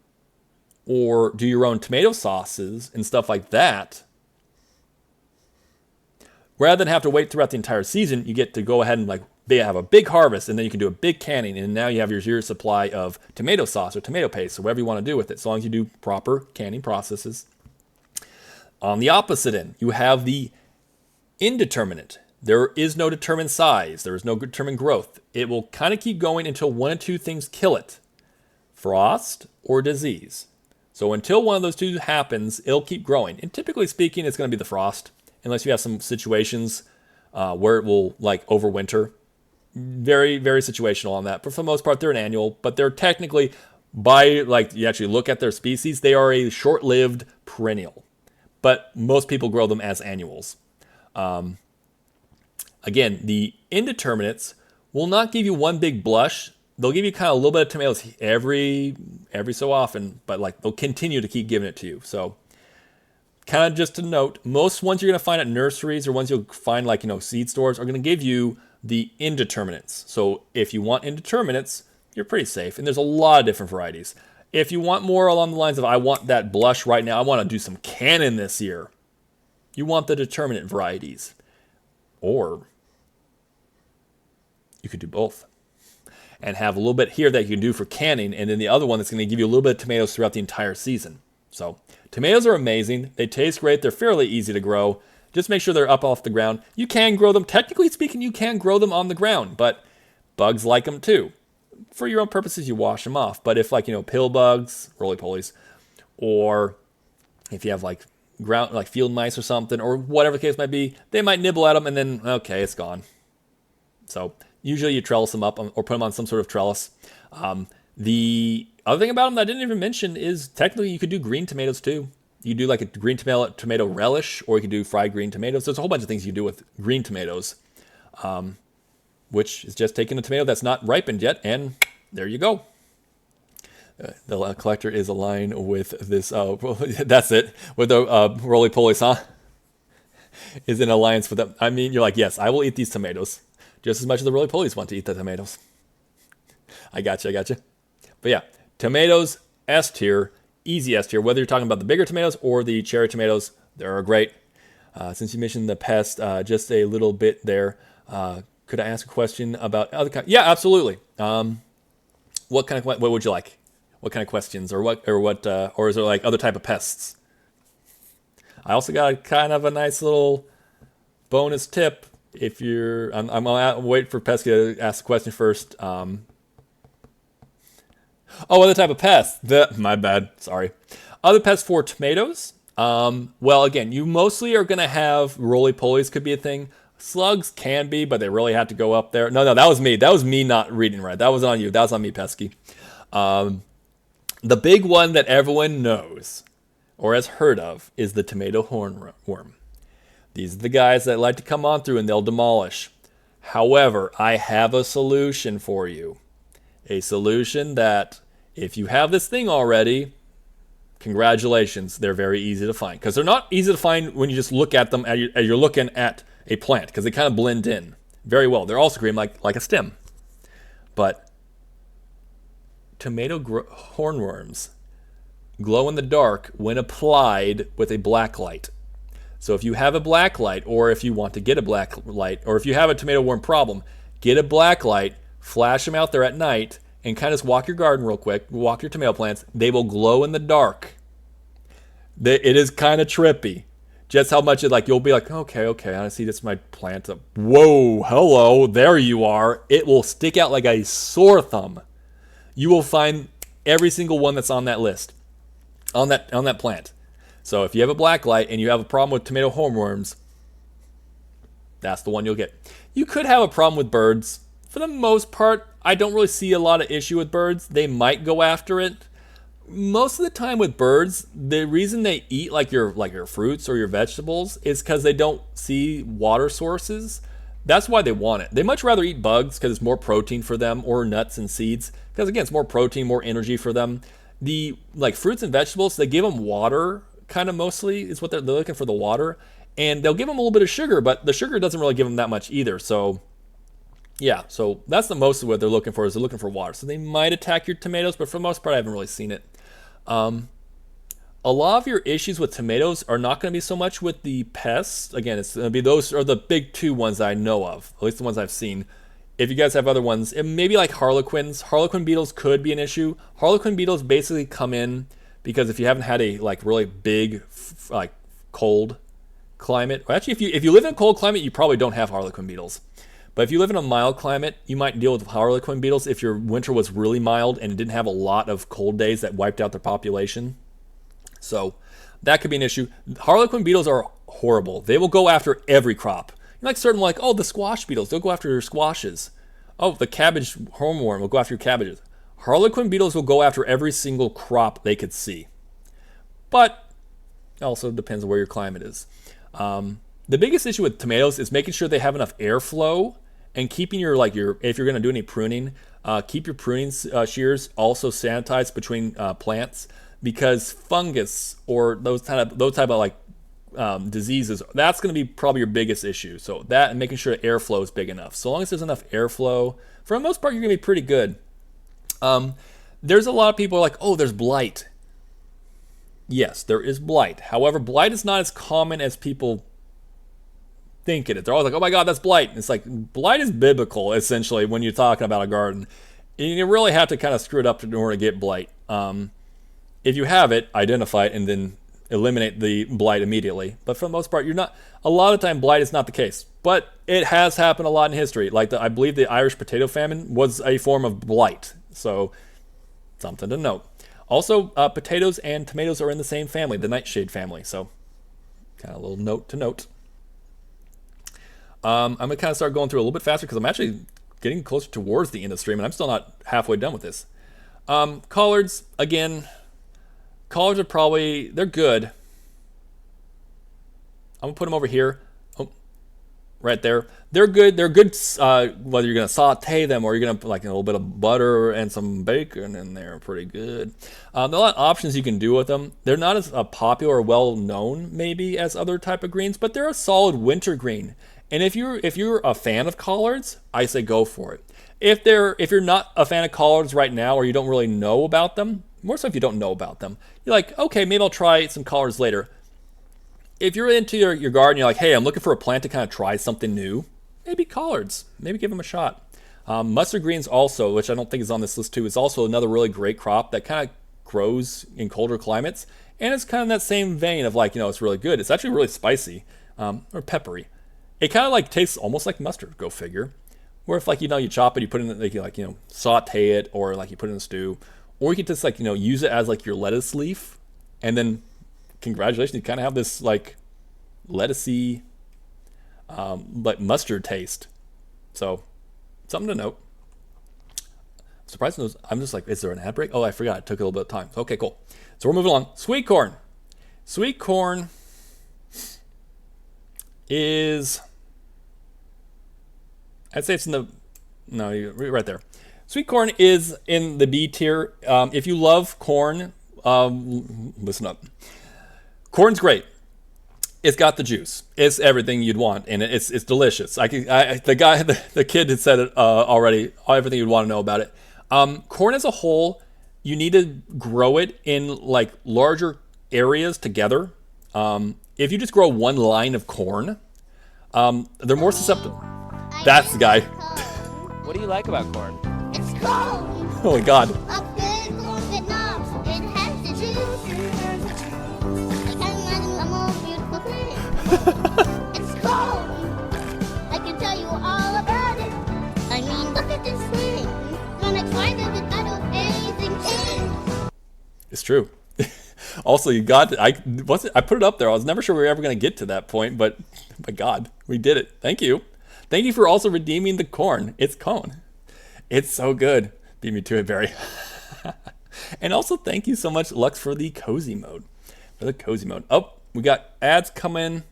or do your own tomato sauces and stuff like that, rather than have to wait throughout the entire season, you get to go ahead and they have a big harvest, and then you can do a big canning, and now you have your year's supply of tomato sauce or tomato paste, or whatever you want to do with it, as long as you do proper canning processes. On the opposite end, you have the indeterminate. There is no determined size. There is no determined growth. It will kind of keep going until one or two things kill it. Frost or disease. So until one of those two happens, it'll keep growing. And typically speaking, it's going to be the frost, unless you have some situations where it will overwinter. Very, very situational on that. But for the most part, they're an annual, but they're technically, you actually look at their species, they are a short-lived perennial. But most people grow them as annuals. Again, the indeterminates will not give you one big blush. They'll give you kind of a little bit of tomatoes every so often, but they'll continue to keep giving it to you. So kind of just to note, most ones you're going to find at nurseries or ones you'll find seed stores are going to give you the indeterminates. So if you want indeterminates, you're pretty safe. And there's a lot of different varieties. If you want more along the lines of, I want that blush right now, I want to do some canning this year, you want the determinate varieties. Or you could do both and have a little bit here that you can do for canning, and then the other one that's going to give you a little bit of tomatoes throughout the entire season. So tomatoes are amazing. They taste great. They're fairly easy to grow. Just make sure they're up off the ground. You can grow them. Technically speaking, you can grow them on the ground, but bugs like them too. For your own purposes, you wash them off. But if pill bugs, roly-polies, or if you have ground field mice or something, or whatever the case might be, they might nibble at them and then, okay, it's gone. So usually you trellis them up or put them on some sort of trellis. The other thing about them that I didn't even mention is technically you could do green tomatoes too. You do a green tomato relish, or you can do fried green tomatoes. There's a whole bunch of things you do with green tomatoes, which is just taking a tomato that's not ripened yet, and there you go. The collector is aligned with this. That's it. With the roly-polies, huh? Is in alliance with them. I mean, you're yes, I will eat these tomatoes just as much as the roly-polies want to eat the tomatoes. I got you. But yeah, tomatoes, S tier. Easy S tier, whether you're talking about the bigger tomatoes or the cherry tomatoes, they're great. Since you mentioned the pest just a little bit there, could I ask a question about other kind? Yeah, absolutely. What would you like? What kind of questions, or is there other type of pests? I also got kind of a nice little bonus tip. If you're, I'm gonna wait for Pesky to ask the question first. Other type of pests. My bad. Sorry. Other pests for tomatoes. Well, again, you mostly are going to have roly-polies could be a thing. Slugs can be, but they really have to go up there. No, that was me. That was me not reading right. That was on you. That was on me, Pesky. The big one that everyone knows or has heard of is the tomato hornworm. These are the guys that like to come on through and they'll demolish. However, I have a solution for you. A solution that, if you have this thing already, congratulations, they're very easy to find. Because they're not easy to find when you just look at them as you're looking at a plant, because they kind of blend in very well. They're also green like a stem. But tomato hornworms glow in the dark when applied with a black light. So if you have a black light, or if you want to get a black light, or if you have a tomato worm problem, get a black light, flash them out there at night, and kind of just walk your garden real quick, walk your tomato plants, they will glow in the dark. It is kind of trippy. Just how much it, like, you'll be like, okay, I see this, my plant. Whoa, hello, there you are. It will stick out like a sore thumb. You will find every single one that's on that list, on that plant. So if you have a black light and you have a problem with tomato hornworms, that's the one you'll get. You could have a problem with birds. For the most part, I don't really see a lot of issue with birds. They might go after it. Most of the time with birds, the reason they eat like your fruits or your vegetables is because they don't see water sources. That's why they want it. They much rather eat bugs because it's more protein for them, or nuts and seeds because, again, it's more protein, more energy for them. The fruits and vegetables, they give them water kind of mostly is what they're looking for, the water, and they'll give them a little bit of sugar, but the sugar doesn't really give them that much either. So yeah, so that's the most of what they're looking for, is they're looking for water. So they might attack your tomatoes, but for the most part, I haven't really seen it. A lot of your issues with tomatoes are not going to be so much with the pests. Again, it's going to be those are the big two ones that I know of, at least the ones I've seen. If you guys have other ones, it may be like harlequins. Harlequin beetles could be an issue. Harlequin beetles basically come in because if you haven't had a really big cold climate, or actually if you live in a cold climate, you probably don't have harlequin beetles. But if you live in a mild climate, you might deal with harlequin beetles if your winter was really mild and it didn't have a lot of cold days that wiped out their population. So that could be an issue. Harlequin beetles are horrible. They will go after every crop. The squash beetles, they'll go after your squashes. Oh, the cabbage hornworm will go after your cabbages. Harlequin beetles will go after every single crop they could see. But it also depends on where your climate is. The biggest issue with tomatoes is making sure they have enough airflow and keeping if you're going to do any pruning, keep your pruning shears also sanitized between plants, because fungus or those type of diseases, that's going to be probably your biggest issue. So that, and making sure airflow is big enough. So long as there's enough airflow, for the most part, you're going to be pretty good. There's a lot of people like, oh, there's blight. Yes, there is blight. However, blight is not as common as people think it is. They're always like, oh my God, that's blight. And it's like, blight is biblical, essentially, when you're talking about a garden. And you really have to kind of screw it up in order to get blight. If you have it, identify it and then eliminate the blight immediately. But for the most part, a lot of time blight is not the case. But it has happened a lot in history. I believe the Irish potato famine was a form of blight. So something to note. Also, potatoes and tomatoes are in the same family, the nightshade family. So kind of a little note to note. I'm going to kind of start going through a little bit faster because I'm actually getting closer towards the end of the stream, and I'm still not halfway done with this. Collards, again, collards are they're good. I'm going to put them over here. Oh, right there. They're good. They're good whether you're going to saute them or you're going to put a little bit of butter and some bacon in there. Pretty good. There are a lot of options you can do with them. They're not as popular or well-known maybe as other type of greens, but they're a solid winter green. And if you're a fan of collards, I say go for it. If you're not a fan of collards right now, or you don't really know about them, more so if you don't know about them, you're like, okay, maybe I'll try some collards later. If you're into your garden, you're like, hey, I'm looking for a plant to kind of try something new, maybe collards. Maybe give them a shot. Mustard greens also, which I don't think is on this list too, is also another really great crop that kind of grows in colder climates. And it's kind of that same vein of it's really good. It's actually really spicy or peppery. It kind of tastes almost like mustard, go figure. Where if you chop it, you put it in, saute it, or you put it in a stew. Or you can just use it as your lettuce leaf. And then, congratulations, you kind of have this lettucey, mustard taste. So, something to note. Surprised, I'm just is there an ad break? Oh, I forgot, it took a little bit of time. Okay, cool. So we're moving along. Sweet corn. Sweet corn is, I'd say it's right there. Sweet corn is in the B tier. If you love corn, listen up. Corn's great. It's got the juice. It's everything you'd want, and it's delicious. The kid had said it already. Everything you'd want to know about it. Corn as a whole, you need to grow it in larger areas together. If you just grow one line of corn, they're more susceptible. That's the guy. What do you like about corn? It's cold. Oh my god. A good corn that knocks, it has the juice. I can't imagine a more beautiful thing. It's corn. I can tell you all about it. I mean, look at this thing. When I tried it, I don't anything change. It's true. Also, you got I put it up there. I was never sure we were ever going to get to that point, but my God, we did it. Thank you. Thank you for also redeeming the corn. It's cone. It's so good. Beat me to it, Barry. And also, thank you so much, Lux, for the cozy mode. Oh, we got ads coming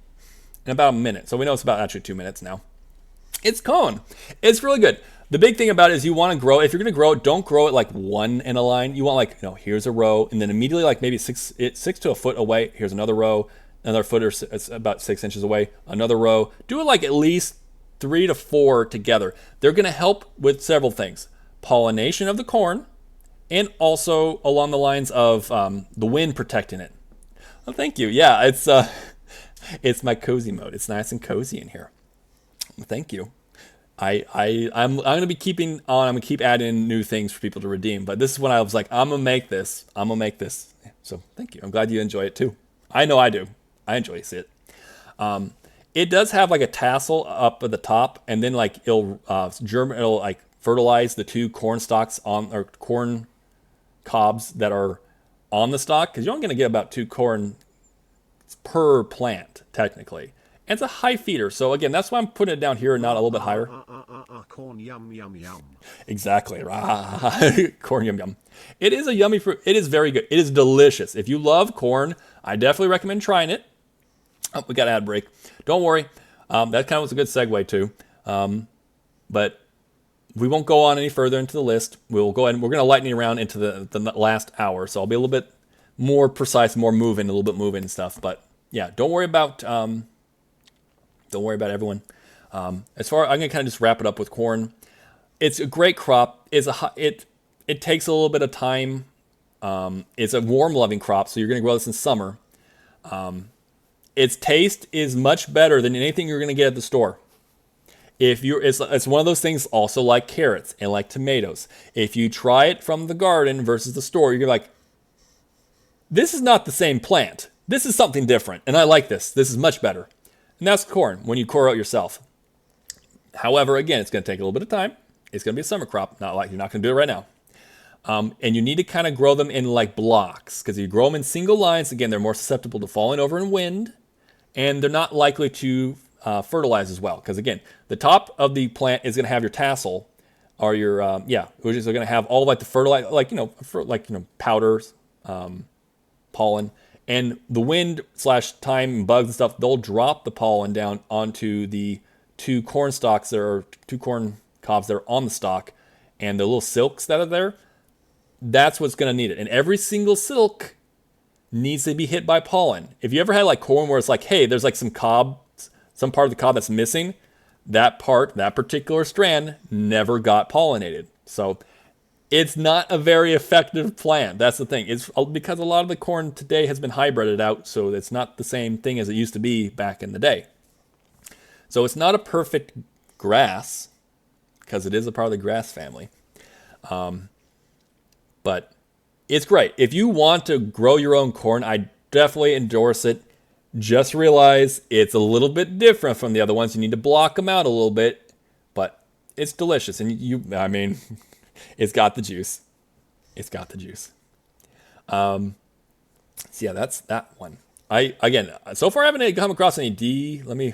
in about a minute. So we know it's about actually 2 minutes now. It's cone. It's really good. The big thing about it is you want to grow. If you're going to grow it, don't grow it like one in a line. You want like, here's a row, and then immediately like maybe six to a foot away. Here's another row, another foot or it's about 6 inches away. Another row. Do it like at least 3 to 4 together. They're going to help with several things: pollination of the corn, and also along the lines of the wind protecting it. Well, thank you. Yeah, it's my cozy mode. It's nice and cozy in here. Thank you. I'm gonna be keeping on. I'm gonna keep adding new things for people to redeem. But this is when I was like, I'm gonna make this. So thank you. I'm glad you enjoy it too. I know I do. I enjoy it. It does have like a tassel up at the top, and then like it'll like fertilize the 2 corn stalks or corn cobs that are on the stalk, because you're only gonna get about 2 corn per plant technically. And it's a high feeder, so again, that's why I'm putting it down here and not a little bit higher. Corn yum yum yum. Exactly. Corn yum yum. It is a yummy fruit. It is very good. It is delicious. If you love corn, I definitely recommend trying it. Oh, we got an ad break. Don't worry. That kind of was a good segue too. But we won't go on any further into the list. We'll go ahead and we're going to lighten around into the last hour. So I'll be a little bit more precise, more moving, a little bit moving and stuff. But yeah, don't worry about everyone. I'm going to kind of just wrap it up with corn. It's a great crop. It takes a little bit of time. It's a warm loving crop, so you're going to grow this in summer. Its taste is much better than anything you're going to get at the store. It's one of those things also like carrots and like tomatoes. If you try it from the garden versus the store, you're like, this is not the same plant. This is something different, and I like this. This is much better. And that's corn when you core out yourself. However, again, it's going to take a little bit of time. It's going to be a summer crop. Not like you're not going to do it right now. And you need to kind of grow them in like blocks, because if you grow them in single lines, again, they're more susceptible to falling over in wind, and they're not likely to fertilize as well. Because again, the top of the plant is going to have your tassel, or your which is going to have all like the fertilizer, powders, pollen. And the wind / time and bugs and stuff, they'll drop the pollen down onto the 2 corn stalks that are 2 corn cobs that are on the stalk, and the little silks that are there. That's what's going to need it. And every single silk needs to be hit by pollen. If you ever had like corn where it's like, hey, there's like some part of the cob that's missing, that particular strand never got pollinated. So it's not a very effective plant. That's the thing. It's because a lot of the corn today has been hybrided out, so it's not the same thing as it used to be back in the day. So it's not a perfect grass, because it is a part of the grass family. But it's great. If you want to grow your own corn, I definitely endorse it. Just realize it's a little bit different from the other ones. You need to block them out a little bit, but it's delicious. And it's got the juice. So yeah, that's that one. So far I haven't come across any D. I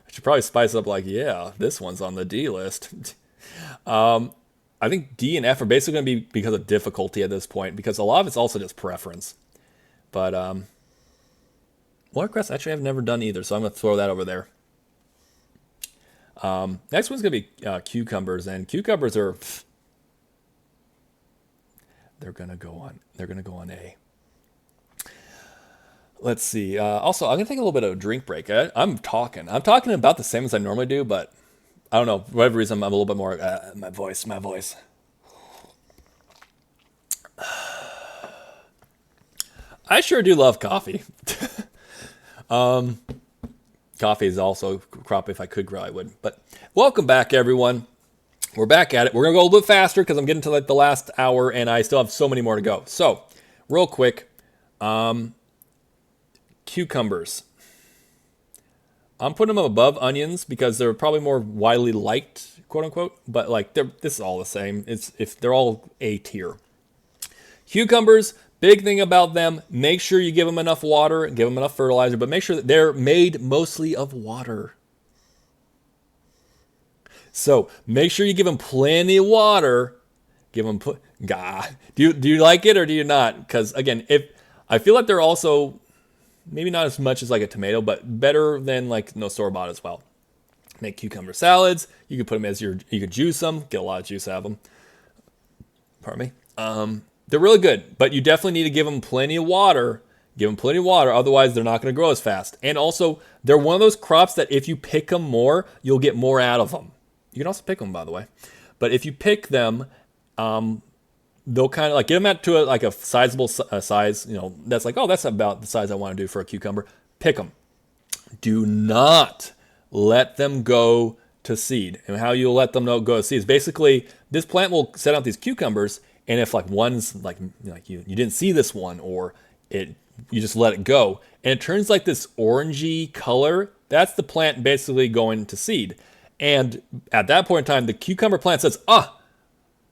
should probably spice up like, yeah, this one's on the D list. I think D and F are basically going to be because of difficulty at this point, because a lot of it's also just preference. But watercress, actually, I've never done either, so I'm going to throw that over there. Next one's going to be cucumbers, and cucumbers are... They're going to go on A. Let's see. Also, I'm going to take a little bit of a drink break. I'm talking about the same as I normally do, but I don't know. For whatever reason, I'm a little bit more... my voice. I sure do love coffee. Coffee is also a crop. If I could grow, I would. But welcome back, everyone. we're back at it. We're going to go a little bit faster because I'm getting to like the last hour and I still have so many more to go. So, real quick, cucumbers. I'm putting them above onions because they're probably more widely liked, quote unquote. But like, this is all the same. If they're all A tier. Cucumbers, big thing about them, make sure you give them enough water, give them enough fertilizer, but make sure that they're made mostly of water. So make sure you give them plenty of water. Give them, do you like it or do you not? Because again, I feel like they're also maybe not as much as like a tomato, but better than like store-bought as well. Make cucumber salads. You can put them you can juice them, get a lot of juice out of them. Pardon me. They're really good, but you definitely need to give them plenty of water. Give them plenty of water, otherwise they're not going to grow as fast. And also, they're one of those crops that if you pick them more, you'll get more out of them. You can also pick them, by the way. But if you pick them, they'll kind of like get them out to a sizable size. That's like, oh, that's about the size I want to do for a cucumber. Pick them. Do not let them go to seed. And how you'll let them go to seed is basically this plant will set out these cucumbers. And if like one's like you didn't see this one or you just let it go and it turns like this orangey color, that's the plant basically going to seed. And at that point in time, the cucumber plant says,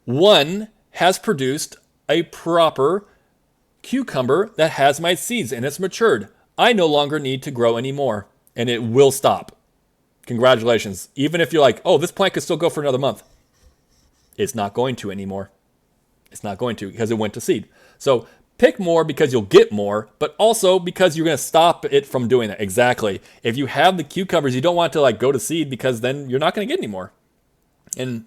one has produced a proper cucumber that has my seeds and it's matured. I no longer need to grow anymore and it will stop. Congratulations. Even if you're like, oh, this plant could still go for another month. It's not going to anymore. It's not going to because it went to seed. So pick more because you'll get more, but also because you're going to stop it from doing that. Exactly. If you have the cucumbers, you don't want to like go to seed because then you're not going to get any more. And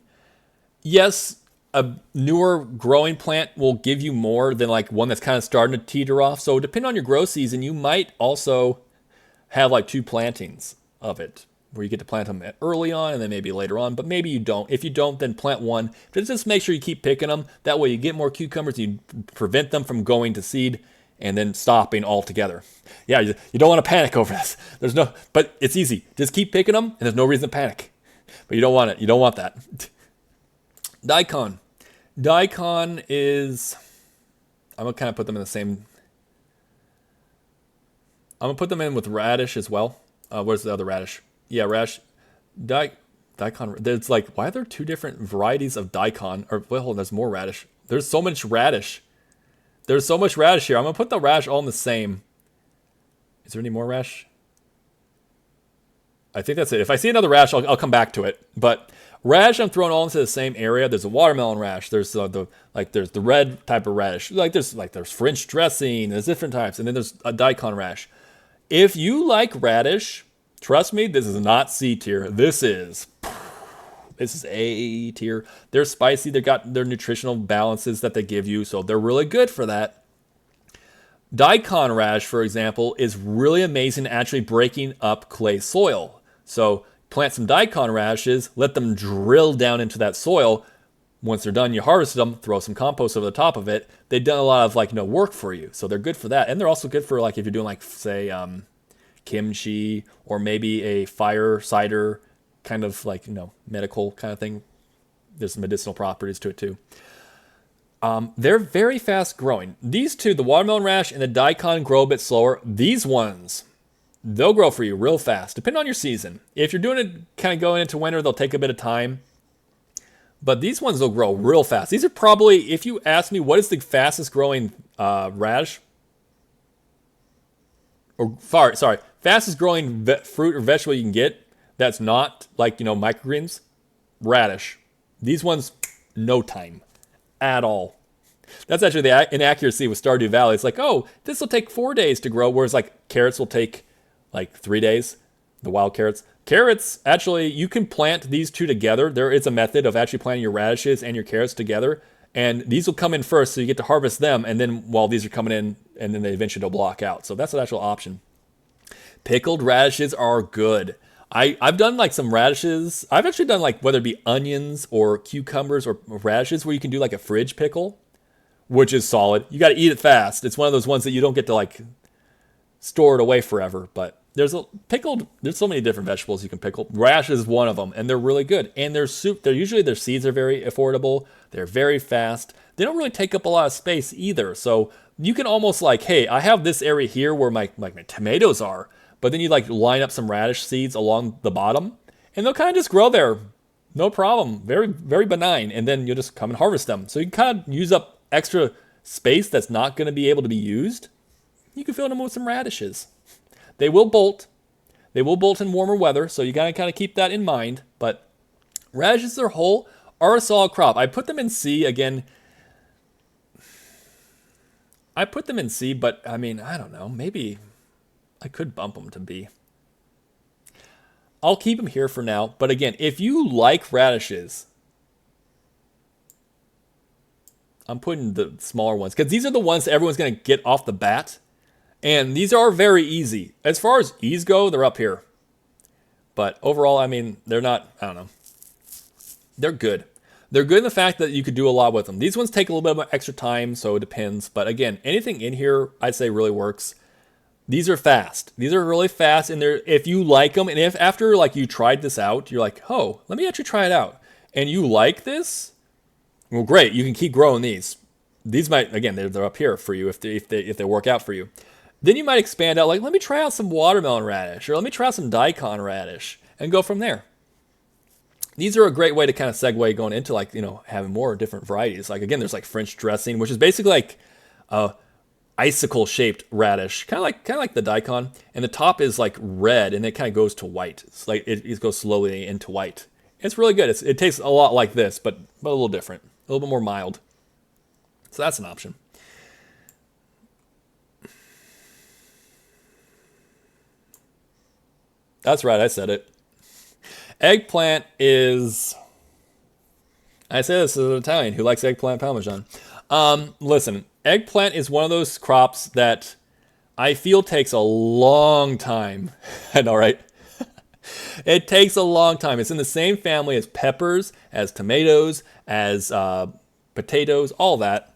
yes, a newer growing plant will give you more than like one that's kind of starting to teeter off. So depending on your grow season, you might also have like 2 plantings of it, where you get to plant them early on and then maybe later on, but maybe you don't. If you don't, then plant one. Just make sure you keep picking them. That way you get more cucumbers, you prevent them from going to seed and then stopping altogether. Yeah, you don't want to panic over this. But it's easy. Just keep picking them and there's no reason to panic. But you don't want it. You don't want that. Daikon. Daikon is, I'm going to kind of put them in the same, I'm going to put them in with radish as well. Where's the other radish? Yeah, radish. Daikon. There's like, why are there 2 different varieties of daikon? Or, well, hold on, there's more radish. There's so much radish. There's so much radish here. I'm going to put the radish all in the same. Is there any more radish? I think that's it. If I see another radish, I'll come back to it. But radish, I'm throwing all into the same area. There's a watermelon radish. There's there's the red type of radish. There's French dressing. There's different types. And then there's a daikon radish. If you like radish, trust me, this is not C tier. This is A tier. They're spicy. They got their nutritional balances that they give you, so they're really good for that. Daikon radish, for example, is really amazing at actually breaking up clay soil. So plant some daikon radishes, let them drill down into that soil. Once they're done, you harvest them, throw some compost over the top of it. They've done a lot of work for you, so they're good for that. And they're also good for like if you're doing like say kimchi or maybe a fire cider kind of like medical kind of thing. There's some medicinal properties to it too. They're very fast growing. These 2, the watermelon radish and the daikon, grow a bit slower. These ones, they'll grow for you real fast, depending on your season. If you're doing it kind of going into winter, they'll take a bit of time. But these ones will grow real fast. These are probably, if you ask me, what is the fastest growing radish? Fastest growing fruit or vegetable you can get that's not like, microgreens? Radish. These ones, no time at all. That's actually the inaccuracy with Stardew Valley. It's like, oh, this will take 4 days to grow, whereas like carrots will take like 3 days, the wild carrots. Carrots, actually, you can plant these 2 together. There is a method of actually planting your radishes and your carrots together. And these will come in first, so you get to harvest them. And then while these are coming in, and then they eventually will block out. So that's an actual option. Pickled radishes are good. I've done like some radishes. I've actually done like whether it be onions or cucumbers or radishes where you can do like a fridge pickle, which is solid. You got to eat it fast. It's one of those ones that you don't get to like store it away forever, but There's so many different vegetables you can pickle. Radish is one of them, and they're really good. And their seeds are very affordable. They're very fast. They don't really take up a lot of space either. So you can almost like, hey, I have this area here where my tomatoes are, but then you like line up some radish seeds along the bottom, and they'll kind of just grow there, no problem. Very, very benign. And then you'll just come and harvest them. So you can kind of use up extra space that's not going to be able to be used. You can fill them with some radishes. They will bolt. They will bolt in warmer weather, so you gotta kind of keep that in mind. But radishes as a whole are a solid crop. I put them in C again. I put them in C, but I mean, I don't know. Maybe I could bump them to B. I'll keep them here for now. But again, if you like radishes, I'm putting the smaller ones because these are the ones that everyone's gonna get off the bat. And these are very easy. As far as ease go, they're up here. But overall, I mean, they're not, I don't know. They're good. They're good in the fact that you could do a lot with them. These ones take a little bit of extra time, so it depends. But again, anything in here, I'd say really works. These are fast. These are really fast, and they're, if you like them, and if after like you tried this out, you're like, oh, let me actually try it out. And you like this, well, great. You can keep growing these. These might, again, they're up here for you if they work out for you. Then you might expand out, like, let me try out some watermelon radish, or let me try out some daikon radish, and go from there. These are a great way to kind of segue going into, like, you know, having more different varieties. Like, again, there's like French dressing, which is basically like icicle-shaped radish, kind of like the daikon, and the top is like red, and it kind of goes to white. It's like it goes slowly into white. It's really good. It tastes a lot like this, but a little different, a little bit more mild. So that's an option. That's right, I said it. Eggplant is... I say this as an Italian who likes eggplant parmesan. Listen, eggplant is one of those crops that I feel takes a long time. I know, right? It takes a long time. It's in the same family as peppers, as tomatoes, as potatoes, all that.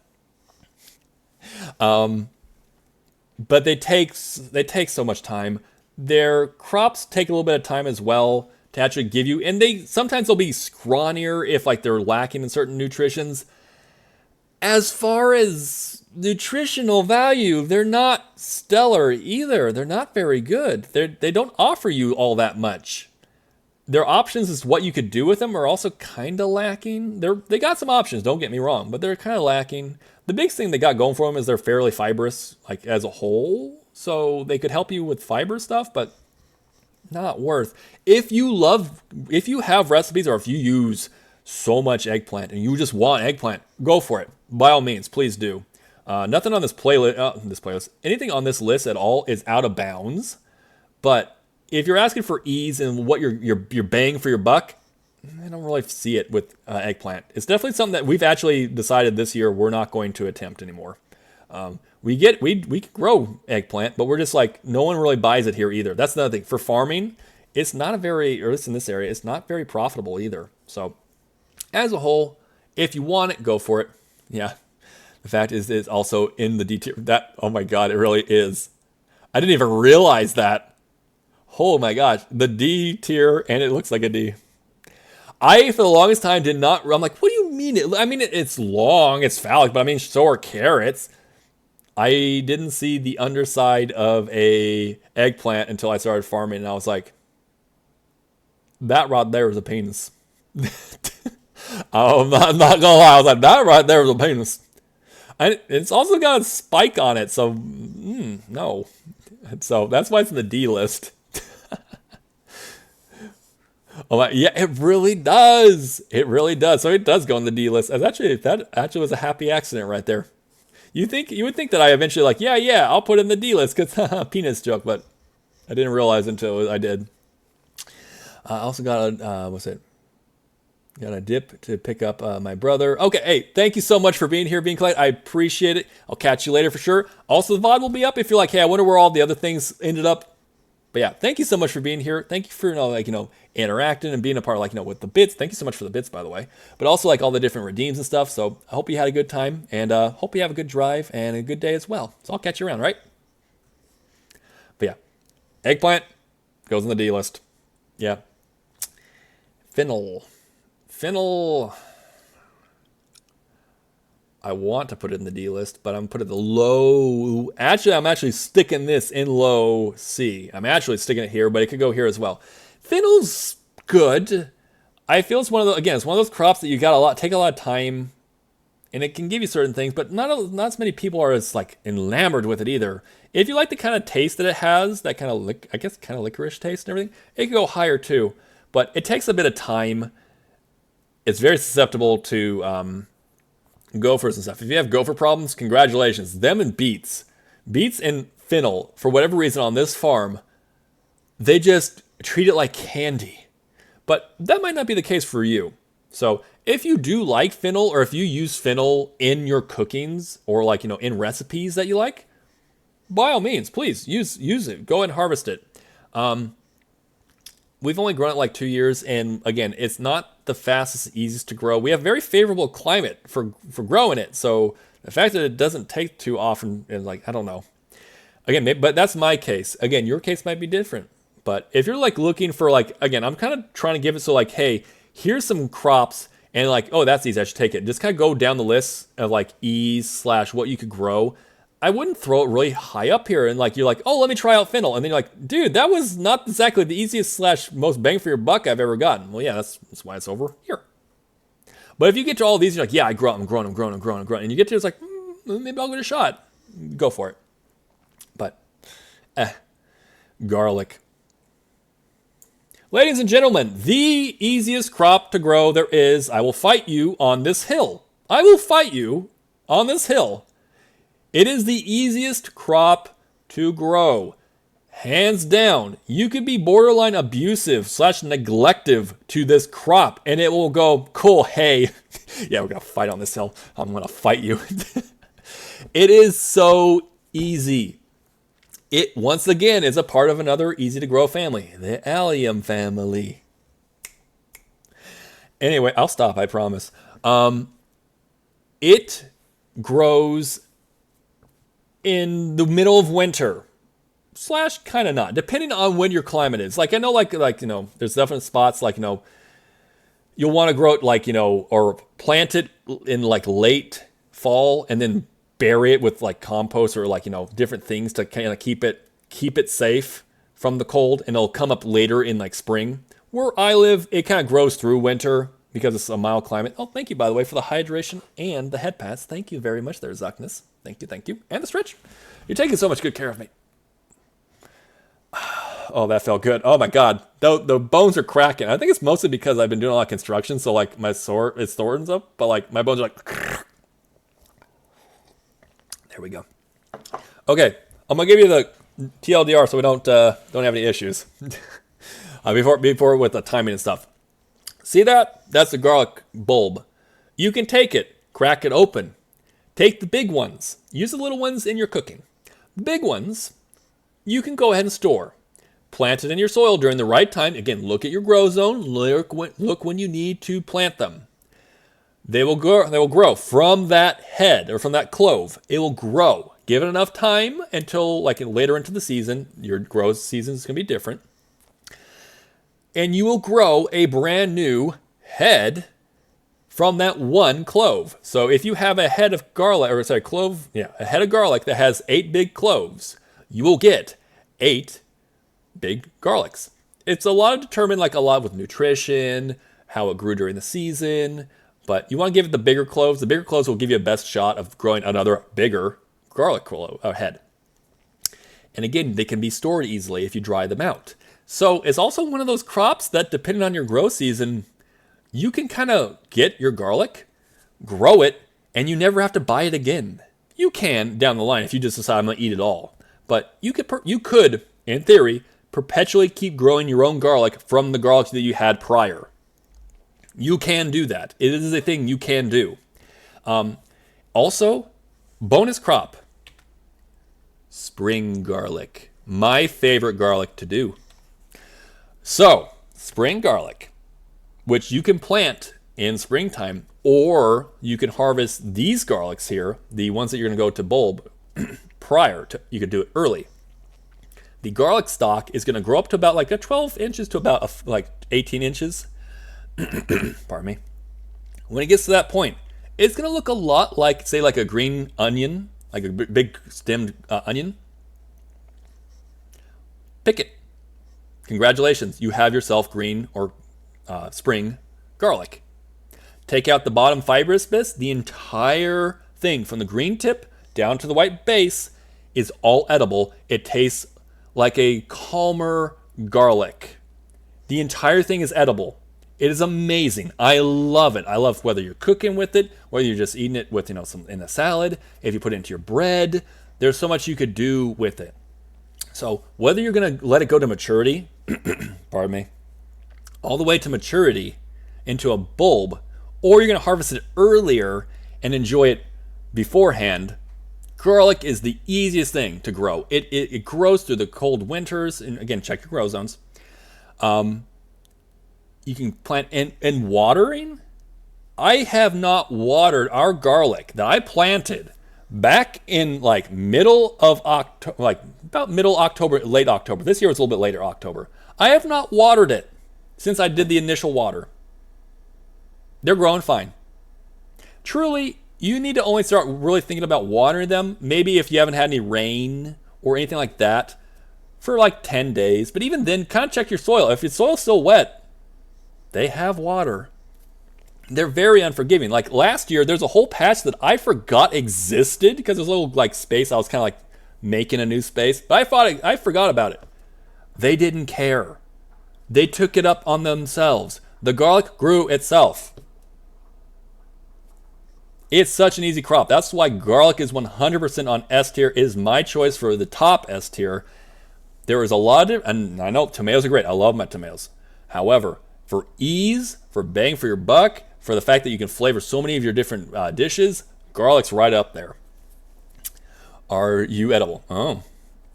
But they take so much time. Their crops take a little bit of time as well to actually give you, and sometimes they'll be scrawnier if like they're lacking in certain nutritions. As far as nutritional value, they're not stellar either. They're not very good. They don't offer you all that much. Their options as what you could do with them are also kind of lacking. They got some options, don't get me wrong, but they're kind of lacking. The biggest thing they got going for them is they're fairly fibrous, like as a whole. So they could help you with fiber stuff, but not worth. If you have recipes or if you use so much eggplant and you just want eggplant, go for it. By all means, please do. Nothing on this playlist, anything on this list at all is out of bounds. But if you're asking for ease and what you're bang for your buck, I don't really see it with eggplant. It's definitely something that we've actually decided this year we're not going to attempt anymore. We can grow eggplant, but we're just like, no one really buys it here either. That's another thing. For farming, it's not or at least in this area, it's not very profitable either. So as a whole, if you want it, go for it. Yeah. The fact is it's also in the D tier. Oh my God, it really is. I didn't even realize that. Oh my gosh, the D tier, and it looks like a D. I, for the longest time, I'm like, what do you mean? It's long, it's phallic, but I mean, so are carrots. I didn't see the underside of a eggplant until I started farming, and I was like, that right there is a penis. I'm not gonna lie, I was like, that right there is a penis. It's also got a spike on it, so no. So that's why it's in the D list. Oh my, yeah, it really does. It really does. So it does go in the D list. That actually was a happy accident right there. You would think that I eventually like, yeah, I'll put it in the D list because penis joke, but I didn't realize until I did. I also got a dip to pick up my brother. Okay, hey, thank you so much for being here, being polite. I appreciate it. I'll catch you later for sure. Also, the VOD will be up if you're like, hey, I wonder where all the other things ended up. But yeah, thank you so much for being here. Thank you for interacting and being a part of with the bits. Thank you so much for the bits, by the way. But also all the different redeems and stuff. So I hope you had a good time and hope you have a good drive and a good day as well. So I'll catch you around, right? But yeah, eggplant. Goes on the D list. Yeah. Fennel. Fennel. I want to put it in the D list, but I'm putting the low. Actually, I'm actually sticking this in low C. I'm actually sticking it here, but it could go here as well. Fennel's good. I feel it's one of the, again, it's one of those crops that you got take a lot of time, and it can give you certain things, but not as many people are as like enamored with it either. If you like the kind of taste that it has, that kind of I guess kind of licorice taste and everything, it can go higher too. But it takes a bit of time. It's very susceptible to gophers and stuff. If you have gopher problems, congratulations. Them and beets. Beets and fennel, for whatever reason on this farm, they just treat it like candy. But that might not be the case for you. So if you do like fennel, or if you use fennel in your cookings, or like, in recipes that you like, by all means, please use it. Go ahead and harvest it. We've only grown it like 2 years, and again, it's not the fastest, easiest to grow. We have very favorable climate for growing it, so the fact that it doesn't take too often is like, I don't know. Again, but that's my case. Again, your case might be different. But if you're like looking for like, again, I'm kind of trying to give it so like, hey, here's some crops, and like, oh, that's easy, I should take it. Just kind of go down the list of like ease / what you could grow. I wouldn't throw it really high up here and like, you're like, oh, let me try out fennel. And then you're like, dude, that was not exactly the easiest / most bang for your buck I've ever gotten. Well, yeah, that's why it's over here. But if you get to all these, you're like, yeah, I'm growing. And you get to it's like, maybe I'll give it a shot. Go for it. But, garlic. Ladies and gentlemen, the easiest crop to grow there is. I will fight you on this hill. I will fight you on this hill. It is the easiest crop to grow. Hands down. You could be borderline abusive / neglective to this crop, and it will go, cool, hey. Yeah, we're going to fight on this hill. I'm going to fight you. It is so easy. It, once again, is a part of another easy-to-grow family, the allium family. Anyway, I'll stop, I promise. It grows in the middle of winter / kind of not, depending on when your climate is. Like, I know, there's definite spots, you'll want to grow it, or plant it in, late fall and then bury it with, compost or, different things to kind of keep it safe from the cold, and it'll come up later in, spring. Where I live, it kind of grows through winter because it's a mild climate. Oh, thank you, by the way, for the hydration and the head pats. Thank you very much there, Zuckness. Thank you. And the stretch. You're taking so much good care of me. Oh, that felt good. Oh, my God. The bones are cracking. I think it's mostly because I've been doing a lot of construction, so, my it's sore and stuff. But, my bones are like... There we go. Okay. I'm going to give you the TLDR so we don't have any issues. Before with the timing and stuff. See that? That's the garlic bulb. You can take it, crack it open. Take the big ones. Use the little ones in your cooking. The big ones, you can go ahead and store. Plant it in your soil during the right time. Again, look at your grow zone. Look when you need to plant them. They will grow from that head or from that clove. It will grow. Give it enough time until later into the season. Your growth season is going to be different. And you will grow a brand new head from that one clove. So if you have a head of garlic, a head of garlic that has 8 big cloves, you will get 8 big garlics. It's a lot determined, a lot with nutrition, how it grew during the season, but you want to give it the bigger cloves. The bigger cloves will give you a best shot of growing another bigger garlic head. And again, they can be stored easily if you dry them out. So it's also one of those crops that, depending on your grow season, you can kind of get your garlic, grow it, and you never have to buy it again. You can down the line if you just decide I'm going to eat it all. But you could, in theory, perpetually keep growing your own garlic from the garlic that you had prior. You can do that. It is a thing you can do. Also, bonus crop. Spring garlic. My favorite garlic to do. So, spring garlic, which you can plant in springtime, or you can harvest these garlics here, the ones that you're going to go to bulb prior to, you could do it early. The garlic stalk is going to grow up to about like a 12 inches to about like 18 inches. Pardon me. When it gets to that point, it's going to look a lot like, say, like a green onion, like a big stemmed onion. Pick it. Congratulations, you have yourself green or spring garlic. Take out the bottom fibrous bits. The entire thing from the green tip down to the white base is all edible. It tastes like a calmer garlic. The entire thing is edible. It is amazing. I love it. I love whether you're cooking with it, whether you're just eating it with, some in a salad, if you put it into your bread. There's so much you could do with it. So whether you're going to let it go to maturity, pardon me, all the way to maturity into a bulb, or you're going to harvest it earlier and enjoy it beforehand, garlic is the easiest thing to grow. It grows through the cold winters. And again, check your grow zones. You can plant and watering. I have not watered our garlic that I planted back in like middle of October, like about middle October, late October. This year was a little bit later October. I have not watered it since I did the initial water. They're growing fine. Truly, you need to only start really thinking about watering them maybe if you haven't had any rain or anything like that for like 10 days. But even then, kind of check your soil. If your soil's still wet, they have water. They're very unforgiving. Like last year, there's a whole patch that I forgot existed because there's a little like space. I was kind of like making a new space, but I forgot about it. They didn't care. They took it up on themselves. The garlic grew itself. It's such an easy crop. That's why garlic is 100% on S tier. It is my choice for the top S tier. There is a lot of, and I know tomatoes are great. I love my tomatoes. However, for ease, for bang for your buck, for the fact that you can flavor so many of your different dishes, garlic's right up there. Are you edible? Oh,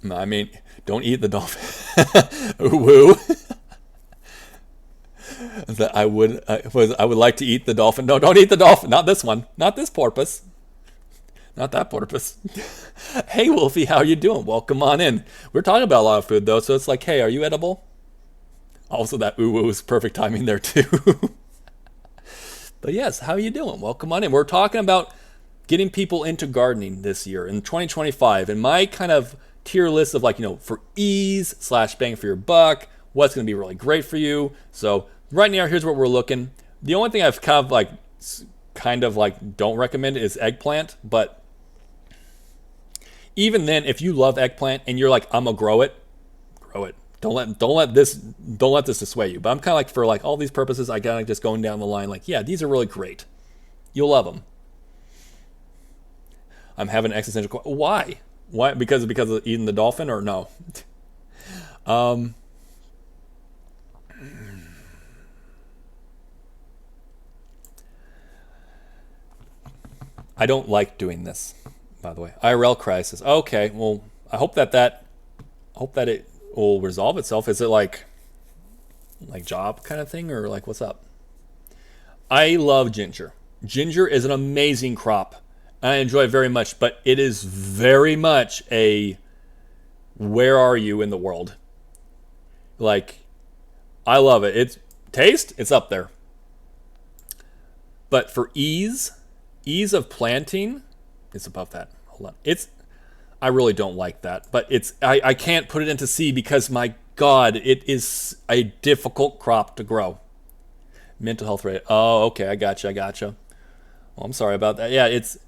I mean, don't eat the dolphin. Woo. That I would like to eat the dolphin. No, don't eat the dolphin. Not this one. Not this porpoise. Not that porpoise. Hey, Wolfie, how you doing? Welcome on in. We're talking about a lot of food, though, so it's like, hey, are you edible? Also, that ooh is perfect timing there, too. But yes, how you doing? Welcome on in. We're talking about getting people into gardening this year in 2025. And my kind of tier list of like, for ease / bang for your buck, what's going to be really great for you. So right now, here's what we're looking. The only thing I've kind of like don't recommend is eggplant. But even then, if you love eggplant and you're like, I'm gonna grow it, grow it. Don't let this dissuade you. But I'm kind of like, for like all these purposes, I kind of just going down the line like, yeah, these are really great. You'll love them. I'm having an existential question. Why? Why? Because of eating the dolphin or no? I don't like doing this, by the way. IRL crisis. Okay, well, I hope that it will resolve itself. Is it like job kind of thing, or like what's up? I love ginger. Ginger is an amazing crop. I enjoy it very much, but it is very much a where are you in the world? Like, I love it. It's taste, it's up there. But for ease of planting, it's above that. Hold on. I really don't like that, but I can't put it into C because my God, it is a difficult crop to grow. Mental health rate. Oh, okay, I gotcha. Well, I'm sorry about that. Yeah, is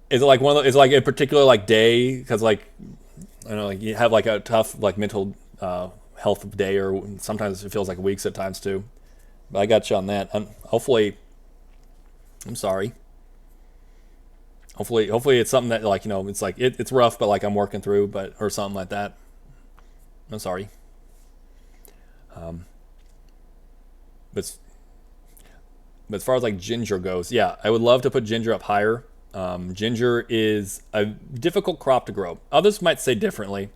it like one of it's like a particular like day because like I don't know, like you have like a tough like mental health day, or sometimes it feels like weeks at times too. But I got you on that. Hopefully, I'm sorry. Hopefully it's something that like it's like it's rough, but like I'm working through, or something like that. I'm sorry. But as far as like ginger goes, yeah, I would love to put ginger up higher. Ginger is a difficult crop to grow. Others might say differently.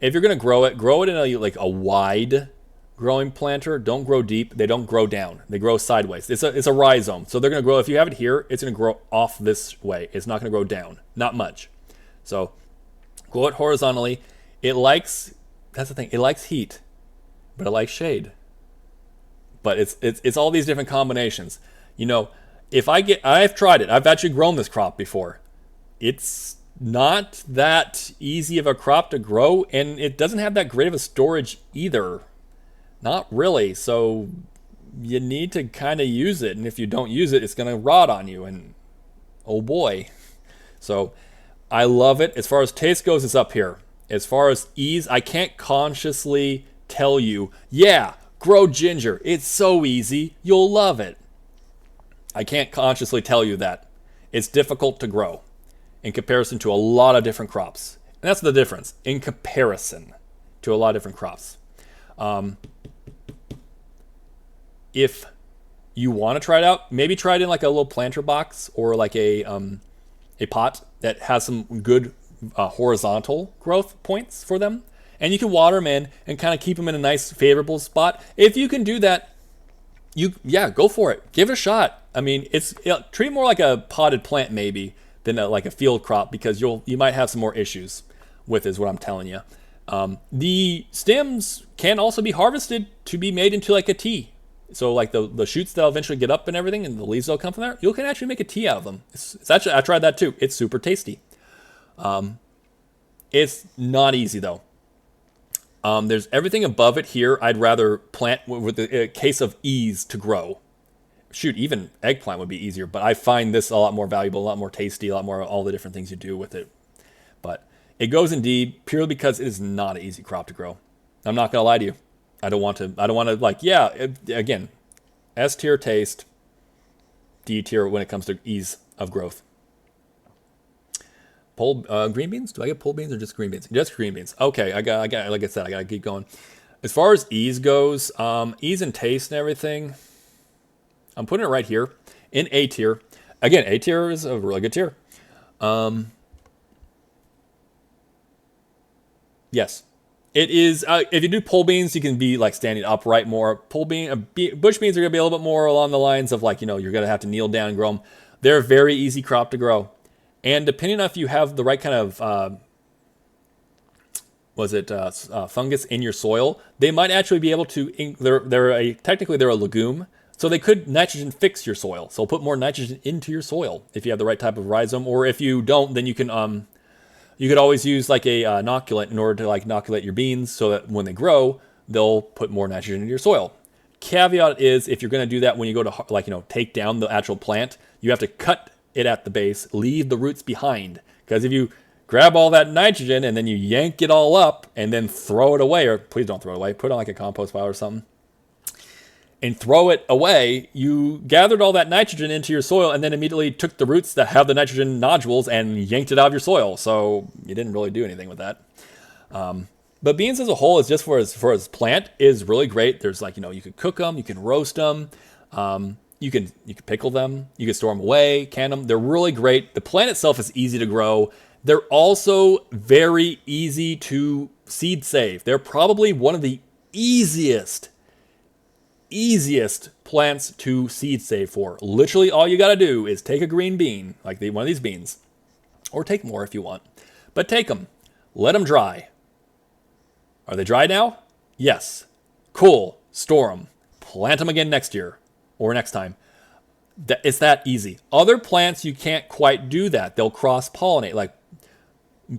If you're gonna grow it in a wide growing planter. Don't grow deep. They don't grow down. They grow sideways. It's a rhizome. So they're gonna grow. If you have it here, it's gonna grow off this way. It's not gonna grow down. Not much. So grow it horizontally. It likes that's the thing. It likes heat, but it likes shade. But it's all these different combinations. You know, I've tried it. I've actually grown this crop before. It's not that easy of a crop to grow, and it doesn't have that great of a storage either. Not really. So you need to kind of use it, and if you don't use it, it's going to rot on you, and oh boy. So I love it. As far as taste goes, it's up here. As far as ease, I can't consciously tell you, yeah, grow ginger. It's so easy. You'll love it. I can't consciously tell you that. It's difficult to grow in comparison to a lot of different crops. And that's the difference, in comparison to a lot of different crops. If you want to try it out, maybe try it in like a little planter box or like a pot that has some good horizontal growth points for them. And you can water them in and kind of keep them in a nice favorable spot. If you can do that, go for it. Give it a shot. I mean, treat it more like a potted plant maybe than like a field crop, because you might have some more issues with, is what I'm telling you. The stems can also be harvested to be made into like a tea. So like the shoots that'll eventually get up and everything, and the leaves that'll come from there, you can actually make a tea out of them. It's actually, I tried that too. It's super tasty. It's not easy though. There's everything above it here I'd rather plant with a case of ease to grow. Shoot, even eggplant would be easier, but I find this a lot more valuable, a lot more tasty, a lot more all the different things you do with it. But it goes indeed, purely because it is not an easy crop to grow. I'm not gonna lie to you. I don't want to like, again, S tier taste, D tier when it comes to ease of growth. Green beans? Do I get pole beans or just green beans? Just green beans. Okay, I got. Like I said, I gotta keep going. As far as ease goes, ease and taste and everything, I'm putting it right here in A tier. Again, A tier is a really good tier. Yes, it is. If you do pole beans, you can be like standing upright more. Bush beans are gonna be a little bit more along the lines of like, you're gonna have to kneel down and grow them. They're a very easy crop to grow. And depending on if you have the right kind of, fungus in your soil, they might actually be able to, technically they're a legume, so they could nitrogen fix your soil. So put more nitrogen into your soil if you have the right type of rhizome, or if you don't, then you could always use like a inoculant in order to like inoculate your beans so that when they grow, they'll put more nitrogen into your soil. Caveat is, if you're going to do that when you go to take down the actual plant, you have to cut it at the base, leave the roots behind, because if you grab all that nitrogen and then you yank it all up and then throw it away, or please don't throw it away, put it on like a compost pile or something and throw it away, you gathered all that nitrogen into your soil and then immediately took the roots that have the nitrogen nodules and yanked it out of your soil, so you didn't really do anything with that. But beans as a whole is just for as plant is really great. There's like, you could cook them, you can roast them, you can pickle them, you can store them away, can them. They're really great. The plant itself is easy to grow. They're also very easy to seed save. They're probably one of the easiest plants to seed save for. Literally all you got to do is take a green bean, like one of these beans, or take more if you want, but take them, let them dry. Are they dry now? Yes. Cool. Store them. Plant them again next year. Or next time. It's that easy. Other plants, you can't quite do that. They'll cross-pollinate. Like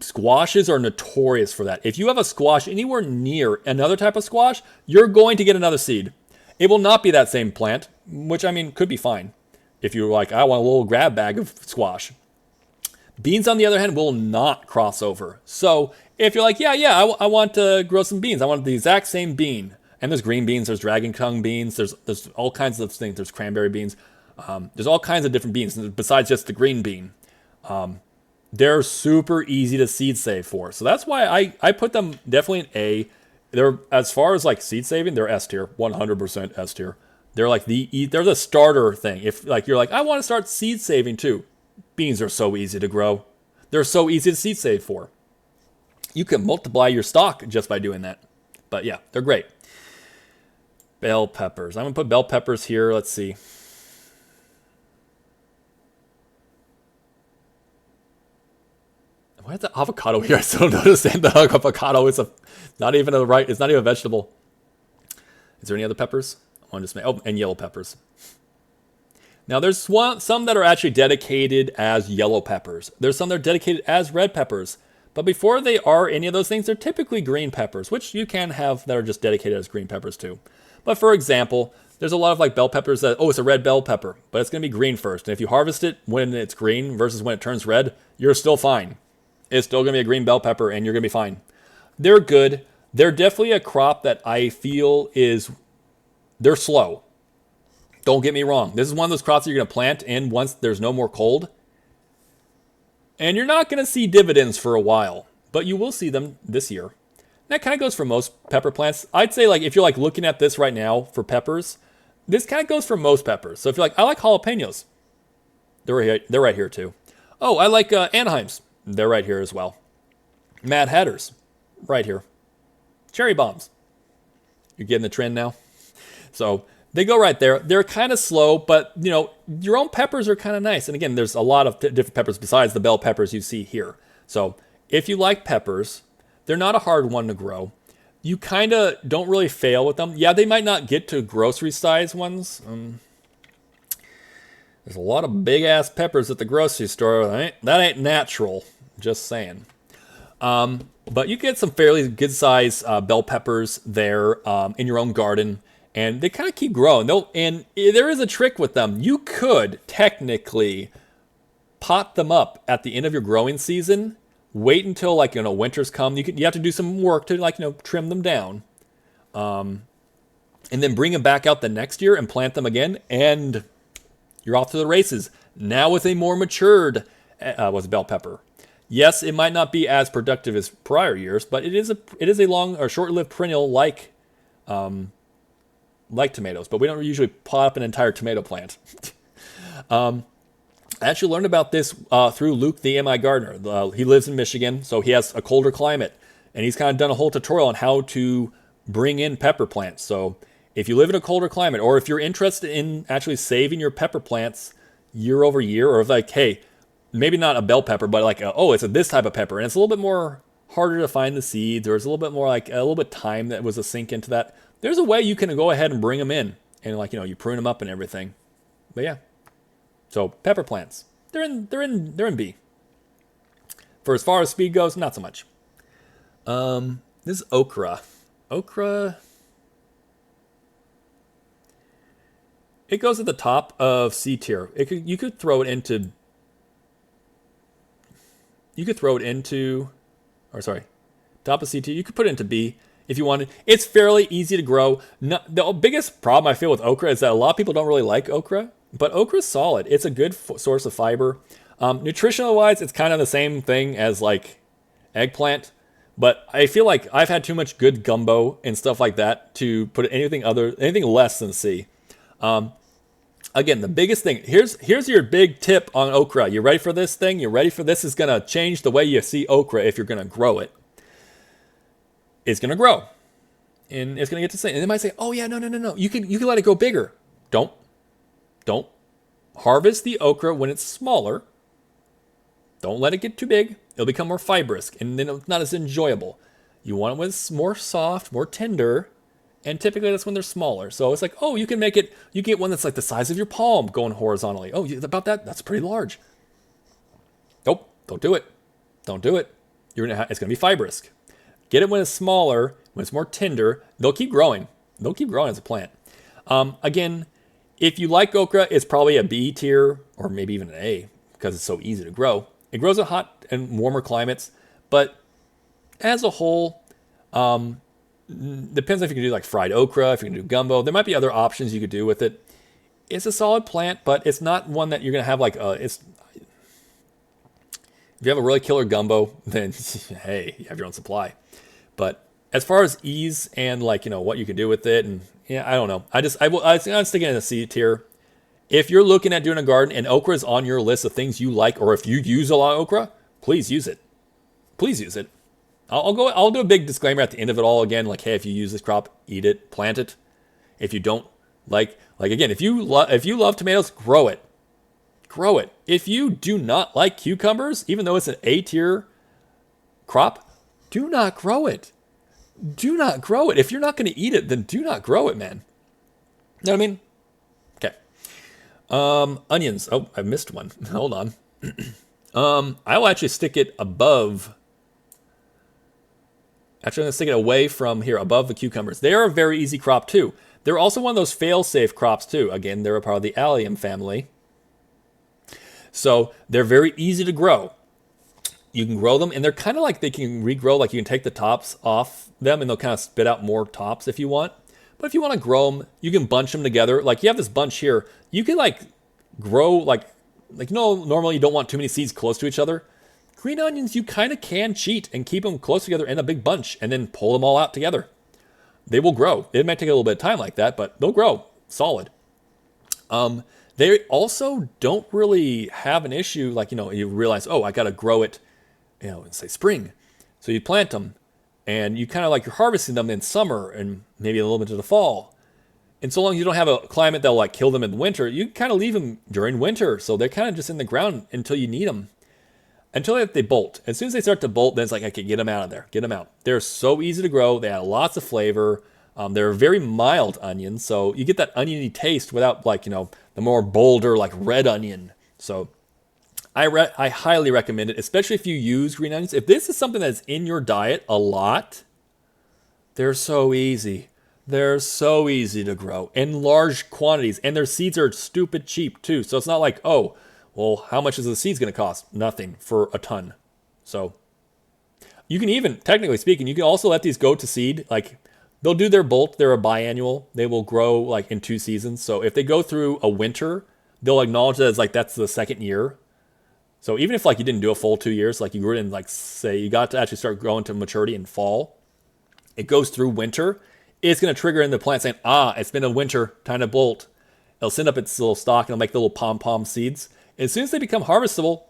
squashes are notorious for that. If you have a squash anywhere near another type of squash, you're going to get another seed. It will not be that same plant, which, could be fine. If you're like, I want a little grab bag of squash. Beans, on the other hand, will not cross over. So if you're like, I want to grow some beans. I want the exact same bean. And there's green beans, there's dragon tongue beans, there's all kinds of things. There's cranberry beans. There's all kinds of different beans besides just the green bean. They're super easy to seed save for. So that's why I put them definitely in A. They're, as far as like seed saving, they're S tier, 100% S tier. They're like they're the starter thing. If like you're like, I want to start seed saving too. Beans are so easy to grow. They're so easy to seed save for. You can multiply your stock just by doing that. But yeah, they're great. Bell peppers. I'm going to put bell peppers here. Let's see. Why is the avocado here? I still don't understand the avocado. It's not even a vegetable. Is there any other peppers? I want to just make, and yellow peppers. Now there's some that are actually dedicated as yellow peppers. There's some that are dedicated as red peppers. But before they are any of those things, they're typically green peppers, which you can have that are just dedicated as green peppers too. But for example, there's a lot of like bell peppers that, it's a red bell pepper, but it's going to be green first. And if you harvest it when it's green versus when it turns red, you're still fine. It's still going to be a green bell pepper and you're going to be fine. They're good. They're definitely a crop that I feel they're slow. Don't get me wrong. This is one of those crops that you're going to plant in once there's no more cold. And you're not going to see dividends for a while, but you will see them this year. That kind of goes for most pepper plants. I'd say like if you're like looking at this right now for peppers, this kind of goes for most peppers. So if you're like, I like jalapenos, they're right here too. Oh, I like Anaheims. They're right here as well. Mad Hatters, right here. Cherry bombs. You're getting the trend now? So they go right there. They're kind of slow, but your own peppers are kind of nice. And again, there's a lot of different peppers besides the bell peppers you see here. So if you like peppers, they're not a hard one to grow. You kind of don't really fail with them. Yeah, they might not get to grocery size ones. There's a lot of big ass peppers at the grocery store. That ain't natural. Just saying. But you get some fairly good size bell peppers there in your own garden. And they kind of keep growing. And there is a trick with them. You could technically pot them up at the end of your growing season. Wait until winters come. You have to do some work to trim them down, and then bring them back out the next year and plant them again. And you're off to the races. Now with a more matured bell pepper. Yes, it might not be as productive as prior years, but it is a long or short-lived perennial like tomatoes, but we don't usually pot up an entire tomato plant. I actually learned about this through Luke, the MI gardener. He lives in Michigan, so he has a colder climate, and he's kind of done a whole tutorial on how to bring in pepper plants. So if you live in a colder climate, or if you're interested in actually saving your pepper plants year over year, or if hey, maybe not a bell pepper, but it's this type of pepper, and it's a little bit more harder to find the seeds, or it's a little bit more a little bit time that was a sink into that. There's a way you can go ahead and bring them in and you prune them up and everything. But yeah. So pepper plants, they're in B. For as far as speed goes, not so much. This is okra. Okra, it goes at the top of C tier. You could throw it into top of C tier. You could put it into B. If you wanted. It's fairly easy to grow. The biggest problem I feel with okra is that a lot of people don't really like okra, but okra is solid. It's a good source of fiber. Nutritional wise, it's kind of the same thing as eggplant, but I feel like I've had too much good gumbo and stuff like that to put anything less than C. Again, the biggest thing, here's your big tip on okra. You ready for this thing? You ready for this? Is going to change the way you see okra if you're going to grow it. It's going to grow, and it's going to get to say, and they might say, oh yeah, no. You can let it go bigger. Don't harvest the okra when it's smaller. Don't let it get too big. It'll become more fibrous, and then it's not as enjoyable. You want it when it's more soft, more tender, and typically that's when they're smaller. So it's you can get one that's the size of your palm going horizontally. Oh, about that? That's pretty large. Nope, don't do it. Don't do it. It's going to be fibrous. Get it when it's smaller, when it's more tender. They'll keep growing. They'll keep growing as a plant. Again, if you like okra, it's probably a B tier or maybe even an A because it's so easy to grow. It grows in hot and warmer climates, but as a whole, depends if you can do fried okra, if you can do gumbo. There might be other options you could do with it. It's a solid plant, but it's not one that you're going to have if you have a really killer gumbo, then hey, you have your own supply. But as far as ease and what you can do with it, and I don't know. I'm sticking in the C tier. If you're looking at doing a garden and okra is on your list of things you like, or if you use a lot of okra, please use it. Please use it. I'll do a big disclaimer at the end of it all again, hey, if you use this crop, eat it, plant it. If you don't again, if you love tomatoes, grow it. If you do not like cucumbers, even though it's an A tier crop, do not grow it. Do not grow it. If you're not going to eat it, then do not grow it, man. You know what I mean? Okay. Onions. Oh, I missed one. Hold on. I will actually stick it above. Actually, I'm going to stick it away from here, above the cucumbers. They are a very easy crop, too. They're also one of those fail-safe crops, too. Again, they're a part of the allium family. So they're very easy to grow. You can grow them, and they're kind of like they can regrow. Like you can take the tops off them, and they'll kind of spit out more tops if you want. But if you want to grow them, you can bunch them together. Like you have this bunch here. You can like grow like normally you don't want too many seeds close to each other. Green onions, you kind of can cheat and keep them close together in a big bunch, and then pull them all out together. They will grow. It might take a little bit of time like that, but they'll grow solid. They also don't really have an issue. Like you realize, oh, I got to grow it. Say spring. So you plant them and you kind of like you're harvesting them in summer and maybe a little bit of the fall. And so long as you don't have a climate that'll like kill them in the winter, you kind of leave them during winter. So they're kind of just in the ground until you need them. Until they bolt. As soon as they start to bolt, then it's like, okay, get them out of there. Get them out. They're so easy to grow. They add lots of flavor. They're very mild onions. So you get that oniony taste without like, the more bolder like red onion. So I highly recommend it, especially if you use green onions. If this is something that's in your diet a lot, they're so easy. They're so easy to grow in large quantities, and their seeds are stupid cheap too. So it's not like, oh, well, how much is the seeds going to cost? Nothing for a ton. So you can even, technically speaking, you can also let these go to seed. Like they'll do their bolt. They're a biannual. They will grow like in 2 seasons. So if they go through a winter, they'll acknowledge that as like that's the second year. So even if like you didn't do a full 2 years, like you grew it in like say you got to actually start growing to maturity in fall, it goes through winter, it's going to trigger in the plant saying, it's been a winter, time to bolt. It'll send up its little stalk and it'll make the little pom-pom seeds. As soon as they become harvestable,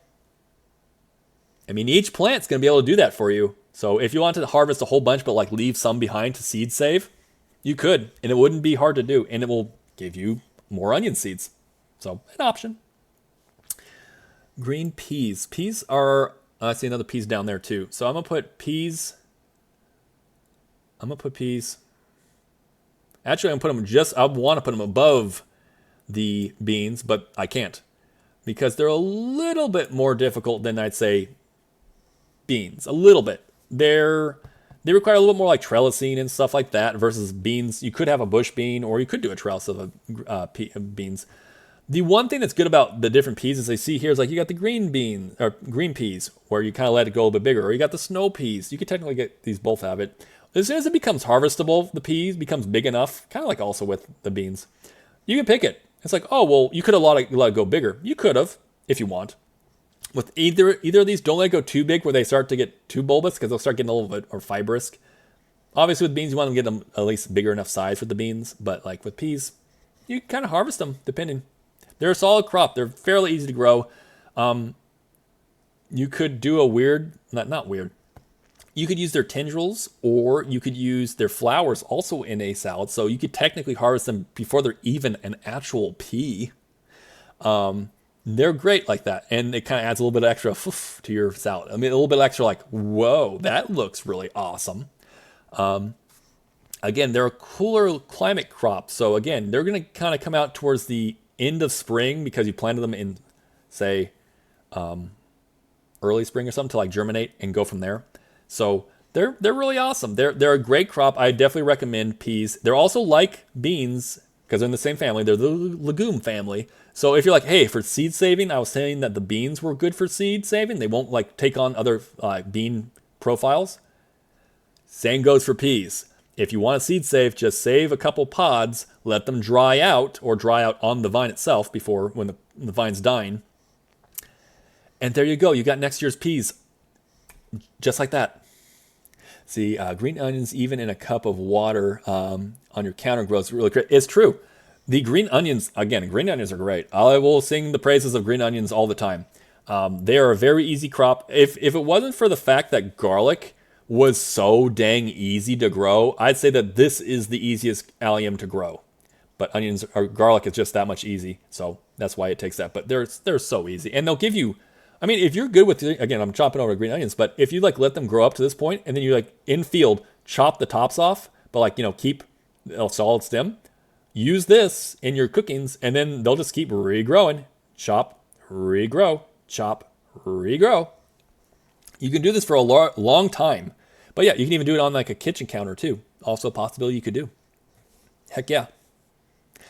each plant's going to be able to do that for you. So if you wanted to harvest a whole bunch but like leave some behind to seed save, you could, and it wouldn't be hard to do, and it will give you more onion seeds. So an option. Green peas. Peas are, I see another peas down there too. So I'm going to put peas. Actually, I'm going to put them I want to put them above the beans, but I can't. Because they're a little bit more difficult than I'd say beans. A little bit. They require a little more like trellising and stuff like that versus beans. You could have a bush bean or you could do a trellis of beans. The one thing that's good about the different peas is I see here is like you got the green bean or green peas where you kind of let it go a little bit bigger, or you got the snow peas. You could technically get these both have it. As soon as it becomes harvestable, the peas becomes big enough, kind of like also with the beans. You can pick it. It's like, oh, well, you could have let it go bigger. You could have, if you want. With either of these, don't let it go too big where they start to get too bulbous because they'll start getting a little bit or fibrous. Obviously, with beans, you want to get them at least bigger enough size for the beans. But like with peas, you kind of harvest them depending. They're a solid crop. They're fairly easy to grow. You could do a weird, not weird. You could use their tendrils or you could use their flowers also in a salad. So you could technically harvest them before they're even an actual pea. They're great like that. And it kind of adds a little bit of extra to your salad. A little bit extra like, whoa, that looks really awesome. Again, they're a cooler climate crop. So again, they're going to kind of come out towards the end of spring because you planted them in, say, early spring or something to like germinate and go from there. So they're really awesome. They're a great crop. I definitely recommend peas. They're also like beans because they're in the same family. They're the legume family. So if you're like, hey, for seed saving, I was saying that the beans were good for seed saving. They won't like take on other bean profiles. Same goes for peas. If you want to seed save, just save a couple pods, let them dry out or dry out on the vine itself before when the vine's dying. And there you go. You got next year's peas just like that. See, green onions, even in a cup of water on your counter grows really great. It's true. The green onions, again, green onions are great. I will sing the praises of green onions all the time. They are a very easy crop. If it wasn't for the fact that garlic was so dang easy to grow, I'd say that this is the easiest allium to grow. But garlic is just that much easy, so that's why it takes that. But they're so easy, and they'll give you I mean, if you're good with, again, I'm chopping over green onions, but if you like let them grow up to this point and then you like in field chop the tops off, but like, keep a solid stem, use this in your cookings and then they'll just keep regrowing. Chop, regrow, chop, regrow. You can do this for a long time. But yeah, you can even do it on like a kitchen counter too. Also a possibility you could do. Heck yeah.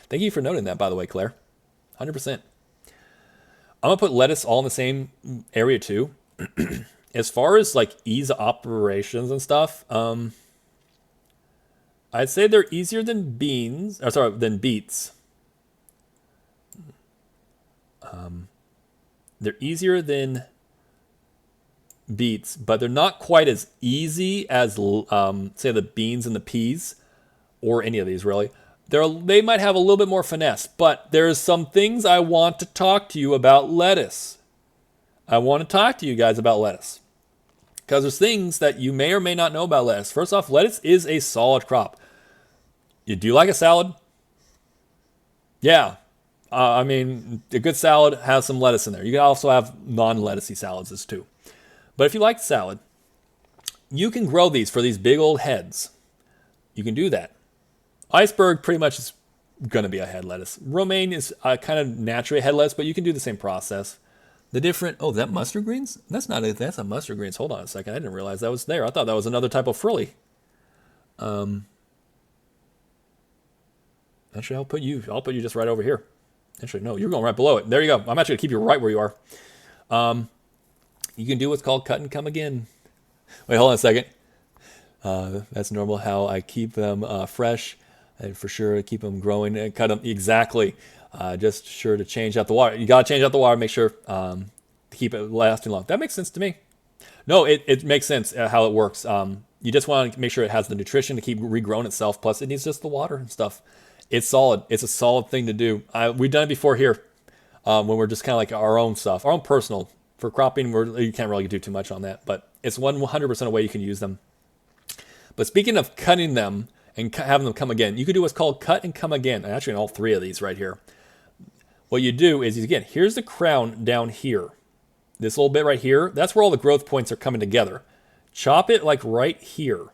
Thank you for noting that, by the way, Claire. 100%. I'm going to put lettuce all in the same area too. As far as like ease of operations and stuff, I'd say they're easier than than beets. They're easier than beets, but they're not quite as easy as, say, the beans and the peas, or any of these really. They might have a little bit more finesse, but there's some things I want to talk to you about lettuce. I want to talk to you guys about lettuce. Because there's things that you may or may not know about lettuce. First off, lettuce is a solid crop. You do like a salad? Yeah. I mean, a good salad has some lettuce in there. You can also have non-lettucey salads too. But if you like salad, you can grow these for these big old heads. You can do that. Iceberg pretty much is going to be a head lettuce. Romaine is kind of naturally a head lettuce, but you can do the same process. The different, is that mustard greens? That's a mustard greens. Hold on a second. I didn't realize that was there. I thought that was another type of frilly. Actually, I'll put you just right over here. Actually, no, you're going right below it. There you go. I'm actually going to keep you right where you are. You can do what's called cut and come again. Wait, hold on a second. That's normal how I keep them fresh. And for sure, keep them growing and cut them. Exactly. Just sure to change out the water. You got to change out the water, make sure to keep it lasting long. That makes sense to me. No, it makes sense how it works. You just want to make sure it has the nutrition to keep regrowing itself. Plus, it needs just the water and stuff. It's solid. It's a solid thing to do. We've done it before here when we're just kind of like our own stuff, our own personal. For cropping, you can't really do too much on that, but it's 100% a way you can use them. But speaking of cutting them and having them come again, you could do what's called cut and come again. Actually, in all three of these right here. What you do is, again, here's the crown down here. This little bit right here, that's where all the growth points are coming together. Chop it like right here.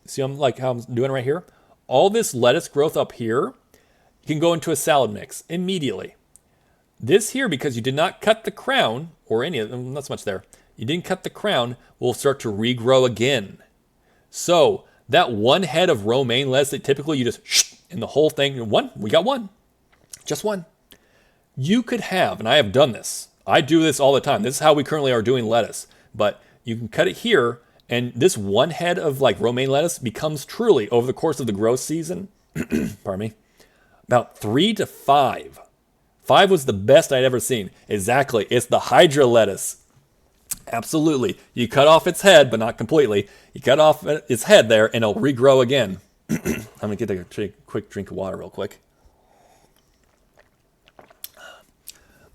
See how I'm doing right here? All this lettuce growth up here, you can go into a salad mix immediately. This here, because you did not cut the crown, or any of them, not so much there, you didn't cut the crown, will start to regrow again. So that one head of romaine lettuce that typically you just in the whole thing, we got one, just one. You could have, and I have done this, I do this all the time. This is how we currently are doing lettuce, but you can cut it here, and this one head of like romaine lettuce becomes truly, over the course of the growth season, pardon me, about 3 to 5. 5 was the best I'd ever seen. Exactly. It's the Hydra lettuce. Absolutely. You cut off its head, but not completely. You cut off its head there, and it'll regrow again. I'm going to get a quick drink of water real quick.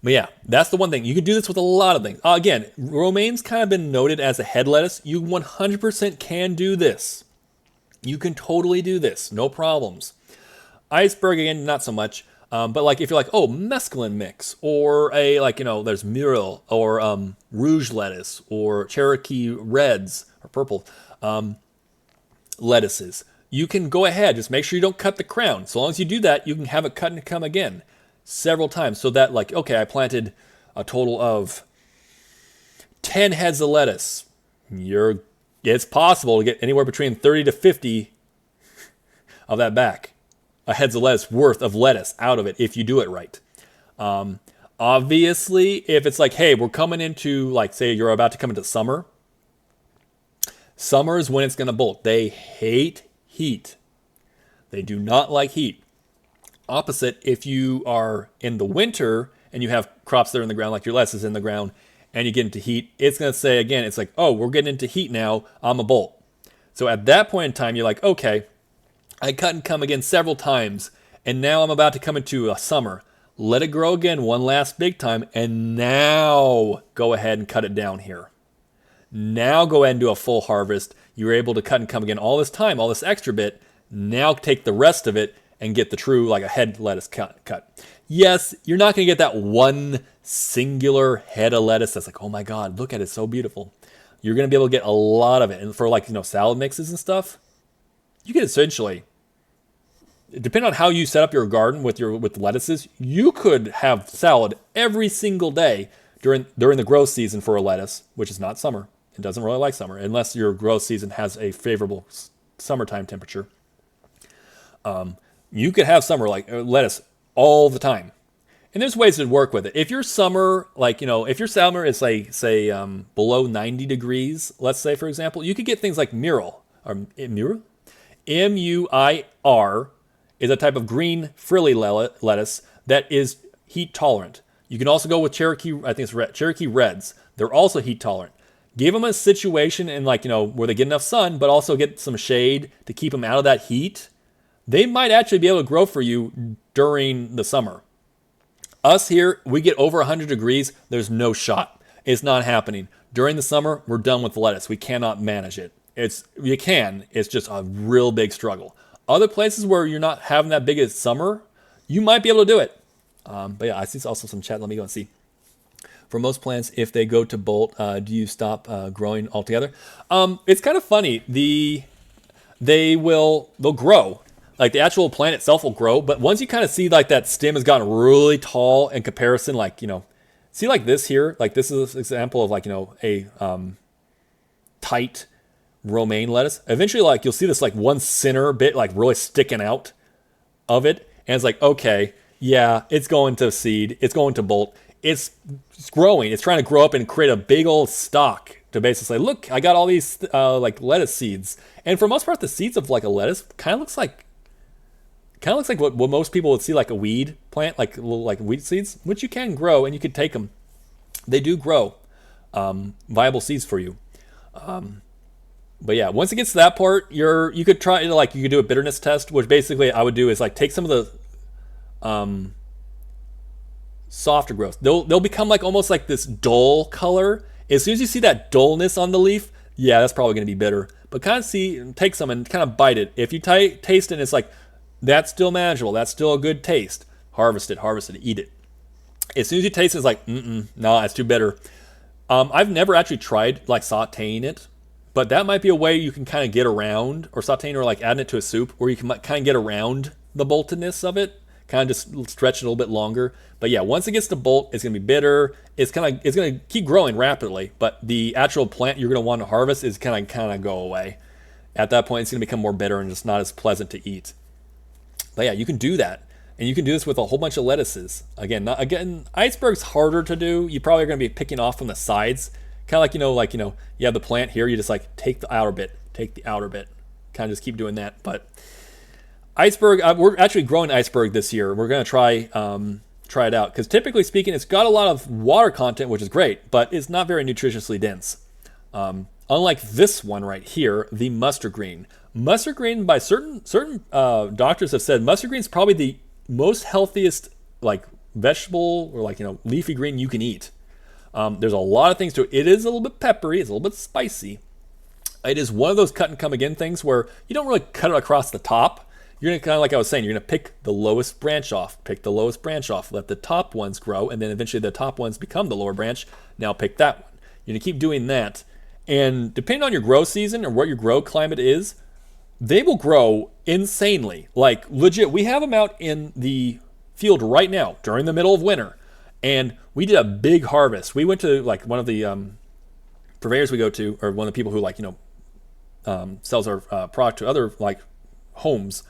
But yeah, that's the one thing. You can do this with a lot of things. Again, romaine's kind of been noted as a head lettuce. You 100% can do this. You can totally do this. No problems. Iceberg, again, not so much. But like if you're like, mesclun mix, or there's murel, or rouge lettuce, or Cherokee reds, or purple lettuces, you can go ahead, just make sure you don't cut the crown. So long as you do that, you can have it cut and come again several times. So that I planted a total of 10 heads of lettuce. It's possible to get anywhere between 30 to 50 of that back. A heads of lettuce worth of lettuce out of it if you do it right. Obviously, if it's like, hey, we're coming into, say you're about to come into summer. Summer is when it's going to bolt. They hate heat. They do not like heat. Opposite, if you are in the winter and you have crops that are in the ground, like your lettuce is in the ground, and you get into heat, it's going to say again, it's like, we're getting into heat now, I'm a bolt. So at that point in time, you're like, okay, I cut and come again several times, and now I'm about to come into a summer. Let it grow again one last big time, and now go ahead and cut it down here. Now go ahead and do a full harvest. You were able to cut and come again all this time, all this extra bit. Now take the rest of it and get the true, like a head lettuce cut. Yes, you're not going to get that one singular head of lettuce that's like, oh my God, look at it, it's so beautiful. You're going to be able to get a lot of it. And for like, salad mixes and stuff, you can essentially, depending on how you set up your garden with lettuces, you could have salad every single day during the growth season for a lettuce, which is not summer. It doesn't really like summer unless your growth season has a favorable summertime temperature. You could have summer like lettuce all the time. And there's ways to work with it. If your summer, if your summer is like, say, below 90 degrees, let's say, for example, you could get things like Muir, M-U-I-R, is a type of green frilly lettuce that is heat tolerant. You can also go with Cherokee, I think it's Cherokee Reds. They're also heat tolerant. Give them a situation in where they get enough sun, but also get some shade to keep them out of that heat. They might actually be able to grow for you during the summer. Us here, we get over 100 degrees. There's no shot. It's not happening. During the summer, we're done with the lettuce. We cannot manage it. It's just a real big struggle. Other places where you're not having that big a summer, you might be able to do it. But yeah, I see also some chat. Let me go and see. For most plants, if they go to bolt, do you stop growing altogether? It's kind of funny. They'll grow. Like the actual plant itself will grow, but once you kind of see like that stem has gotten really tall in comparison, see like this here, like this is an example of a tight romaine lettuce. Eventually, you'll see this one center bit really sticking out of it, and it's like, okay, yeah, it's going to seed, it's going to bolt, it's growing, it's trying to grow up and create a big old stalk to basically say, look, I got all these lettuce seeds. And for the most part, the seeds of a lettuce kind of looks like what most people would see like a weed plant, like weed seeds, which you can grow and you can take them. They do grow viable seeds for you. But yeah, once it gets to that part, you could try you could do a bitterness test, which basically I would do is take some of the softer growth. They'll become almost like this dull color. As soon as you see that dullness on the leaf, yeah, that's probably going to be bitter. But take some and kind of bite it. If you taste it and it's that's still manageable, that's still a good taste, harvest it, eat it. As soon as you taste it, it's no, it's too bitter. I've never actually tried sauteing it, but that might be a way you can kind of get around, or sauteing or adding it to a soup, where you can kind of get around the boltedness of it, kind of just stretch it a little bit longer. But yeah, once it gets to bolt, it's going to be bitter. It's going to keep growing rapidly, but the actual plant you're going to want to harvest is kind of go away. At that point, it's going to become more bitter and it's not as pleasant to eat. But yeah, you can do that. And you can do this with a whole bunch of lettuces. Again, iceberg's harder to do. You probably are going to be picking off from the sides. Kind of you have the plant here. You just take the outer bit, Kind of just keep doing that. But iceberg, we're actually growing iceberg this year. We're going to try it out. Because typically speaking, it's got a lot of water content, which is great, but it's not very nutritiously dense. Unlike this one right here, the mustard green. Mustard green, by certain doctors have said, mustard green is probably the most healthiest vegetable or leafy green you can eat. There's a lot of things to it. It is a little bit peppery. It's a little bit spicy. It is one of those cut and come again things where you don't really cut it across the top. You're going to like I was saying, you're going to pick the lowest branch off. Let the top ones grow, and then eventually the top ones become the lower branch. Now pick that one. You're going to keep doing that. And depending on your grow season or what your grow climate is, they will grow insanely. Legit, we have them out in the field right now during the middle of winter. And we did a big harvest. We went to one of the purveyors we go to, or one of the people who sells our product to other homes,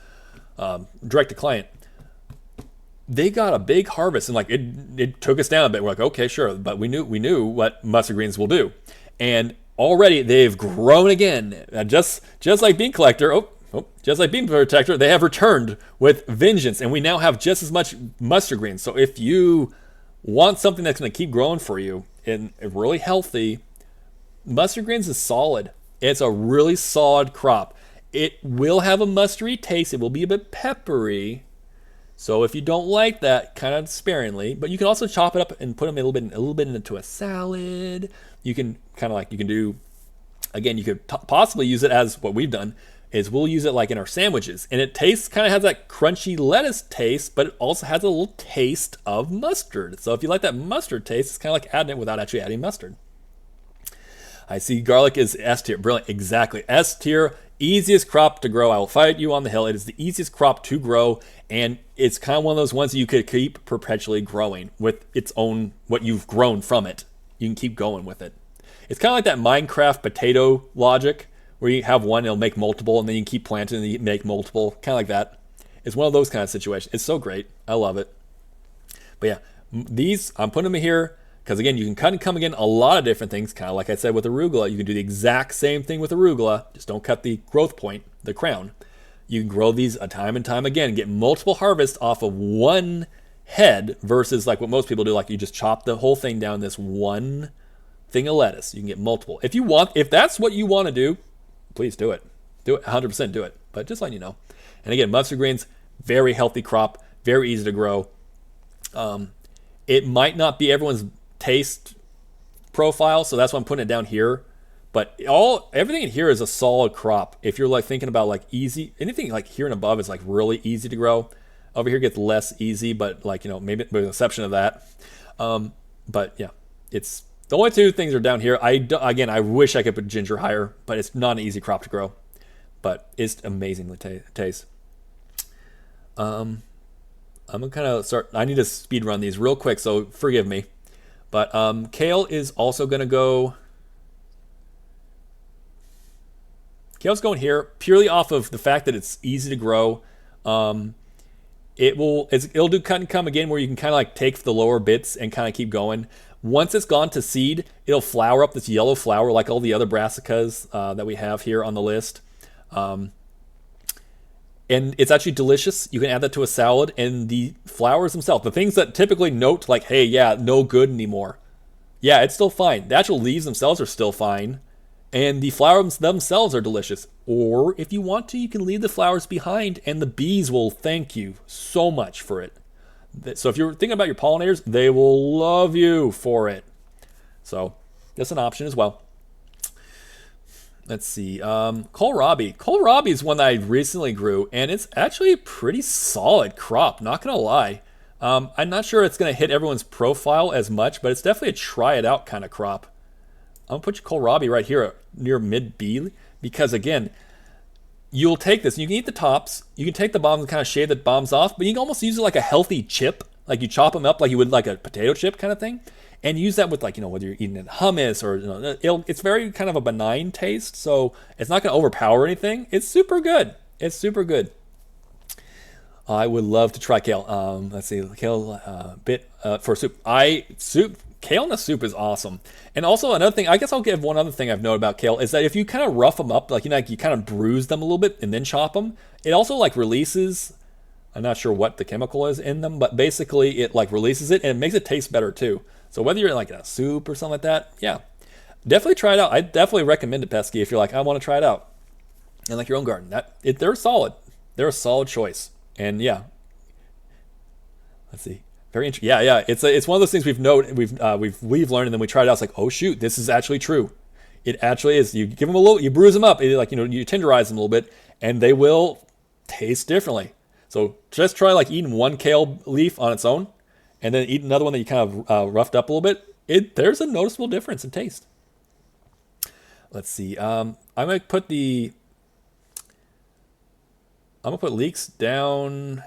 direct to client. They got a big harvest, and it took us down a bit. We're okay, sure, but we knew what mustard greens will do, and already they've grown again. Just like bean collector, just like bean protector, they have returned with vengeance, and we now have just as much mustard greens. So if you want something that's going to keep growing for you and really healthy, mustard greens is solid. It's a really solid crop. It will have a mustardy taste. It will be a bit peppery. So if you don't like that, kind of sparingly, but you can also chop it up and put them a little bit into a salad. You can you can do, again, you could possibly use it as what we've done, is we'll use it like in our sandwiches. And it tastes, kind of has that crunchy lettuce taste, but it also has a little taste of mustard. So if you like that mustard taste, it's kind of like adding it without actually adding mustard. I see garlic is S tier. Brilliant. Exactly. S tier, easiest crop to grow. I will fight you on the hill. It is the easiest crop to grow, and it's kind of one of those ones that you could keep perpetually growing with its own, what you've grown from it. You can keep going with it. It's kind of like that Minecraft potato logic, where you have one, it'll make multiple, and then you can keep planting and you make multiple. Kind of like that. It's one of those kind of situations. It's so great. I love it. But yeah, these, I'm putting them here because, again, you can cut and come again a lot of different things. Kind of like I said with arugula, you can do the exact same thing with arugula. Just don't cut the growth point, the crown. You can grow these a time and time again, get multiple harvests off of one head versus like what most people do, like you just chop the whole thing down this one thing of lettuce. You can get multiple. If that's what you want to do, please do it. Do it, 100% do it. But just letting you know. And again, mustard greens, very healthy crop, very easy to grow. It might not be everyone's taste profile, so that's why I'm putting it down here. But everything in here is a solid crop. If you're like thinking about like easy, anything like here and above is like really easy to grow. Over here gets less easy, but like, maybe with an exception of that. But yeah, it's the only two things are down here. I wish I could put ginger higher, but it's not an easy crop to grow. But it's amazingly tastes. I'm gonna kind of start. I need to speed run these real quick, so forgive me. But kale is also gonna go. Kale's going here purely off of the fact that it's easy to grow. It'll do cut and come again, where you can kind of like take the lower bits and kind of keep going. Once it's gone to seed, it'll flower up this yellow flower like all the other brassicas that we have here on the list. And it's actually delicious. You can add that to a salad, and the flowers themselves, the things that typically note like, hey, yeah, no good anymore. Yeah, it's still fine. The actual leaves themselves are still fine. And the flowers themselves are delicious. Or if you want to, you can leave the flowers behind, and the bees will thank you so much for it. So if you're thinking about your pollinators, they will love you for it. So that's an option as well. Let's see. Kohlrabi. Kohlrabi is one that I recently grew, and it's actually a pretty solid crop, not going to lie. I'm not sure it's going to hit everyone's profile as much, but it's definitely a try it out kind of crop. I'm going to put your kohlrabi right here near mid B, because again, you'll take this, and you can eat the tops, you can take the bombs and kind of shave the bombs off, but you can almost use it like a healthy chip, like you chop them up like you would like a potato chip kind of thing, and use that with like, whether you're eating it hummus or, it's very kind of a benign taste, so it's not going to overpower anything. It's super good. It's super good. I would love to try kale. Let's see, kale for soup. Kale in a soup is awesome. And also another thing, I guess I'll give one other thing I've noted about kale, is that if you kind of rough them up, like, you kind of bruise them a little bit and then chop them, it also like releases, I'm not sure what the chemical is in them, but basically it like releases it and it makes it taste better too. So whether you're like in a soup or something like that, yeah, definitely try it out. I definitely recommend it, Pesky, if you're like, I want to try it out. And like your own garden, they're solid. They're a solid choice. And yeah, let's see. Very interesting. Yeah. It's one of those things we've learned, and then we tried it out. It's like, oh shoot, this is actually true. It actually is. You give them a little, you bruise them up, you tenderize them a little bit, and they will taste differently. So just try like eating one kale leaf on its own, and then eat another one that you kind of roughed up a little bit. There's a noticeable difference in taste. Let's see. I'm gonna put leeks down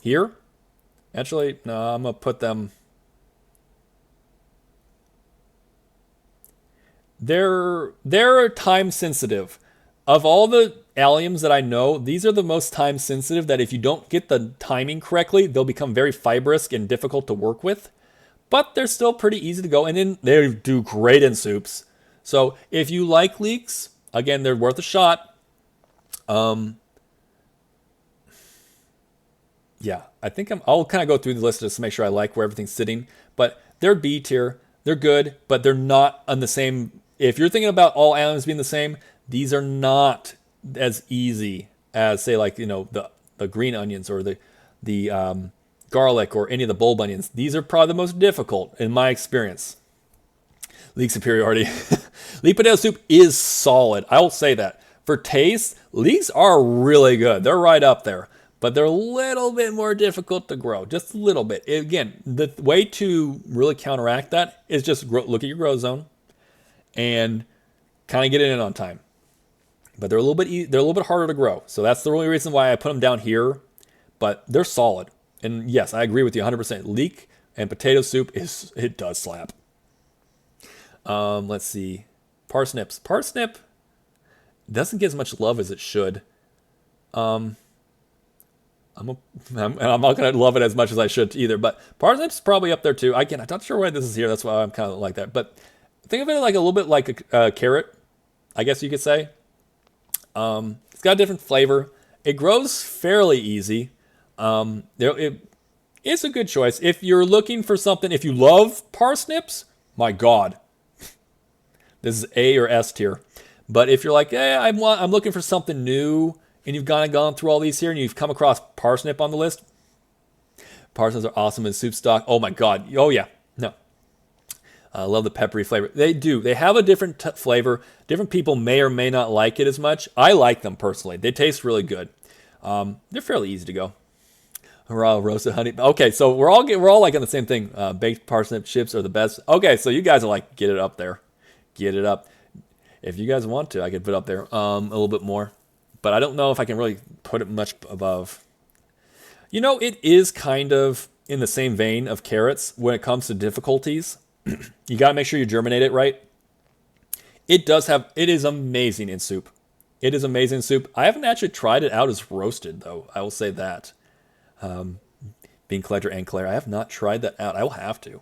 here. Actually, no, I'm going to put them... They're time sensitive. Of all the alliums that I know, these are the most time sensitive, that if you don't get the timing correctly, they'll become very fibrous and difficult to work with. But they're still pretty easy to go, and then they do great in soups. So if you like leeks, again, they're worth a shot. Yeah, I think I'll kind of go through the list just to make sure I like where everything's sitting. But they're B tier. They're good, but they're not on the same. If you're thinking about all alliums being the same, these are not as easy as, say, like, the green onions or the garlic or any of the bulb onions. These are probably the most difficult in my experience. Leek superiority. Leek potato soup is solid. I will say that. For taste, leeks are really good. They're right up there. But they're a little bit more difficult to grow, just a little bit. Again, the way to really counteract that is just look at your grow zone and kind of get it in on time. But they're a little bit harder to grow. So that's the only reason why I put them down here. But they're solid. And yes, I agree with you 100%. Leek and potato soup it does slap. Let's see. Parsnips. Parsnip doesn't get as much love as it should. I'm not going to love it as much as I should either, but parsnips probably up there too. I'm not sure why this is here. That's why I'm kind of like that. But think of it like a little bit like a carrot, I guess you could say. It's got a different flavor. It grows fairly easy. It's a good choice. If you're looking for something, if you love parsnips, my God, this is A or S tier. But if you're like, hey, I'm looking for something new, and you've gone through all these here, and you've come across parsnip on the list, parsnips are awesome in soup stock. Oh my God. Oh yeah. No. I love the peppery flavor. They do. They have a different flavor. Different people may or may not like it as much. I like them personally. They taste really good. They're fairly easy to go. Raw roasted honey. Okay, so we're all like on the same thing. Baked parsnip chips are the best. Okay, so you guys are like, get it up there. Get it up. If you guys want to, I could put it up there a little bit more. But I don't know if I can really put it much above. You know, it is kind of in the same vein of carrots when it comes to difficulties. You got to make sure you germinate it right. It is amazing in soup. It is amazing in soup. I haven't actually tried it out as roasted, though. I will say that. Being collector and Claire, I have not tried that out. I will have to.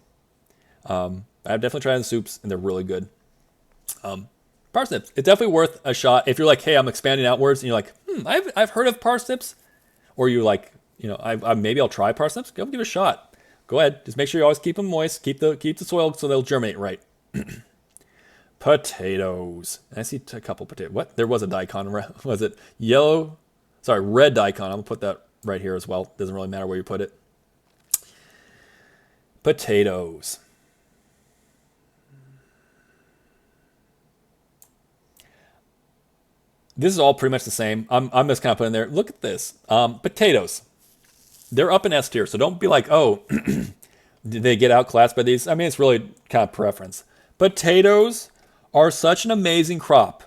I've definitely tried it in soups, and they're really good. Parsnips, it's definitely worth a shot. If you're like, hey, I'm expanding outwards, and you're like, I've heard of parsnips, or you're like, maybe I'll try parsnips. Go give it a shot. Go ahead. Just make sure you always keep them moist. Keep the soil so they'll germinate right. Potatoes. I see a couple potatoes. What? There was a daikon. Was it yellow? Sorry, red daikon. I'm gonna put that right here as well. Doesn't really matter where you put it. Potatoes. This is all pretty much the same. I'm just kind of putting there. Look at this. Potatoes. They're up in S tier, so don't be like, oh, did they get outclassed by these? I mean, it's really kind of preference. Potatoes are such an amazing crop.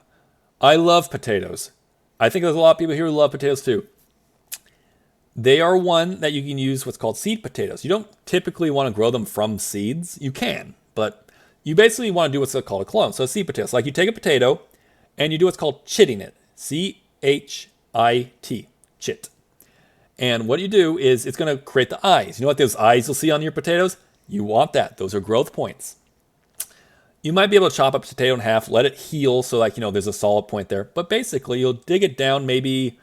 I love potatoes. I think there's a lot of people here who love potatoes too. They are one that you can use what's called seed potatoes. You don't typically want to grow them from seeds. You can, but you basically want to do what's called a clone. So seed potatoes, like you take a potato and you do what's called chitting it. C-H-I-T, chit. And what you do is it's going to create the eyes. You know what those eyes you'll see on your potatoes? You want that. Those are growth points. You might be able to chop a potato in half, let it heal so like, there's a solid point there. But basically, you'll dig it down maybe,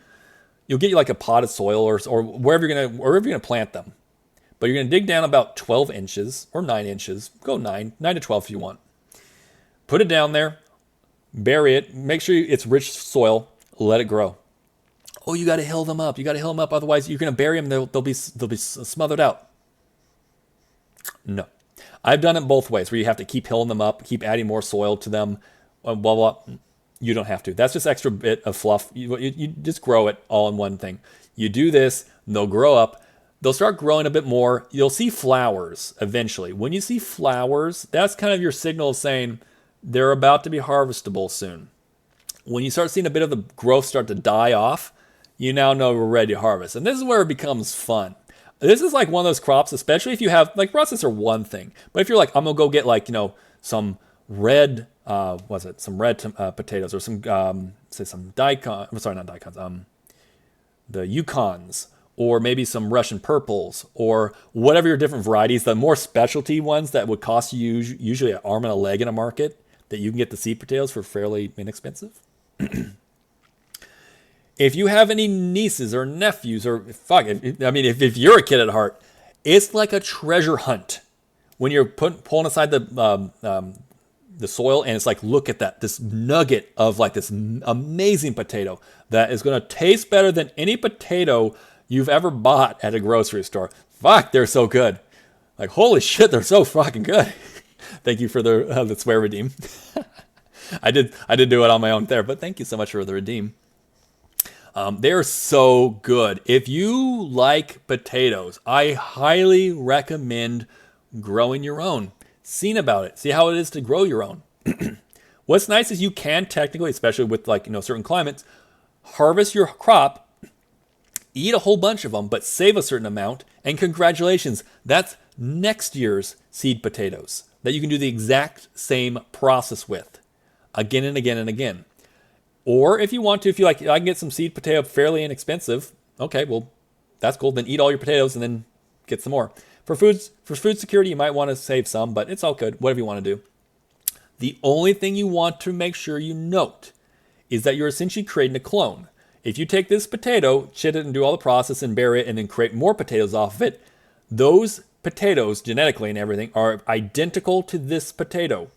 you'll get you like a pot of soil or wherever you're going to plant them. But you're going to dig down about 12 inches or 9 inches. Go 9 to 12 if you want. Put it down there, bury it, make sure it's rich soil, let it grow. Oh, you got to hill them up. Otherwise, you're going to bury them. They'll be smothered out. No. I've done it both ways, where you have to keep hilling them up, keep adding more soil to them, blah, blah. You don't have to. That's just extra bit of fluff. You just grow it all in one thing. You do this, and they'll grow up. They'll start growing a bit more. You'll see flowers eventually. When you see flowers, that's kind of your signal saying they're about to be harvestable soon. When you start seeing a bit of the growth start to die off, you now know we're ready to harvest. And this is where it becomes fun. This is like one of those crops, especially if you have, like russets are one thing. But if you're like, I'm going to go get like, some red, potatoes or some daikon, I'm sorry, not daikons, the Yukons, or maybe some Russian purples, or whatever your different varieties, the more specialty ones that would cost you usually an arm and a leg in a market, that you can get the seed potatoes for fairly inexpensive. If you have any nieces or nephews, or if you're a kid at heart, it's like a treasure hunt when you're pulling aside the soil, and it's like, look at that, this nugget of like this amazing potato that is going to taste better than any potato you've ever bought at a grocery store. Fuck, they're so good. Like, holy shit, they're so fucking good. Thank you for the swear redeem. I did do it on my own there, but thank you so much for the redeem. They're so good. If you like potatoes, I highly recommend growing your own. Seeing about it. See how it is to grow your own. What's nice is you can technically, especially with certain climates, harvest your crop, eat a whole bunch of them, but save a certain amount. And congratulations, that's next year's seed potatoes that you can do the exact same process with again and again and again. Or if you want to, if you like, I can get some seed potato fairly inexpensive. Okay, well, that's cool. Then eat all your potatoes and then get some more. For food security, you might want to save some, but it's all good. Whatever you want to do. The only thing you want to make sure you note is that you're essentially creating a clone. If you take this potato, chit it and do all the process and bury it and then create more potatoes off of it, those potatoes, genetically and everything, are identical to this potato,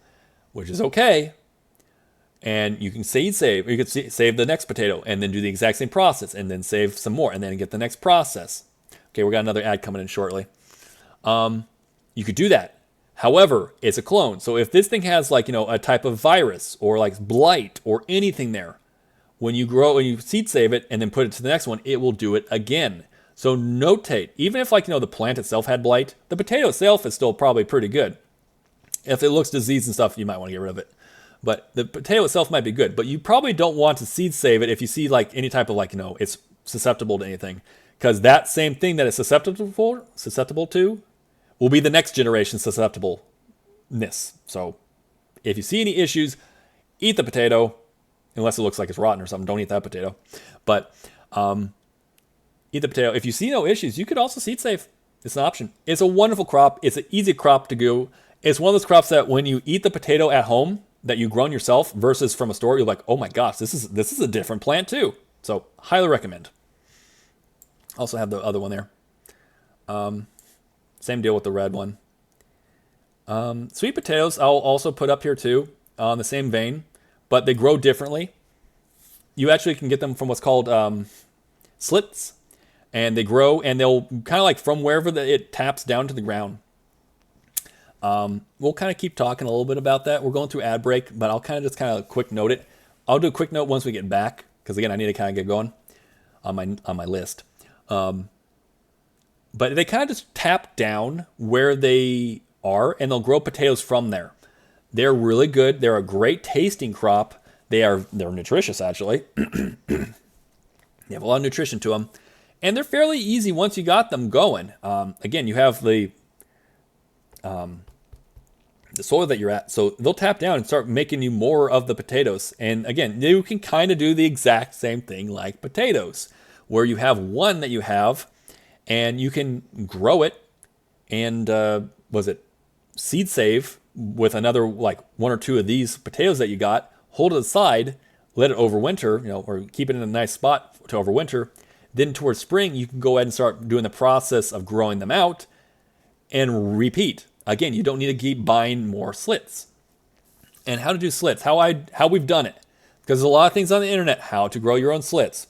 which is okay. And you can save. You could save the next potato and then do the exact same process and then save some more and then get the next process. Okay, we got another ad coming in shortly. You could do that. However, it's a clone. So if this thing has a type of virus or like blight or anything there, when you seed save it and then put it to the next one, it will do it again. So notate, even if the plant itself had blight, the potato itself is still probably pretty good. If it looks diseased and stuff, you might want to get rid of it. But the potato itself might be good. But you probably don't want to seed save it if you see any type of it's susceptible to anything. Because that same thing that it's susceptible to will be the next generation's susceptibleness. So if you see any issues, eat the potato, unless it looks like it's rotten or something. Don't eat that potato. But eat the potato. If you see no issues, you could also seed save. It's an option. It's a wonderful crop. It's an easy crop to go. It's one of those crops that when you eat the potato at home that you've grown yourself versus from a store, you're like, oh my gosh, this is a different plant too. So highly recommend. Also have the other one there. Same deal with the red one. Sweet potatoes I'll also put up here too, on the same vein, but they grow differently. You actually can get them from what's called slits, and they grow and they'll kind of from wherever it taps down to the ground. We'll kind of keep talking a little bit about that. We're going through ad break, but I'll kind of quick note it. I'll do a quick note once we get back, because again, I need to kind of get going on my list. But they kind of just tap down where they are, and they'll grow potatoes from there. They're really good. They're a great tasting crop. They're nutritious, actually. They have a lot of nutrition to them, and they're fairly easy once you got them going. Again, you have the soil that you're at, so they'll tap down and start making you more of the potatoes. And again, you can kind of do the exact same thing like potatoes, where you have one that you have, and you can grow it and seed save with another one or two of these potatoes that you got, hold it aside, let it overwinter, or keep it in a nice spot to overwinter. Then towards spring, you can go ahead and start doing the process of growing them out and repeat. Again, you don't need to keep buying more slits. And how to do slits, how we've done it. Because there's a lot of things on the internet, how to grow your own slits.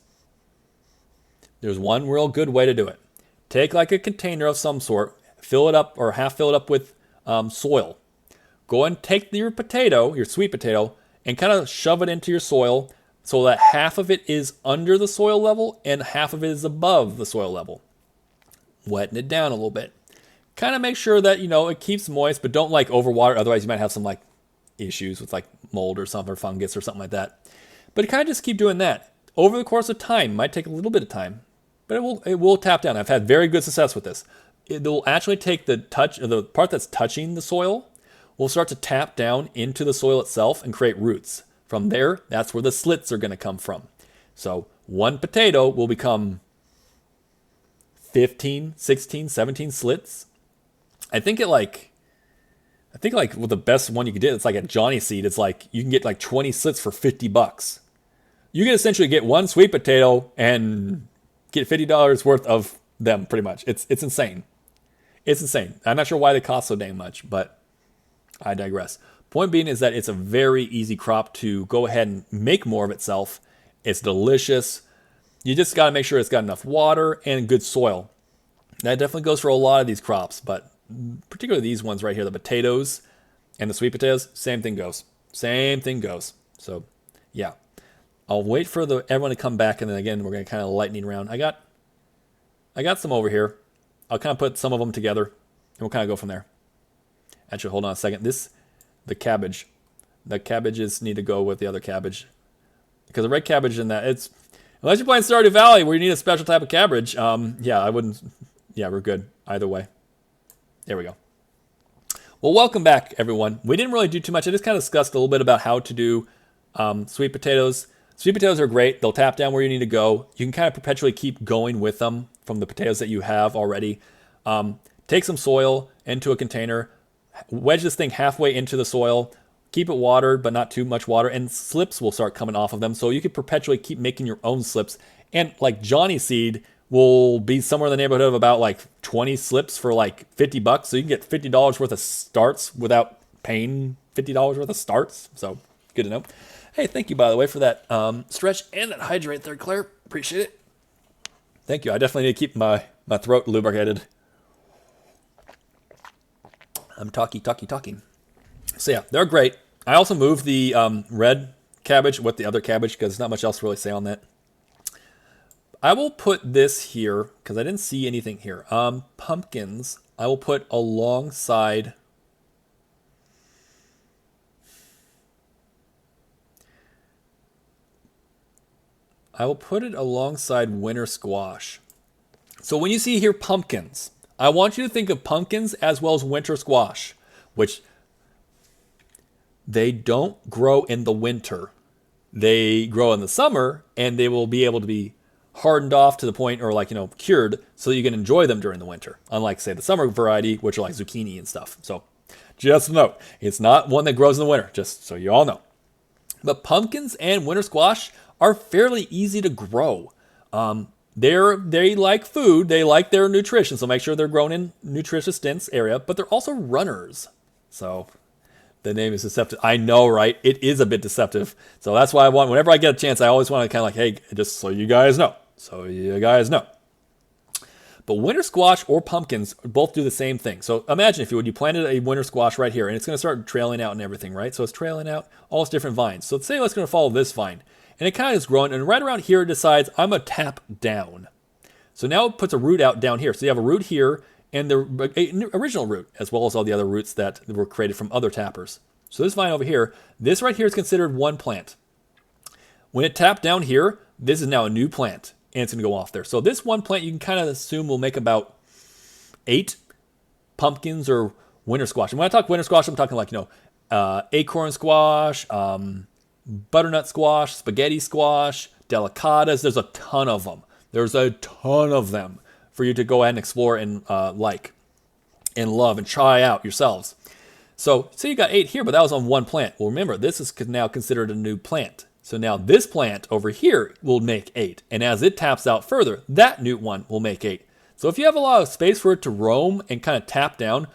There's one real good way to do it. Take a container of some sort, fill it up or half fill it up with soil. Go and take your potato, your sweet potato, and kind of shove it into your soil so that half of it is under the soil level and half of it is above the soil level. Wetting it down a little bit. Kind of make sure that, it keeps moist, but don't overwater. Otherwise, you might have some issues with mold or something, or fungus or something like that. But kind of just keep doing that. Over the course of time, might take a little bit of time, but it will tap down. I've had very good success with this. It will actually take the part that's touching the soil will start to tap down into the soil itself and create roots. From there, that's where the slits are going to come from. So one potato will become 15, 16, 17 slits. I think the best one you could do, it's like a Johnny seed. It's you can get 20 slits for $50. You can essentially get one sweet potato and get $50 worth of them, pretty much. It's insane. It's insane. I'm not sure why they cost so dang much, but I digress. Point being is that it's a very easy crop to go ahead and make more of itself. It's delicious. You just got to make sure it's got enough water and good soil. That definitely goes for a lot of these crops, but particularly these ones right here, the potatoes and the sweet potatoes, same thing goes. Same thing goes. So, yeah. I'll wait for everyone to come back, and then again, we're going to kind of lightning round. I got some over here. I'll kind of put some of them together, and we'll kind of go from there. Actually, hold on a second. The cabbage. The cabbages need to go with the other cabbage. Because the red cabbage in that, unless you're playing Stardew Valley where you need a special type of cabbage, yeah, I wouldn't, yeah, we're good either way. There we go. Well, welcome back, everyone. We didn't really do too much. I just kind of discussed a little bit about how to do sweet potatoes. Sweet potatoes are great. They'll tap down where you need to go. You can kind of perpetually keep going with them from the potatoes that you have already. Take some soil into a container, wedge this thing halfway into the soil, keep it watered, but not too much water, and slips will start coming off of them. So you could perpetually keep making your own slips. And like Johnny seed will be somewhere in the neighborhood of about like 20 slips for like $50. So you can get $50 worth of starts without paying $50 worth of starts. So good to know. Hey, thank you, by the way, for that stretch and that hydrate there, Claire. Appreciate it. Thank you. I definitely need to keep my throat lubricated. I'm talking. So yeah, they're great. I also moved the red cabbage with the other cabbage because there's not much else to really say on that. I will put this here because I didn't see anything here. Pumpkins, I will put alongside. I will put it alongside winter squash. So when you see here pumpkins, I want you to think of pumpkins as well as winter squash, which they don't grow in the winter. They grow in the summer, and they will be able to be hardened off to the point, or like, cured, so you can enjoy them during the winter. Unlike, say, the summer variety, which are like zucchini and stuff. So just note, it's not one that grows in the winter, just so you all know. But pumpkins and winter squash are fairly easy to grow. They like food, they like their nutrition, so make sure they're grown in nutritious, dense area, but they're also runners. So the name is deceptive. I know, right? It is a bit deceptive. So that's why whenever I get a chance, I always want to kind of like, hey, just so you guys know. But winter squash or pumpkins both do the same thing. So imagine, if you would, you planted a winter squash right here, and it's going to start trailing out and everything, right? So it's trailing out all its different vines. So let's say it's going to follow this vine. And it kind of is growing, and right around here it decides, I'm going to tap down. So now it puts a root out down here. So you have a root here, and the original root, as well as all the other roots that were created from other tappers. So this vine over here, this right here is considered one plant. When it tapped down here, this is now a new plant, and it's going to go off there. So this one plant you can kind of assume will make about 8 pumpkins or winter squash. And when I talk winter squash, I'm talking like, acorn squash, butternut squash, spaghetti squash, delicatas. There's a ton of them. There's a ton of them for you to go ahead and explore and like and love and try out yourselves. So say you got 8 here, but that was on one plant. Well, remember, this is now considered a new plant. So now this plant over here will make 8. And as it taps out further, that new one will make 8. So if you have a lot of space for it to roam and kind of tap down,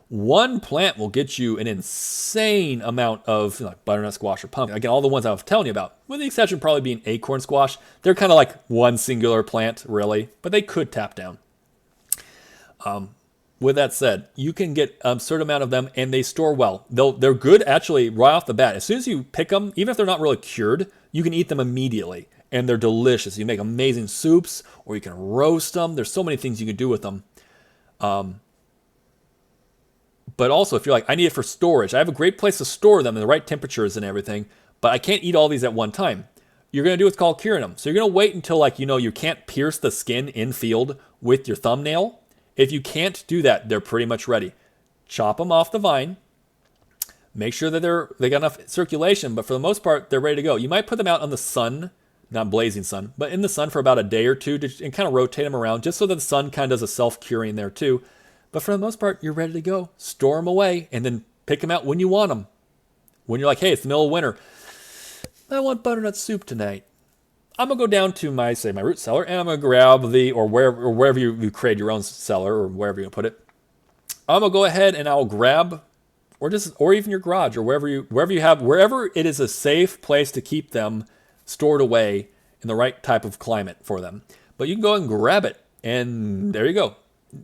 one plant will get you an insane amount of like butternut squash or pumpkin. Again, all the ones I was telling you about, with the exception probably being acorn squash. They're kind of like one singular plant, really, but they could tap down. With that said, you can get a certain amount of them, and they store well. They're good, actually, right off the bat. As soon as you pick them, even if they're not really cured, you can eat them immediately, and they're delicious. You make amazing soups, or you can roast them. There's so many things you can do with them. But also, if you're like, I need it for storage, I have a great place to store them in the right temperatures and everything, but I can't eat all these at one time. You're going to do what's called curing them. So you're going to wait until, like, you can't pierce the skin in field with your thumbnail. If you can't do that, they're pretty much ready. Chop them off the vine. Make sure that they got enough circulation, but for the most part, they're ready to go. You might put them out on the sun, not blazing sun, but in the sun for about a day or two and kind of rotate them around just so that the sun kind of does a self-curing there too. But for the most part, you're ready to go. Store them away and then pick them out when you want them. When you're like, hey, it's the middle of winter. I want butternut soup tonight. I'm going to go down to my root cellar, and I'm going to grab or wherever you create your own cellar, or wherever you put it. I'm going to go ahead and I'll grab, or even your garage, or wherever it is a safe place to keep them stored away in the right type of climate for them. But you can go and grab it, and there you go.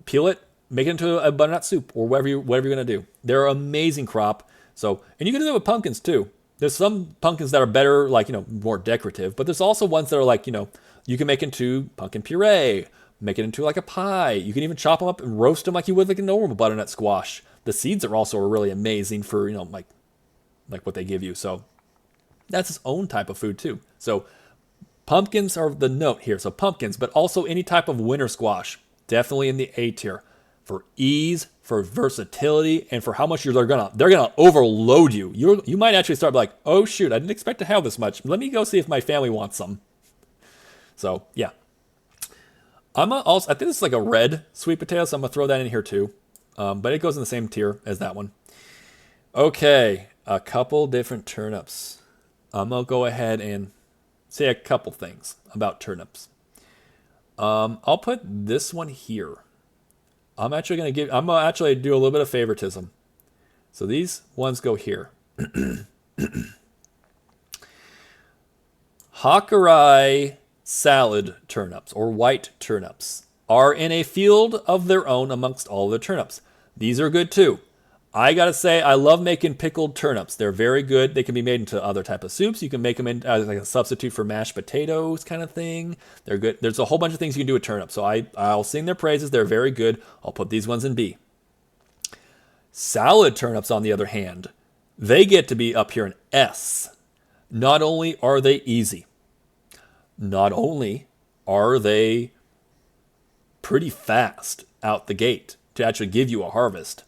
Peel it, make it into a butternut soup, or whatever you're going to do. They're an amazing crop. So, and you can do it with pumpkins too. There's some pumpkins that are better, like, more decorative, but there's also ones that are like, you can make into pumpkin puree, make it into like a pie. You can even chop them up and roast them like you would like a normal butternut squash. The seeds are also really amazing for, like what they give you. So that's its own type of food too. So pumpkins are the note here. So pumpkins, but also any type of winter squash, definitely in the A tier for ease, for versatility, and for how much they're gonna overload you. You might actually start like, oh shoot, I didn't expect to have this much. Let me go see if my family wants some. So yeah, I think this is like a red sweet potato, so I'm gonna throw that in here too. But it goes in the same tier as that one. Okay, a couple different turnips. I'm gonna go ahead and say a couple things about turnips. I'll put this one here. I'm actually gonna do a little bit of favoritism. So these ones go here. Hakurei salad turnips, or white turnips, are in a field of their own amongst all the turnips. These are good too. I gotta say, I love making pickled turnips. They're very good. They can be made into other type of soups. You can make them in like a substitute for mashed potatoes kind of thing. They're good. There's a whole bunch of things you can do with turnips. So I'll sing their praises. They're very good. I'll put these ones in B. Salad turnips, on the other hand, they get to be up here in S. Not only are they easy, not only are they pretty fast out the gate to actually give you a harvest,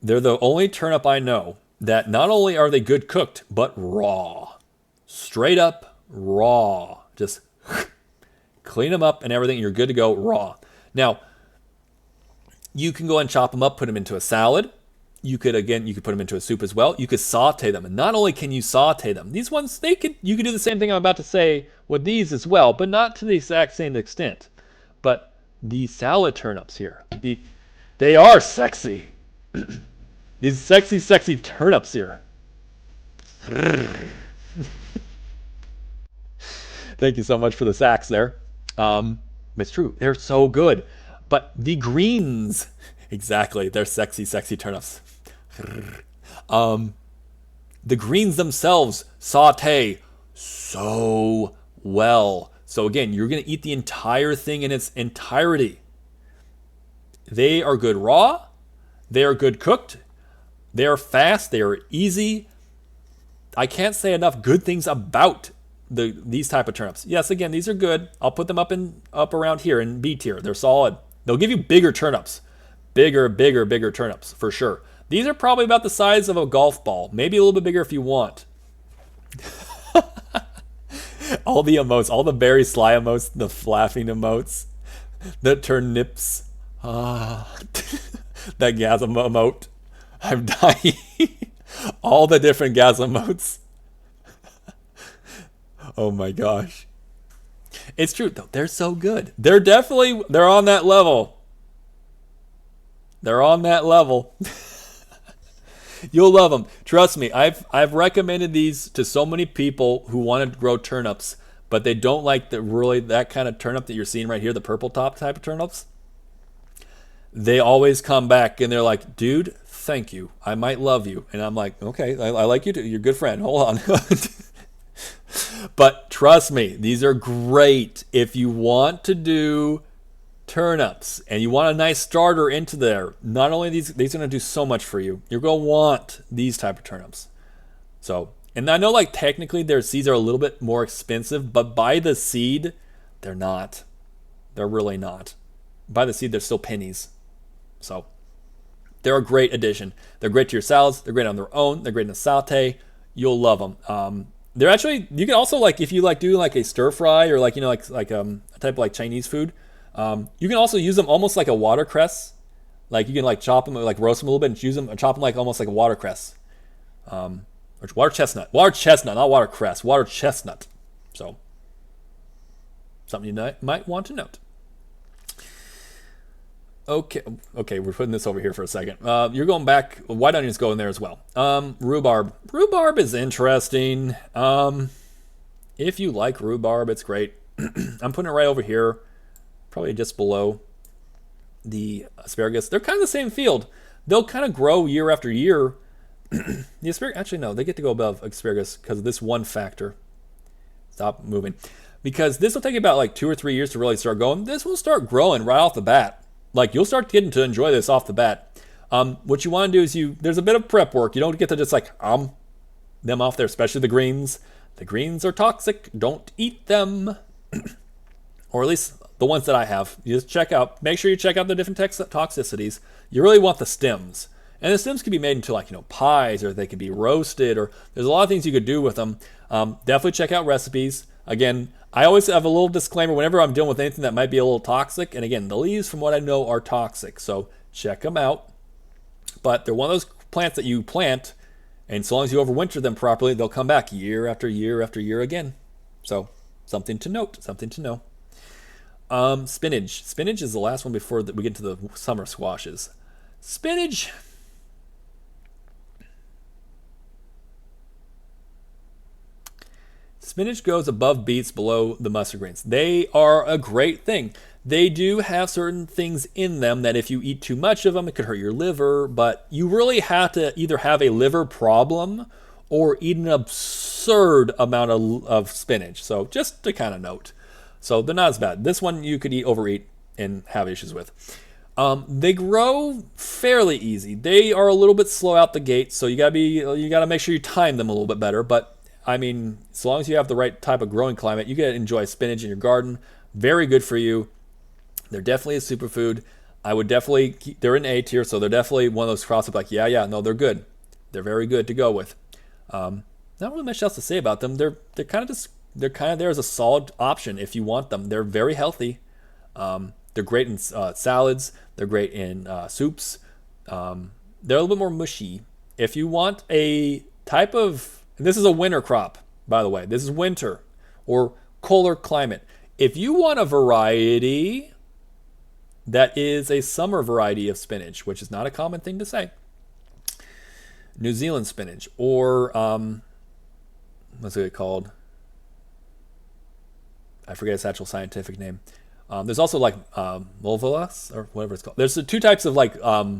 they're the only turnip I know that not only are they good cooked, but raw. Straight up raw. Just clean them up and everything, you're good to go raw. Now, you can go and chop them up, put them into a salad. You could put them into a soup as well. You could saute them. And not only can you saute them, these ones, you could do the same thing I'm about to say with these as well, but not to the exact same extent. But these salad turnips here, they are sexy. These sexy turnips here. Thank you so much for the sax there. It's true, they're so good. But the greens, exactly, they're sexy turnips. The greens themselves saute so well. So again, you're going to eat the entire thing in its entirety. They are good raw. They are good cooked. They are fast. They are easy. I can't say enough good things about these type of turnips. Yes, again, these are good. I'll put them up around here in B tier. They're solid. They'll give you bigger turnips. Bigger turnips, for sure. These are probably about the size of a golf ball. Maybe a little bit bigger if you want. All the emotes, all the very sly emotes, the laughing emotes, the turnips. That gasm emote. I'm dying. All the different gasm emotes. Oh my gosh. It's true though. They're so good. They're on that level. They're on that level. You'll love them. Trust me. I've recommended these to so many people who want to grow turnips, but they don't like that kind of turnip that you're seeing right here, the purple top type of turnips. They always come back and they're like, dude, thank you. I might love you. And I'm like, okay, I like you too. You're a good friend. Hold on. But trust me, these are great if you want to do turnips and you want a nice starter into there. Not only these are going to do so much for you. You're going to want these type of turnips. So, and I know like technically their seeds are a little bit more expensive, but by the seed, they're not. They're really not. By the seed, they're still pennies. So, they're a great addition. They're great to your salads. They're great on their own. They're great in a saute. You'll love them. They're actually, you can also like, if you like do like a stir fry or like, like a type of like Chinese food, you can also use them almost like a watercress. Like you can like chop them, like roast them a little bit and use them and chop them like almost like a watercress. Or water chestnut, not watercress, water chestnut. So, something you might want to note. Okay, we're putting this over here for a second. You're going back. White onions go in there as well. Rhubarb. Rhubarb is interesting. If you like rhubarb, it's great. I'm putting it right over here, probably just below the asparagus. They're kind of the same field. They'll kind of grow year after year. The asparagus, actually, no, they get to go above asparagus because of this one factor. Stop moving. Because this will take about like 2 or 3 years to really start going. This will start growing right off the bat. Like, you'll start getting to enjoy this off the bat. What you want to do is there's a bit of prep work. You don't get to just like, them off there, especially the greens. The greens are toxic. Don't eat them. Or at least the ones that I have. You just make sure you check out the different toxicities. You really want the stems. And the stems can be made into like, pies, or they can be roasted, or there's a lot of things you could do with them. Definitely check out recipes. Again, I always have a little disclaimer whenever I'm dealing with anything that might be a little toxic. And again, the leaves, from what I know, are toxic. So check them out. But they're one of those plants that you plant, and so long as you overwinter them properly, they'll come back year after year after year again. So something to note, something to know. Spinach. Spinach is the last one before we get to the summer squashes. Spinach. Spinach goes above beets, below the mustard greens. They are a great thing. They do have certain things in them that if you eat too much of them, it could hurt your liver, but you really have to either have a liver problem or eat an absurd amount of spinach. So just to kind of note. So they're not as bad. This one you could overeat and have issues with. They grow fairly easy. They are a little bit slow out the gate, so you gotta make sure you time them a little bit better. But I mean, as long as you have the right type of growing climate, you can enjoy spinach in your garden. Very good for you. They're definitely a superfood. I would definitely they're in A tier, so they're definitely one of those crops like, no, they're good. They're very good to go with. Not really much else to say about them. They're kind of there as a solid option if you want them. They're very healthy. They're great in salads. They're great in soups. They're a little bit more mushy. If you want a type of, and this is a winter crop, by the way. This is winter or colder climate. If you want a variety that is a summer variety of spinach, which is not a common thing to say, New Zealand spinach, or what's it called? I forget its actual scientific name. There's also like Mulvalas or whatever it's called. There's two types of like summer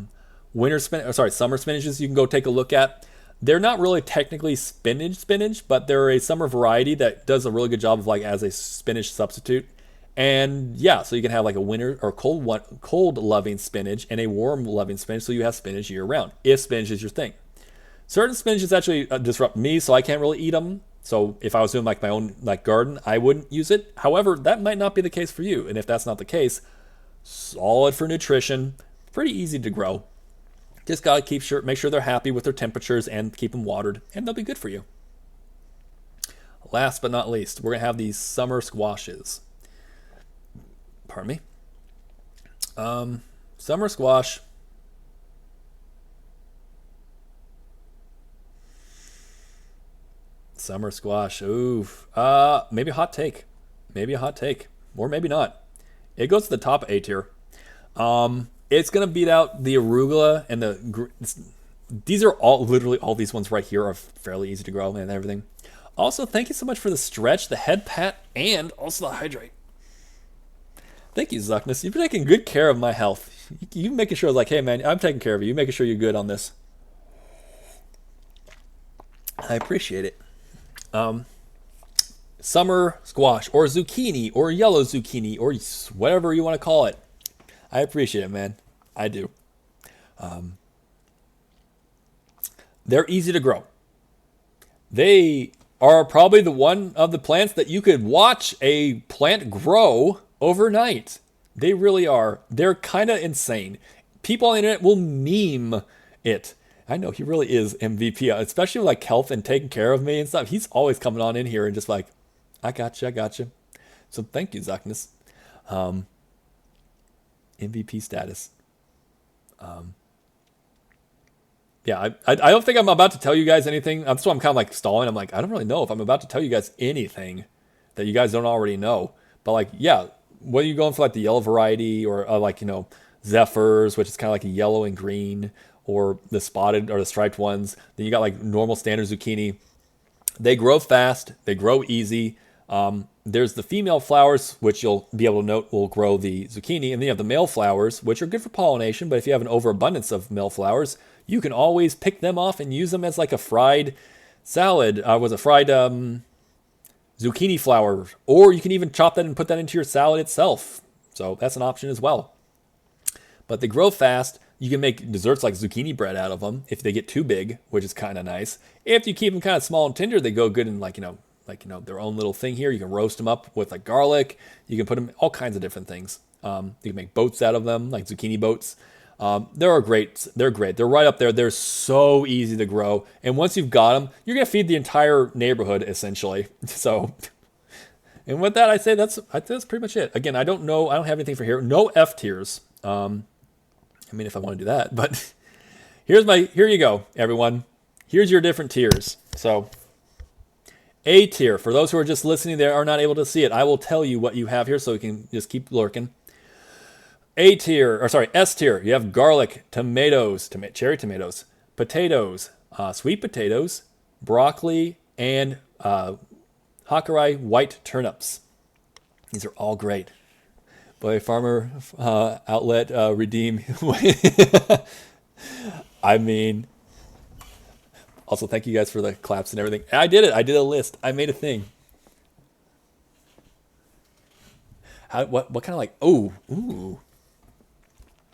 spinaches you can go take a look at. They're not really technically spinach, but they're a summer variety that does a really good job of like as a spinach substitute. And yeah, so you can have like a winter or cold loving spinach and a warm loving spinach, so you have spinach year round if spinach is your thing. Certain spinaches actually disrupt me, so I can't really eat them. So if I was doing like my own like garden, I wouldn't use it. However, that might not be the case for you. And if that's not the case, solid for nutrition, pretty easy to grow. Just gotta make sure they're happy with their temperatures and keep them watered, and they'll be good for you. Last but not least, we're gonna have these summer squashes. Pardon me. Summer squash. Summer squash. Oof. Maybe a hot take. Or maybe not. It goes to the top A tier. It's going to beat out the arugula and these are literally all these ones right here are fairly easy to grow and everything. Also, thank you so much for the stretch, the head pat, and also the hydrate. Thank you, Zuckness. You've been taking good care of my health. You making sure like, hey man, I'm taking care of you. You making sure you're good on this. I appreciate it. Summer squash or zucchini or yellow zucchini or whatever you want to call it. I appreciate it, man. I do. They're easy to grow. They are probably the one of the plants that you could watch a plant grow overnight. They really are. They're kind of insane. People on the internet will meme it. I know he really is MVP, especially like health and taking care of me and stuff. He's always coming on in here and just like, I got you. So thank you, Zuckness. MVP status. Yeah, I don't think I'm about to tell you guys anything. That's why I'm kind of like stalling. I'm like, I don't really know if I'm about to tell you guys anything that you guys don't already know. But like, yeah, whether you're going for like the yellow variety or like, Zephyrs, which is kind of like a yellow and green, or the spotted or the striped ones. Then you got like normal standard zucchini. They grow fast. They grow easy. There's the female flowers, which you'll be able to note will grow the zucchini. And then you have the male flowers, which are good for pollination. But if you have an overabundance of male flowers, you can always pick them off and use them as like a fried salad. Was it fried zucchini flower? Or you can even chop that and put that into your salad itself. So that's an option as well. But they grow fast. You can make desserts like zucchini bread out of them if they get too big, which is kind of nice. If you keep them kind of small and tender, they go good in like their own little thing here. You can roast them up with like garlic. You can put them all kinds of different things. You can make boats out of them, like zucchini boats. They're great. They're great. They're right up there. They're so easy to grow. And once you've got them, you're gonna feed the entire neighborhood essentially. So, and with that, I say that's pretty much it. Again, I don't have anything for here. No F tiers. I mean, if I want to do that, but here you go, everyone. Here's your different tiers. So A tier, for those who are just listening, they are not able to see it. I will tell you what you have here so you can just keep lurking. S tier, you have garlic, tomatoes, cherry tomatoes, potatoes, sweet potatoes, broccoli, and Hakurai white turnips. These are all great. By Farmer Outlet Redeem. I mean, also thank you guys for the claps and everything. I did it. I did a list. I made a thing. What kind of like, ooh.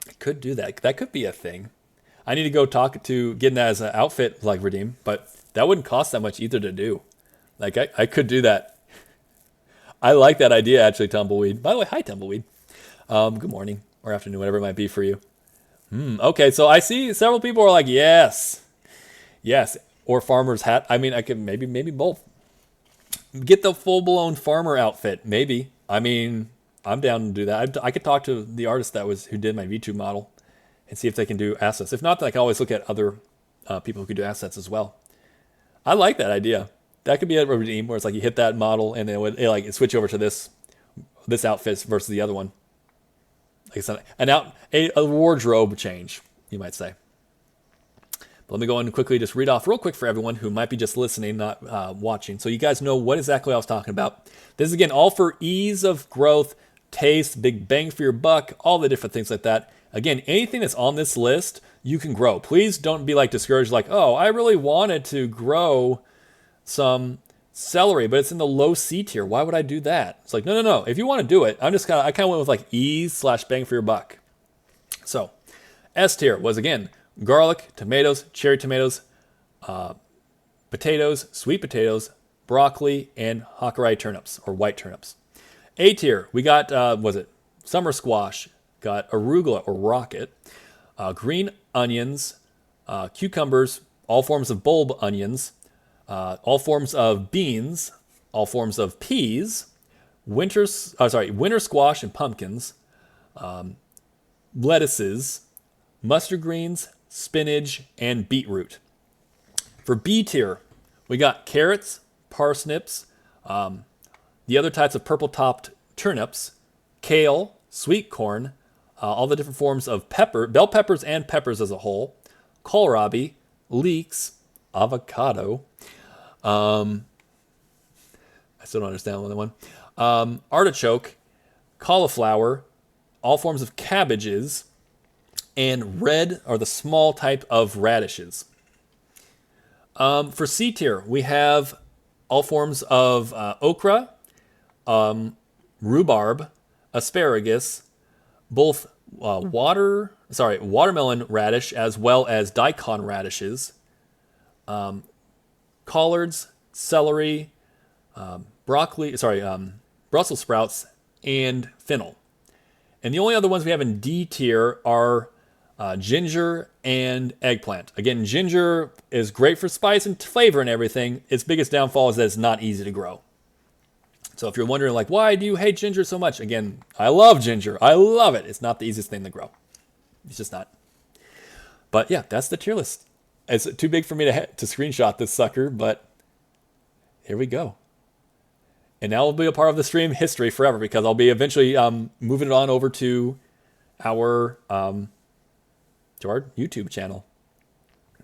I could do that. That could be a thing. I need to go talk to getting that as an outfit like Redeem, but that wouldn't cost that much either to do. Like I could do that. I like that idea actually, Tumbleweed. By the way, hi Tumbleweed. Good morning or afternoon, whatever it might be for you. Okay, so I see several people are like, yes, or farmer's hat. I mean, I could maybe both. Get the full-blown farmer outfit, maybe. I mean, I'm down to do that. I could talk to the artist who did my VTube model and see if they can do assets. If not, then I can always look at other people who could do assets as well. I like that idea. That could be a redeem where it's like you hit that model and then it would switch over to this outfit versus the other one. Like it's a wardrobe change, you might say. But let me go in and quickly just read off real quick for everyone who might be just listening, not watching. So you guys know what exactly I was talking about. This is, again, all for ease of growth, taste, big bang for your buck, all the different things like that. Again, anything that's on this list, you can grow. Please don't be like discouraged, like, oh, I really wanted to grow some celery, but it's in the low C tier. Why would I do that? It's like, no. If you want to do it, I kind of went with like ease / bang for your buck. So S tier was, again, garlic, tomatoes, cherry tomatoes, potatoes, sweet potatoes, broccoli, and Hakurai turnips or white turnips. A tier, we got, summer squash, got arugula or rocket, green onions, cucumbers, all forms of bulb onions, all forms of beans, all forms of peas, winter squash and pumpkins, lettuces, mustard greens, spinach, and beetroot. For B tier, we got carrots, parsnips, the other types of purple-topped turnips, kale, sweet corn, all the different forms of bell peppers and peppers as a whole, kohlrabi, leeks, avocado, I still don't understand the one, artichoke, cauliflower, all forms of cabbages, and red are the small type of radishes. For C tier, we have all forms of okra, rhubarb, asparagus, both watermelon radish as well as daikon radishes, collards, celery, broccoli, Brussels sprouts, and fennel. And the only other ones we have in D tier are ginger and eggplant. Again, ginger is great for spice and flavor and everything. Its biggest downfall is that it's not easy to grow. So if you're wondering, like, why do you hate ginger so much? Again, I love ginger. I love it. It's not the easiest thing to grow. It's just not. But yeah, that's the tier list. It's too big for me to screenshot this sucker, but here we go. And now it'll be a part of the stream history forever because I'll be eventually moving it on over to our YouTube channel.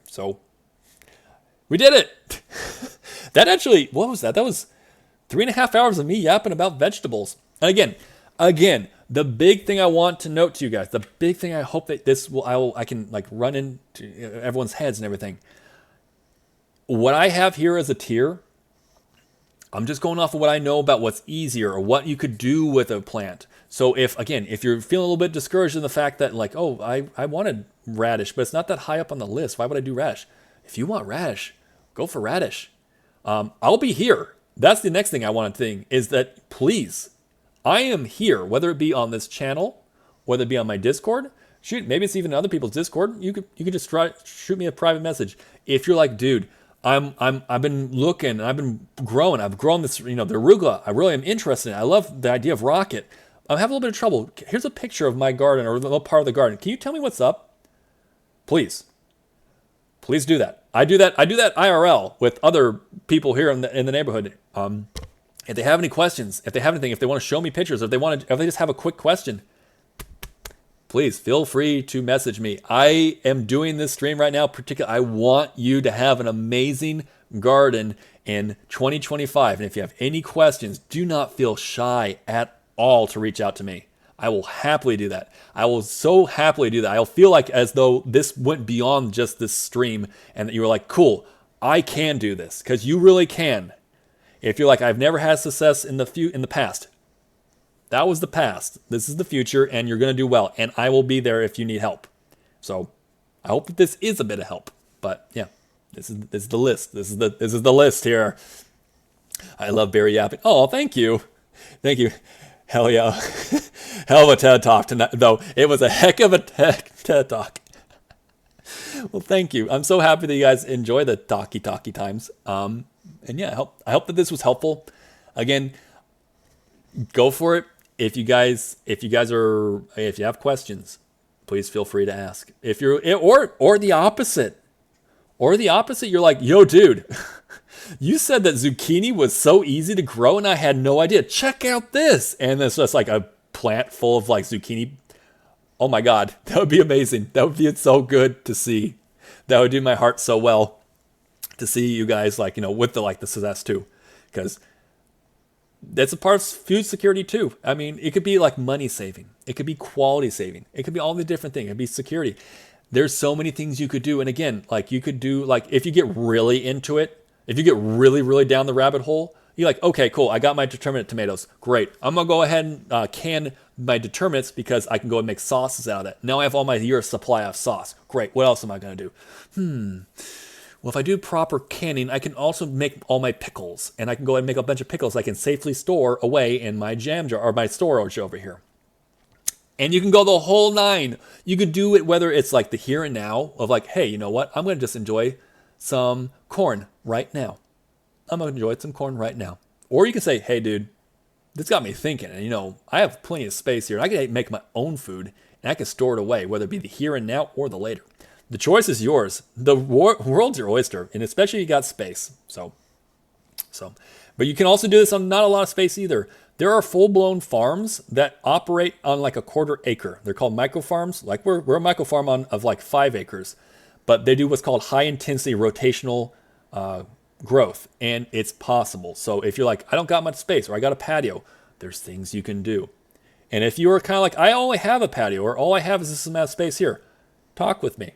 So we did it. That actually, what was that? That was 3.5 hours of me yapping about vegetables. And again, The big thing I want to note to you guys, the big thing I hope that I can like run into everyone's heads and everything. What I have here as a tier, I'm just going off of what I know about what's easier or what you could do with a plant. So if you're feeling a little bit discouraged in the fact that like, oh, I wanted radish, but it's not that high up on the list. Why would I do radish? If you want radish, go for radish. I'll be here. That's the next thing I want to think is that please, I am here, whether it be on this channel, whether it be on my Discord. Shoot, maybe it's even other people's Discord. You could just shoot me a private message. If you're like, dude, I've been looking, I've been growing. I've grown this, the arugula. I really am interested in it. I love the idea of rocket. I'm having a little bit of trouble. Here's a picture of my garden or a little part of the garden. Can you tell me what's up? Please do that. I do that IRL with other people here in the neighborhood. If they have any questions, if they have anything, if they want to show me pictures, if they just have a quick question, please feel free to message me. I am doing this stream right now. Particularly, I want you to have an amazing garden in 2025. And if you have any questions, do not feel shy at all to reach out to me. I will happily do that. I will so happily do that. I'll feel like as though this went beyond just this stream and that you were like, cool, I can do this, because you really can. If you're like, I've never had success in the past, that was the past. This is the future, and you're going to do well. And I will be there if you need help. So I hope that this is a bit of help. But yeah, this is the list. This is the list here. I love berry yapping. Oh, thank you. Hell yeah. Hell of a TED Talk tonight, though. It was a heck of a TED Talk. Well, thank you. I'm so happy that you guys enjoy the talky times. And yeah, I hope that this was helpful. Again, go for it. If you have questions, please feel free to ask. If you're or the opposite. You're like, yo, dude, you said that zucchini was so easy to grow and I had no idea. Check out this. And it's just like a plant full of like zucchini. Oh my God, that would be amazing. That would be so good to see. That would do my heart so well to see you guys like, with the success too. Because that's a part of food security too. I mean, it could be like money saving. It could be quality saving. It could be all the different things. It could be security. There's so many things you could do. And again, like you could do, like if you get really into it, if you get really, really down the rabbit hole, you're like, okay, cool. I got my determinate tomatoes. Great. I'm going to go ahead and can my determinates because I can go and make sauces out of it. Now I have all my year's supply of sauce. Great. What else am I going to do? Well, if I do proper canning, I can also make all my pickles. And I can go ahead and make a bunch of pickles I can safely store away in my jam jar or my storage over here. And you can go the whole nine. You can do it whether it's like the here and now of like, hey, you know what? I'm going to just enjoy some corn right now. I'm going to enjoy some corn right now. Or you can say, hey, dude, this got me thinking. And, I have plenty of space here. And I can make my own food and I can store it away, whether it be the here and now or the later. The choice is yours. The world's your oyster, and especially if you got space. So, but you can also do this on not a lot of space either. There are full-blown farms that operate on like a quarter acre. They're called micro farms. Like we're a micro farm of like 5 acres, but they do what's called high intensity rotational growth, and it's possible. So if you're like, I don't got much space, or I got a patio, there's things you can do. And if you are kind of like, I only have a patio, or all I have is this amount of space here, talk with me.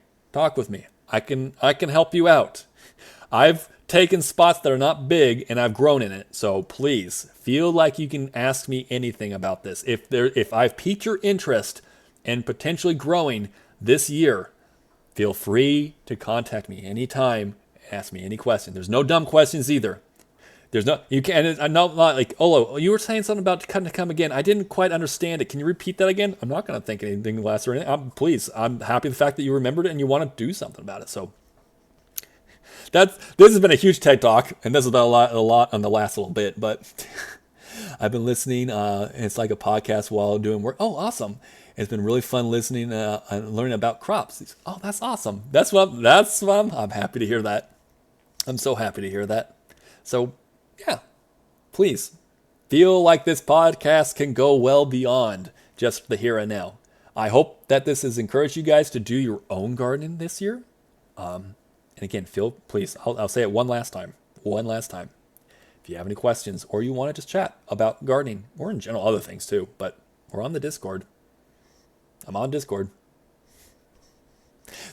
I can help you out. I've taken spots that are not big and I've grown in it. So please feel like you can ask me anything about this. If I've piqued your interest in potentially growing this year, feel free to contact me anytime. Ask me any question. There's no dumb questions either. There's no, you can, and I'm not like, Olo, you were saying something about to come again. I didn't quite understand it. Can you repeat that again? I'm not going to think anything less or anything. Please, I'm happy the fact that you remembered it and you want to do something about it. So this has been a huge TED Talk, and this has been a lot on the last little bit, but I've been listening. It's like a podcast while doing work. Oh, awesome. It's been really fun listening and learning about crops. Oh, that's awesome. I'm happy to hear that. I'm so happy to hear that. So, yeah, please feel like this podcast can go well beyond just the here and now. I hope that this has encouraged you guys to do your own gardening this year. And again, please, I'll say it one last time. If you have any questions or you want to just chat about gardening or in general other things too, but or on the Discord. I'm on Discord.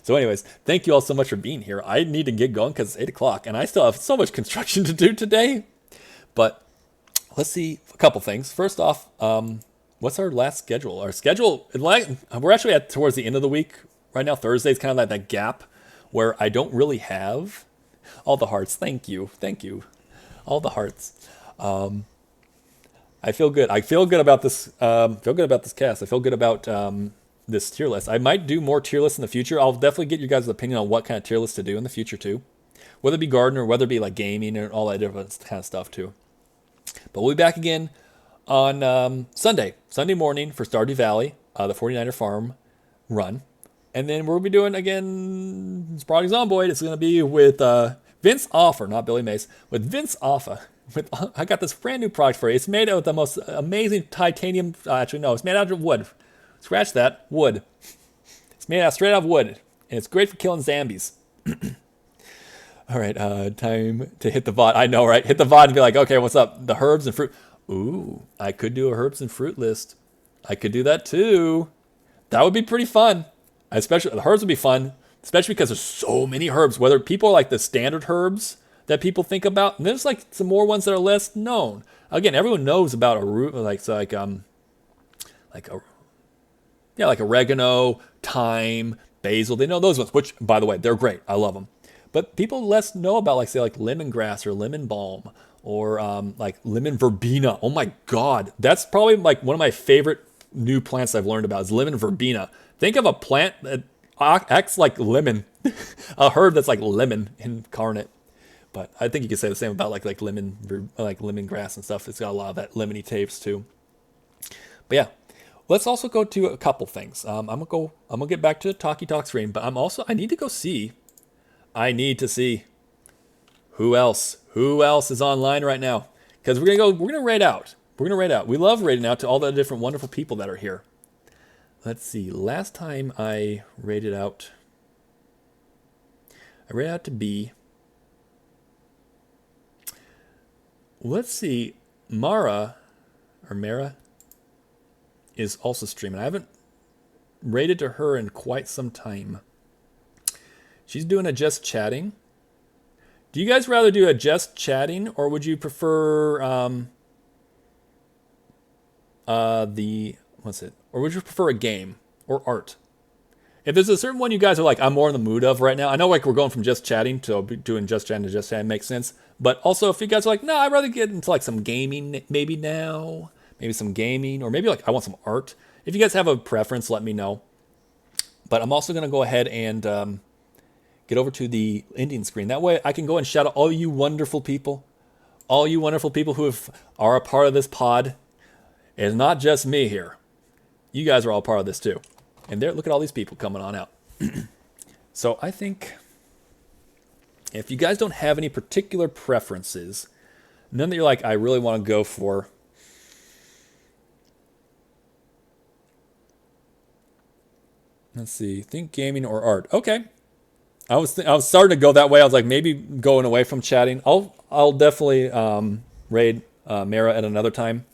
So anyways, thank you all so much for being here. I need to get going because it's 8 o'clock and I still have so much construction to do today. But let's see a couple things. First off, what's our last schedule? Our schedule, we're actually at towards the end of the week. Right now, Thursday is kind of like that gap where I don't really have all the hearts. Thank you. Thank you. All the hearts. I feel good. I feel good about this. Feel good about this cast. I feel good about this tier list. I might do more tier lists in the future. I'll definitely get you guys' opinion on what kind of tier list to do in the future too. Whether it be garden or whether it be like gaming and all that different kind of stuff too. But we'll be back again on Sunday morning for Stardew Valley, the 49er Farm run. And then we'll be doing again Sprawling Zomboid. It's going to be with Vince Offer, not Billy Mace, with Vince Offer. I got this brand new product for you. It's made out of the most amazing titanium. Actually, no, it's made out of wood. Scratch that. Wood. It's made out straight out of wood. And it's great for killing zombies. All right, time to hit the VOD. I know, right? Hit the VOD and be like, okay, what's up? The herbs and fruit. Ooh, I could do a herbs and fruit list. I could do that too. That would be pretty fun. Especially, the herbs would be fun, especially because there's so many herbs. Whether people are like the standard herbs that people think about, and there's like some more ones that are less known. Again, everyone knows about a root, like oregano, thyme, basil. They know those ones, which, by the way, they're great. I love them. But people less know about, like, say, like lemongrass or lemon balm or like lemon verbena. Oh my God, that's probably like one of my favorite new plants I've learned about is lemon verbena. Think of a plant that acts like lemon, a herb that's like lemon incarnate. But I think you could say the same about like lemongrass and stuff. It's got a lot of that lemony taste too. But yeah, let's also go to a couple things. I'm gonna get back to the Talkie Talk stream, but I need to see who else is online right now, because we're gonna raid out. We love raiding out to all the different wonderful people that are here. Let's see. Last time I raided out to B. Let's see. Mara is also streaming. I haven't raided to her in quite some time. She's doing a just chatting. Do you guys rather do a just chatting, or would you prefer or would you prefer a game or art? If there's a certain one you guys are like, I'm more in the mood of right now. I know like we're going from just chatting to doing just chatting to just chatting makes sense. But also if you guys are like, no, I'd rather get into like some gaming maybe now. Maybe some gaming, or maybe like I want some art. If you guys have a preference, let me know. But I'm also going to go ahead and get over to the ending screen. That way I can go and shout out all you wonderful people who are a part of this pod. It's not just me here. You guys are all part of this too. And there, look at all these people coming on out. So I think if you guys don't have any particular preferences, none that you're like, I really want to go for. Let's see, think gaming or art. Okay. I was starting to go that way. I was like, maybe going away from chatting. I'll definitely raid Mara at another time.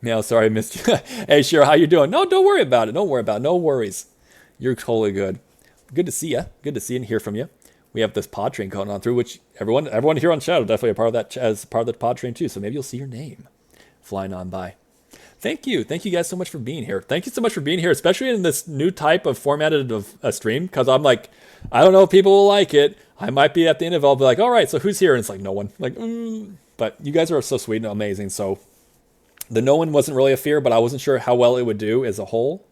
Yeah, sorry, I missed you. Hey, sure, how you doing? No, don't worry about it. No worries. You're totally good. Good to see you. Good to see and hear from you. We have this pod train going on through, which everyone here on chat will definitely a part of that as part of the pod train too. So maybe you'll see your name flying on by. Thank you guys so much for being here. Thank you so much for being here, especially in this new type of formatted of a stream. Because I'm like, I don't know if people will like it. I might be at the end of it. I'll be like, all right, so who's here? And it's like no one. Like, but you guys are so sweet and amazing. So the no one wasn't really a fear, but I wasn't sure how well it would do as a whole.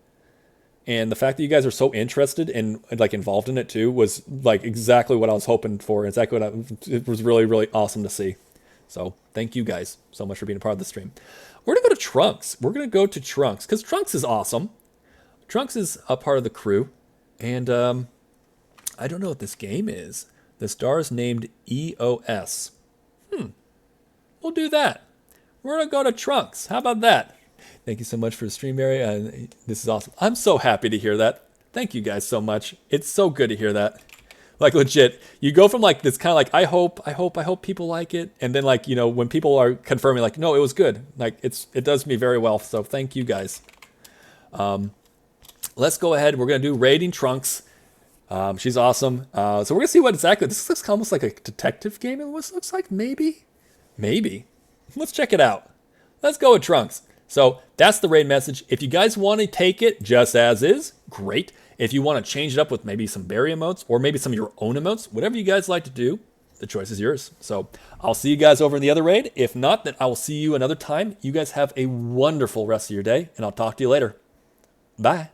And the fact that you guys are so interested and like involved in it too was like exactly what I was hoping for. Exactly it was really, really awesome to see. So thank you guys so much for being a part of the stream. We're going to go to Trunks. We're going to go to Trunks because Trunks is awesome. Trunks is a part of the crew. And I don't know what this game is. The star is named EOS. We'll do that. We're going to go to Trunks. How about that? Thank you so much for the stream, Mary. This is awesome. I'm so happy to hear that. Thank you guys so much. It's so good to hear that. Like legit, you go from like this kind of like, I hope people like it. And then like, you know, when people are confirming like, no, it was good. Like it does me very well. So thank you guys. Let's go ahead. We're going to do raiding Trunks. She's awesome. So we're going to see what exactly, this looks almost like a detective game. It looks like maybe. Let's check it out. Let's go with Trunks. So that's the raid message. If you guys want to take it just as is, great. If you want to change it up with maybe some berry emotes or maybe some of your own emotes, whatever you guys like to do, the choice is yours. So I'll see you guys over in the other raid. If not, then I will see you another time. You guys have a wonderful rest of your day, and I'll talk to you later. Bye.